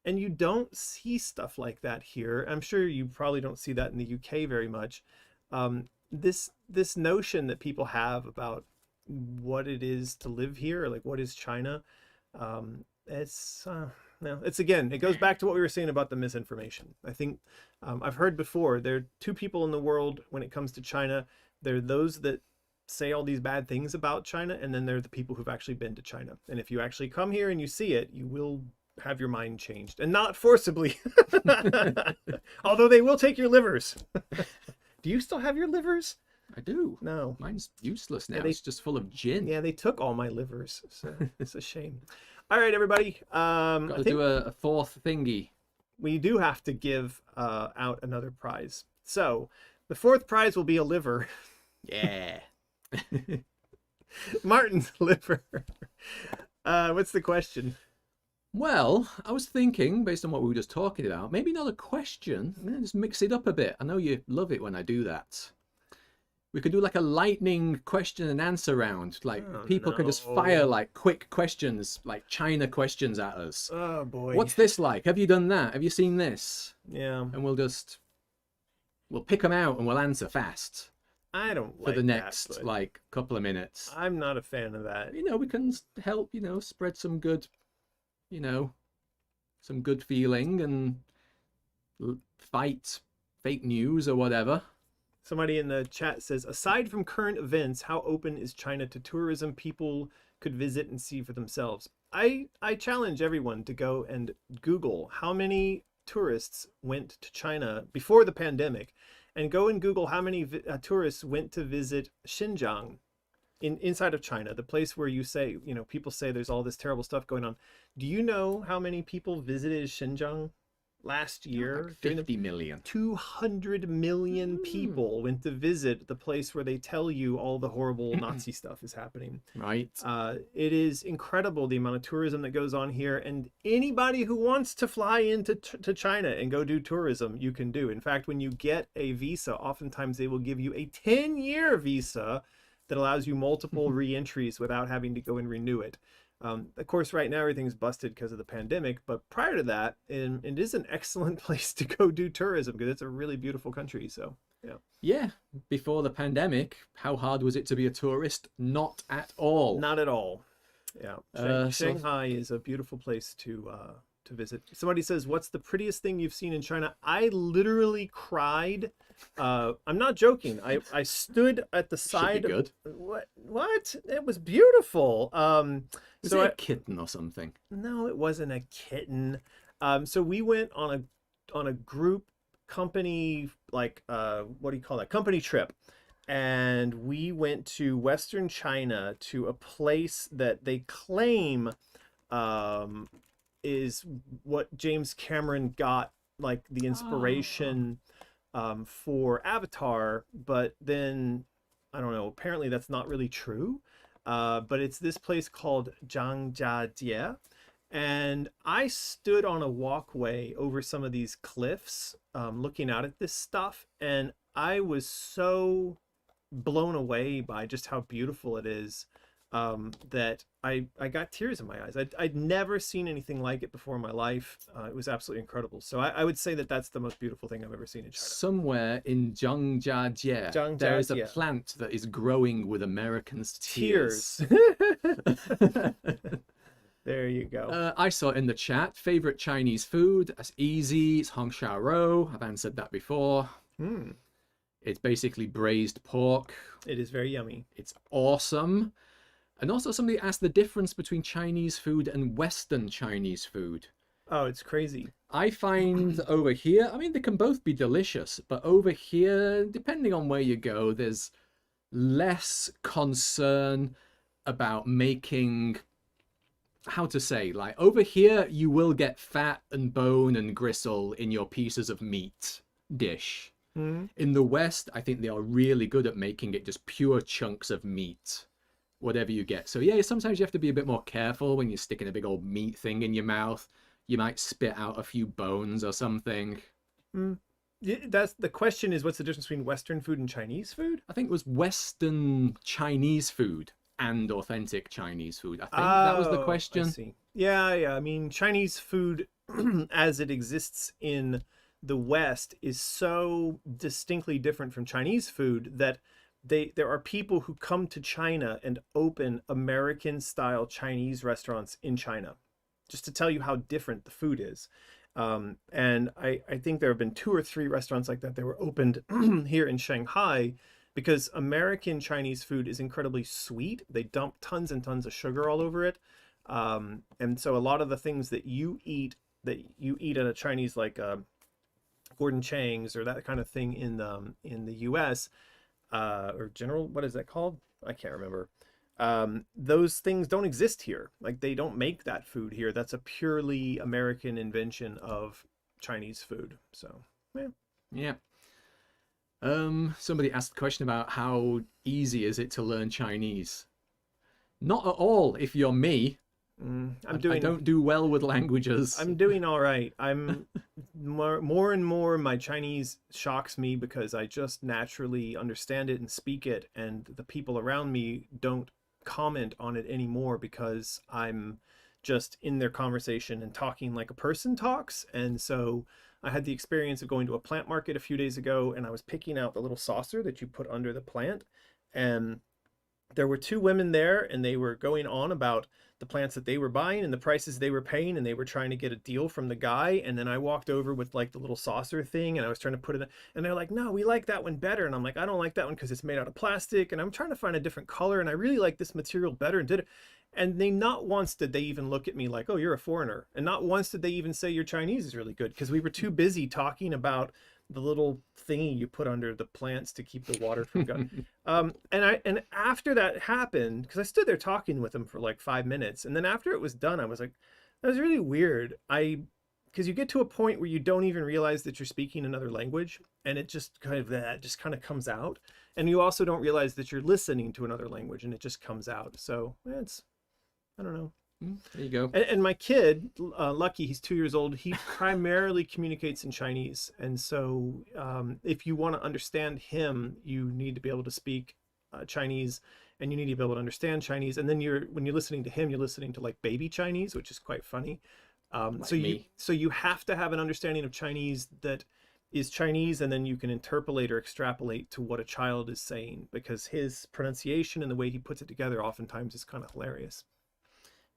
And you don't see stuff like that here. I'm sure you probably don't see that in the UK very much. This notion that people have about what it is to live here, what is China, it goes back to what we were saying about the misinformation. I think I've heard before, there are 2 people in the world when it comes to China. There are those that say all these bad things about China, and then there are the people who've actually been to China. And if you actually come here and you see it, you will have your mind changed, and not forcibly. Although they will take your livers. Do you still have your livers? I do. No. Mine's useless now. Yeah, It's just full of gin. Yeah, they took all my livers, so it's a shame. All right, everybody. Got to do a fourth thingy. We do have to give out another prize. So the fourth prize will be a liver. Yeah. Martin's liver. What's the question? Well, I was thinking, based on what we were just talking about, maybe not a question. Just mix it up a bit. I know you love it when I do that. We could do like a lightning question and answer round. Like people can just fire like quick questions, like China questions at us. Oh boy. What's this like? Have you done that? Have you seen this? Yeah. And we'll pick them out and we'll answer fast I don't for like the next that, but like couple of minutes. I'm not a fan of that. You know, we can help, spread some good, some good feeling and fight fake news or whatever. Somebody in the chat says, aside from current events, how open is China to tourism? People could visit and see for themselves. I challenge everyone to go and Google how many tourists went to China before the pandemic, and go and Google how many tourists went to visit Xinjiang inside of China, the place where you say, people say there's all this terrible stuff going on. Do you know how many people visited Xinjiang last year? Like 50 million. 200 million people went to visit the place where they tell you all the horrible Nazi stuff is happening. Right. It is incredible the amount of tourism that goes on here, and anybody who wants to fly into to China and go do tourism, you can do. In fact, when you get a visa, oftentimes they will give you a 10-year visa that allows you multiple re-entries without having to go and renew it. Of course, right now everything's busted because of the pandemic, but prior to that, it is an excellent place to go do tourism because it's a really beautiful country. So, yeah. Yeah, before the pandemic, how hard was it to be a tourist? Not at all. Not at all. Yeah. So- Shanghai is a beautiful place to visit. Somebody says, what's the prettiest thing you've seen in China? I literally cried. I'm not joking. I stood at the side. Should be good. What? It was beautiful. Was So it a kitten or something? No, it wasn't a kitten. So we went on a group company, like what do you call that? Company trip. And we went to Western China to a place that they claim is what James Cameron got like the inspiration for Avatar, but then I don't know, apparently that's not really true. But it's this place called Zhangjiajie, and I stood on a walkway over some of these cliffs looking out at this stuff, and I was so blown away by just how beautiful it is that I got tears in my eyes. I'd never seen anything like it before in my life. It was absolutely incredible. So I would say that that's the most beautiful thing I've ever seen in China. Somewhere in Zhangjiajie, there is a plant that is growing with Americans' tears. There you go. I saw in the chat, favorite Chinese food. That's easy. It's Hong Shao Rou. I've answered that before. It's basically braised pork. It is very yummy. It's awesome. And also somebody asked the difference between Chinese food and Western Chinese food. Oh, it's crazy. I find over here, I mean, they can both be delicious, but over here, depending on where you go, there's less concern about making, how to say, like over here, you will get fat and bone and gristle in your pieces of meat dish. In the West, I think they are really good at making it just pure chunks of meat, whatever you get. So yeah, sometimes you have to be a bit more careful when you're sticking a big old meat thing in your mouth. You might spit out a few bones or something. That's the question, is what's the difference between Western food and Chinese food? I think it was Western Chinese food and authentic Chinese food. I think that was the question. I see. Yeah. I mean, Chinese food as it exists in the West is so distinctly different from Chinese food that there are people who come to China and open American style Chinese restaurants in China, just to tell you how different the food is. And I think there have been 2 or 3 restaurants like that were opened here in Shanghai because American Chinese food is incredibly sweet. They dump tons and tons of sugar all over it. And so a lot of the things that you eat at a Chinese, like Gordon Chang's or that kind of thing in the US, or General, what is that called? I can't remember. Those things don't exist here. Like, they don't make that food here. That's a purely American invention of Chinese food. So, yeah. Yeah. Somebody asked a question about how easy is it to learn Chinese. Not at all if you're me. I don't do well with languages. I'm doing all right. I'm more and more my Chinese shocks me because I just naturally understand it and speak it, and the people around me don't comment on it anymore because I'm just in their conversation and talking like a person talks. And so I had the experience of going to a plant market a few days ago, and I was picking out the little saucer that you put under the plant, and there were two women there, and they were going on about the plants that they were buying and the prices they were paying, and they were trying to get a deal from the guy. And then I walked over with like the little saucer thing, and I was trying to put it in, and they're like, no, we like that one better. And I'm like, I don't like that one because it's made out of plastic, and I'm trying to find a different color, and I really like this material better, and did it. And they, not once did they even look at me like, oh, you're a foreigner. And not once did they even say your Chinese is really good, because we were too busy talking about the little thingy you put under the plants to keep the water from going. And after that happened, because I stood there talking with them for like 5 minutes, and then after it was done, I was like, that was really weird. Because you get to a point where you don't even realize that you're speaking another language, and it just kind of comes out. And you also don't realize that you're listening to another language, and it just comes out. So I don't know. There you go. And my kid, Lucky, he's 2 years old. He primarily communicates in Chinese. And so if you want to understand him, you need to be able to speak Chinese, and you need to be able to understand Chinese. And then when you're listening to him, you're listening to like baby Chinese, which is quite funny. So you have to have an understanding of Chinese that is Chinese, and then you can interpolate or extrapolate to what a child is saying, because his pronunciation and the way he puts it together oftentimes is kind of hilarious.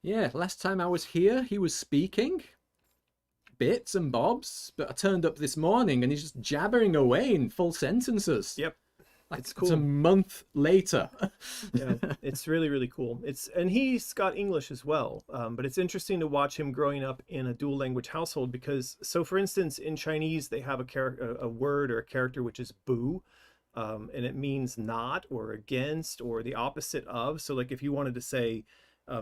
Yeah, last time I was here, he was speaking bits and bobs, but I turned up this morning and he's just jabbering away in full sentences. Yep. Like, it's cool. It's a month later. Yeah, it's really, really cool. And he's got English as well, but it's interesting to watch him growing up in a dual language household, because, so for instance, in Chinese, they have a word or a character which is bu, and it means not or against or the opposite of. So like if you wanted to say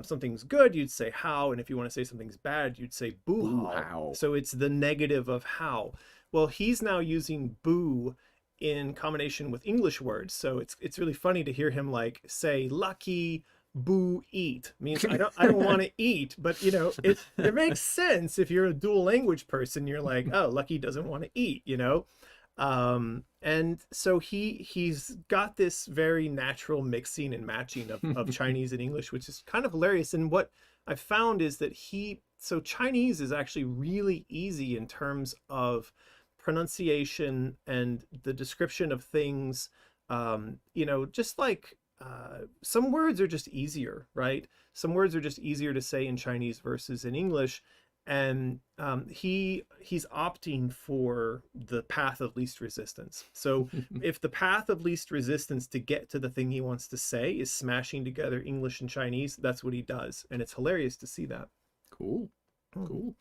something's good, you'd say how, and if you want to say something's bad, you'd say boo how. So it's the negative of how. Well, he's now using boo in combination with English words, so it's really funny to hear him like say lucky boo eat means I don't want to eat, but you know, it makes sense if you're a dual language person. You're like, oh, Lucky doesn't want to eat, you know. And so he's got this very natural mixing and matching of Chinese and English, which is kind of hilarious. And what I've found is that so Chinese is actually really easy in terms of pronunciation and the description of things. You know, just like some words are just easier, right? Some words are just easier to say in Chinese versus in English. And he's opting for the path of least resistance. So if the path of least resistance to get to the thing he wants to say is smashing together English and Chinese, that's what he does. And it's hilarious to see that. Cool. All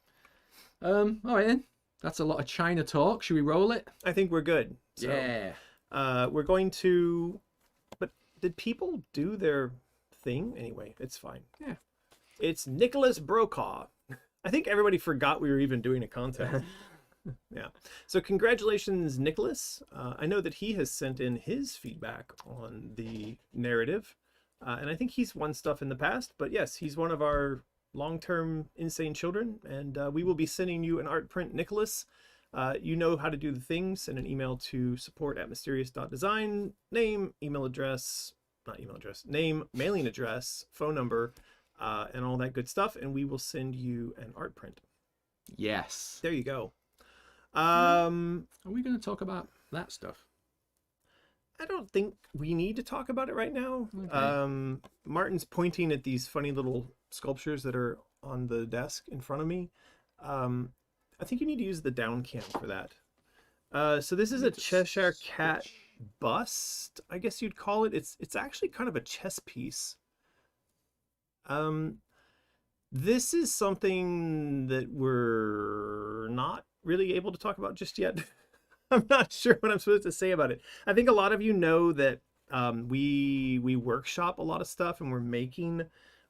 right then. That's a lot of China talk. Should we roll it? I think we're good. So, yeah. We're going to... But did people do their thing? Anyway, it's fine. Yeah. It's Nicholas Brokaw. I think everybody forgot we were even doing a contest. Yeah. So congratulations, Nicholas. I know that he has sent in his feedback on the narrative. And I think he's won stuff in the past. But yes, he's one of our long-term insane children. And we will be sending you an art print, Nicholas. You know how to do the things. Send an email to support@mysterious.design. Name, name, mailing address, phone number, and all that good stuff, and we will send you an art print. Yes. There you go. Are we going to talk about that stuff? I don't think we need to talk about it right now. Okay. Martin's pointing at these funny little sculptures that are on the desk in front of me. I think you need to use the down cam for that. So this is a Cheshire Cat bust, I guess you'd call it. It's actually kind of a chess piece. This is something that we're not really able to talk about just yet. I'm not sure what I'm supposed to say about it. I think a lot of you know that we workshop a lot of stuff, and we're making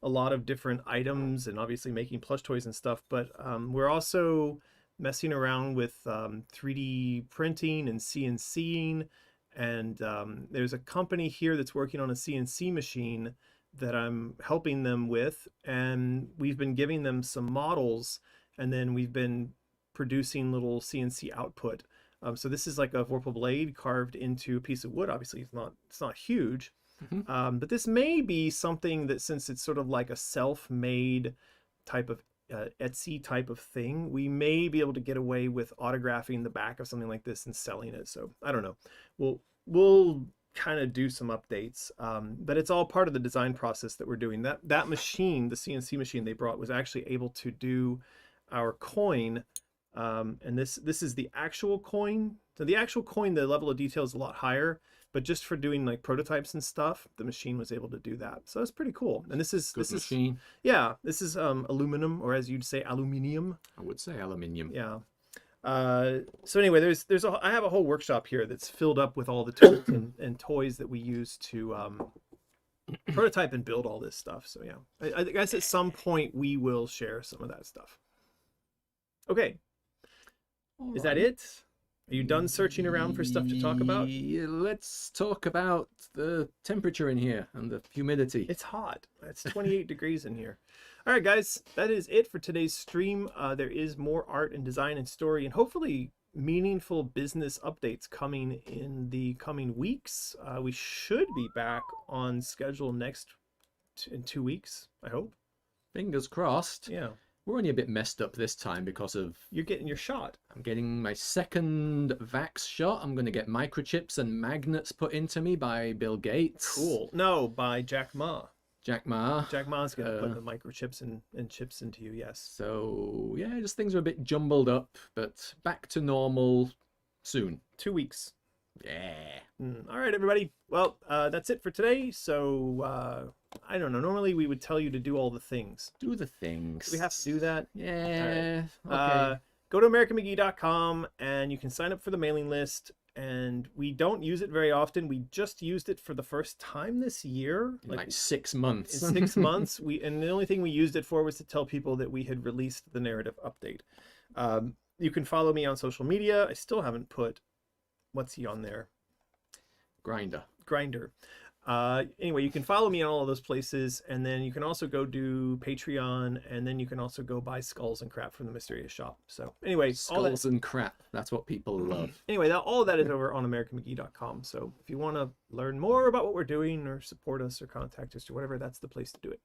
a lot of different items, and obviously making plush toys and stuff, but we're also messing around with 3D printing and CNCing, and there's a company here that's working on a CNC machine that I'm helping them with, and we've been giving them some models, and then we've been producing little CNC output. So this is like a Vorpal blade carved into a piece of wood. Obviously, it's not huge, but this may be something that, since it's sort of like a self-made type of Etsy type of thing, we may be able to get away with autographing the back of something like this and selling it. So I don't know. We'll kind of do some updates, but it's all part of the design process that we're doing. That machine, the CNC machine they brought, was actually able to do our coin. And this is the actual coin. So the actual coin, the level of detail is a lot higher, but just for doing like prototypes and stuff, the machine was able to do that. So that's pretty cool. And this is machine. Yeah, this is aluminum, or as you'd say, aluminium. I would say aluminium. Yeah. So anyway, I have a whole workshop here that's filled up with all the tools and toys that we use to prototype and build all this stuff. So yeah, I guess at some point we will share some of that stuff. Okay. Is that it? Are you done searching around for stuff to talk about? Let's talk about the temperature in here and the humidity. It's hot. It's 28 degrees in here. All right, guys, that is it for today's stream. There is more art and design and story, and hopefully meaningful business updates coming in the coming weeks. We should be back on schedule in 2 weeks, I hope. Fingers crossed. Yeah. We're only a bit messed up this time because of... You're getting your shot. I'm getting my second vax shot. I'm going to get microchips and magnets put into me by Bill Gates. Cool. No, by Jack Ma. Jack Ma. Jack Ma's going to put the microchips and chips into you, yes. So, yeah, just things are a bit jumbled up, but back to normal soon. 2 weeks. Yeah. All right, everybody. Well, that's it for today. So, I don't know. Normally we would tell you to do all the things. Do the things. Do we have to do that? Yeah. Right. Okay. Go to AmericanMcGee.com and you can sign up for the mailing list. And we don't use it very often. We just used it for the first time this year. Like 6 months. In 6 months. And the only thing we used it for was to tell people that we had released the narrative update. You can follow me on social media. I still haven't put... What's he on there? Grinder. Anyway, you can follow me on all of those places, and then you can also go do Patreon, and then you can also go buy skulls and crap from the Mysterious Shop. So anyway, skulls and crap. That's what people love. Anyway, all of that is over on AmericanMcGee.com. So if you want to learn more about what we're doing, or support us, or contact us, or whatever, that's the place to do it.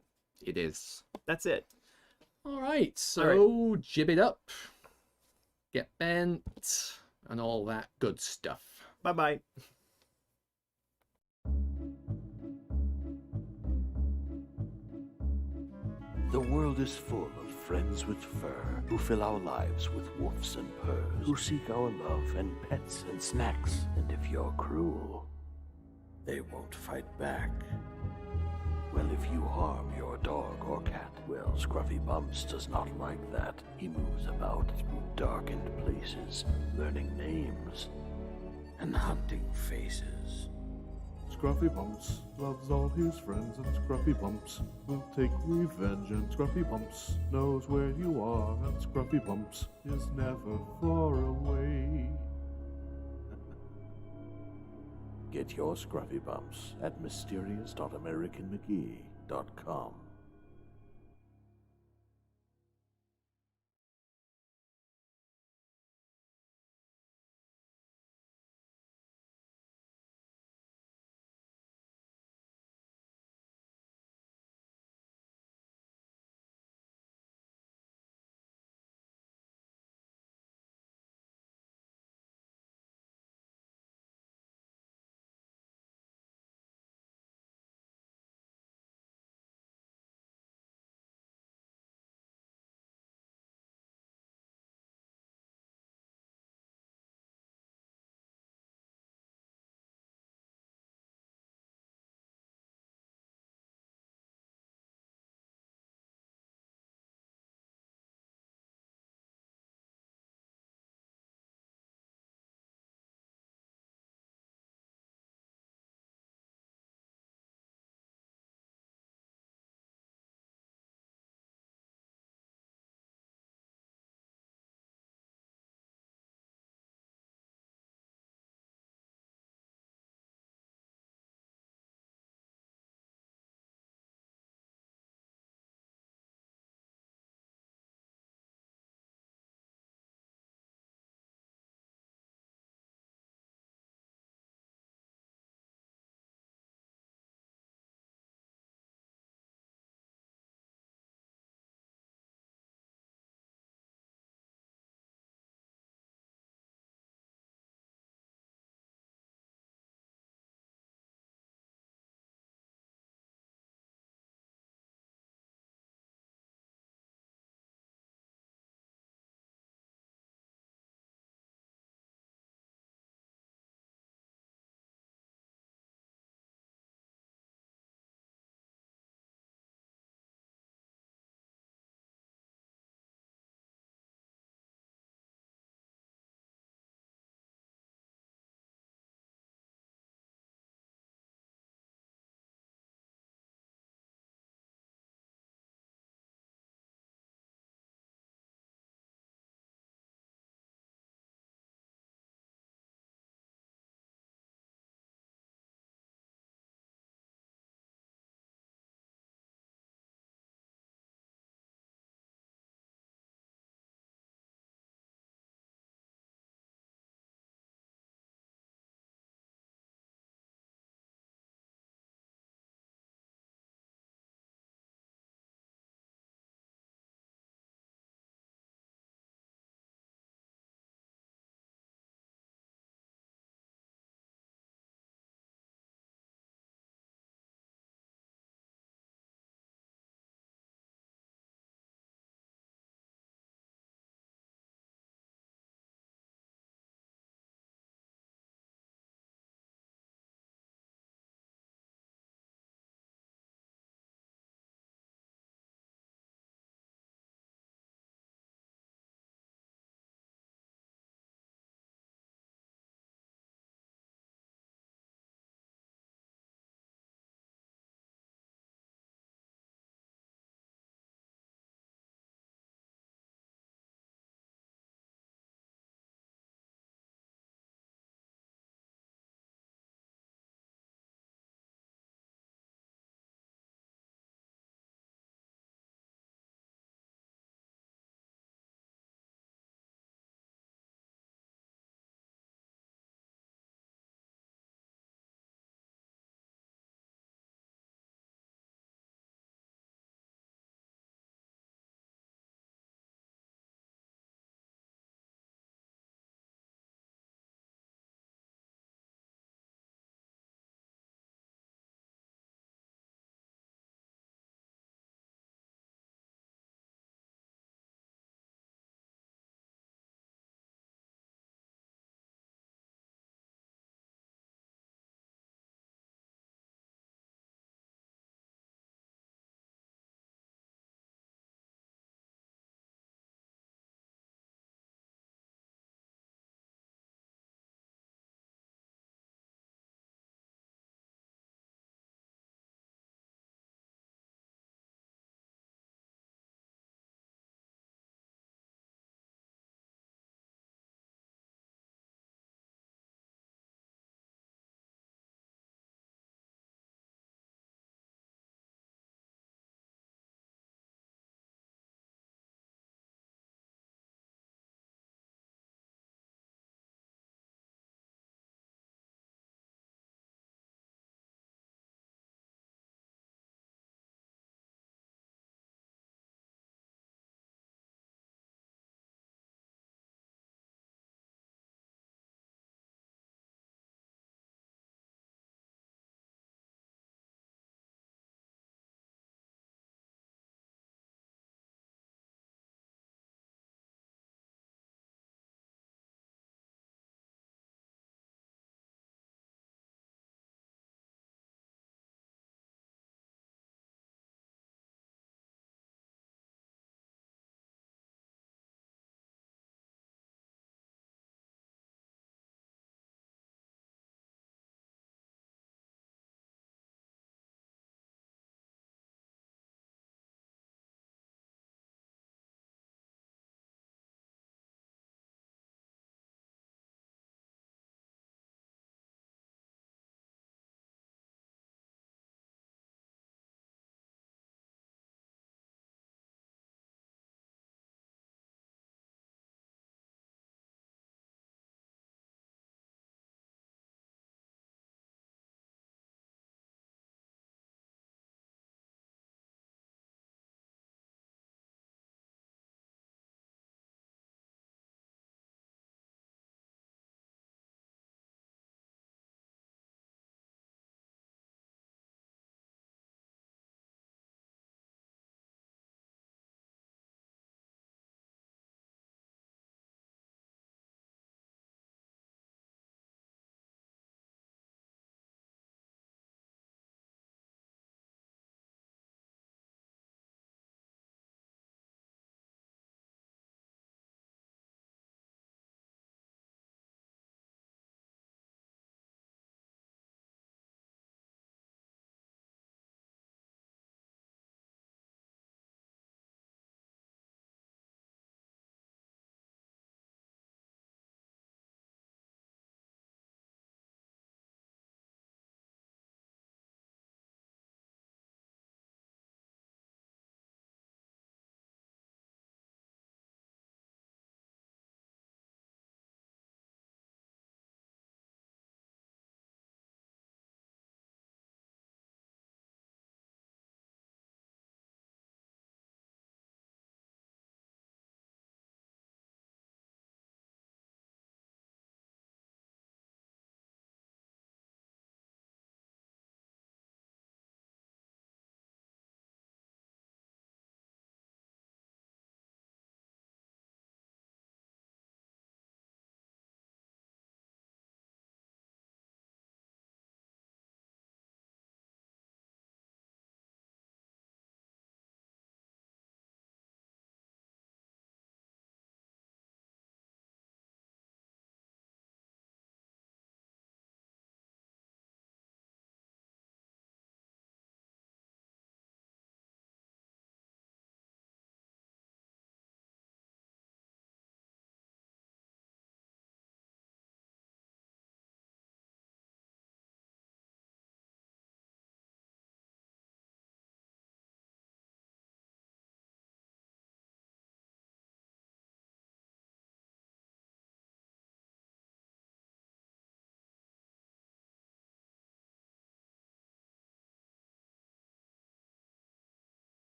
It is. That's it. All right. So jib it up, get bent, and all that good stuff. Bye-bye. The world is full of friends with fur who fill our lives with woofs and purrs, who seek our love and pets and snacks. And if you're cruel, they won't fight back. Well, if you harm your dog or cat, well, Scruffy Bumps does not like that. He moves about through darkened places, learning names and hunting faces. Scruffy Bumps loves all his friends, and Scruffy Bumps will take revenge, and Scruffy Bumps knows where you are, and Scruffy Bumps is never far away. Get your Scruffy Bumps at mysterious.americanmcgee.com.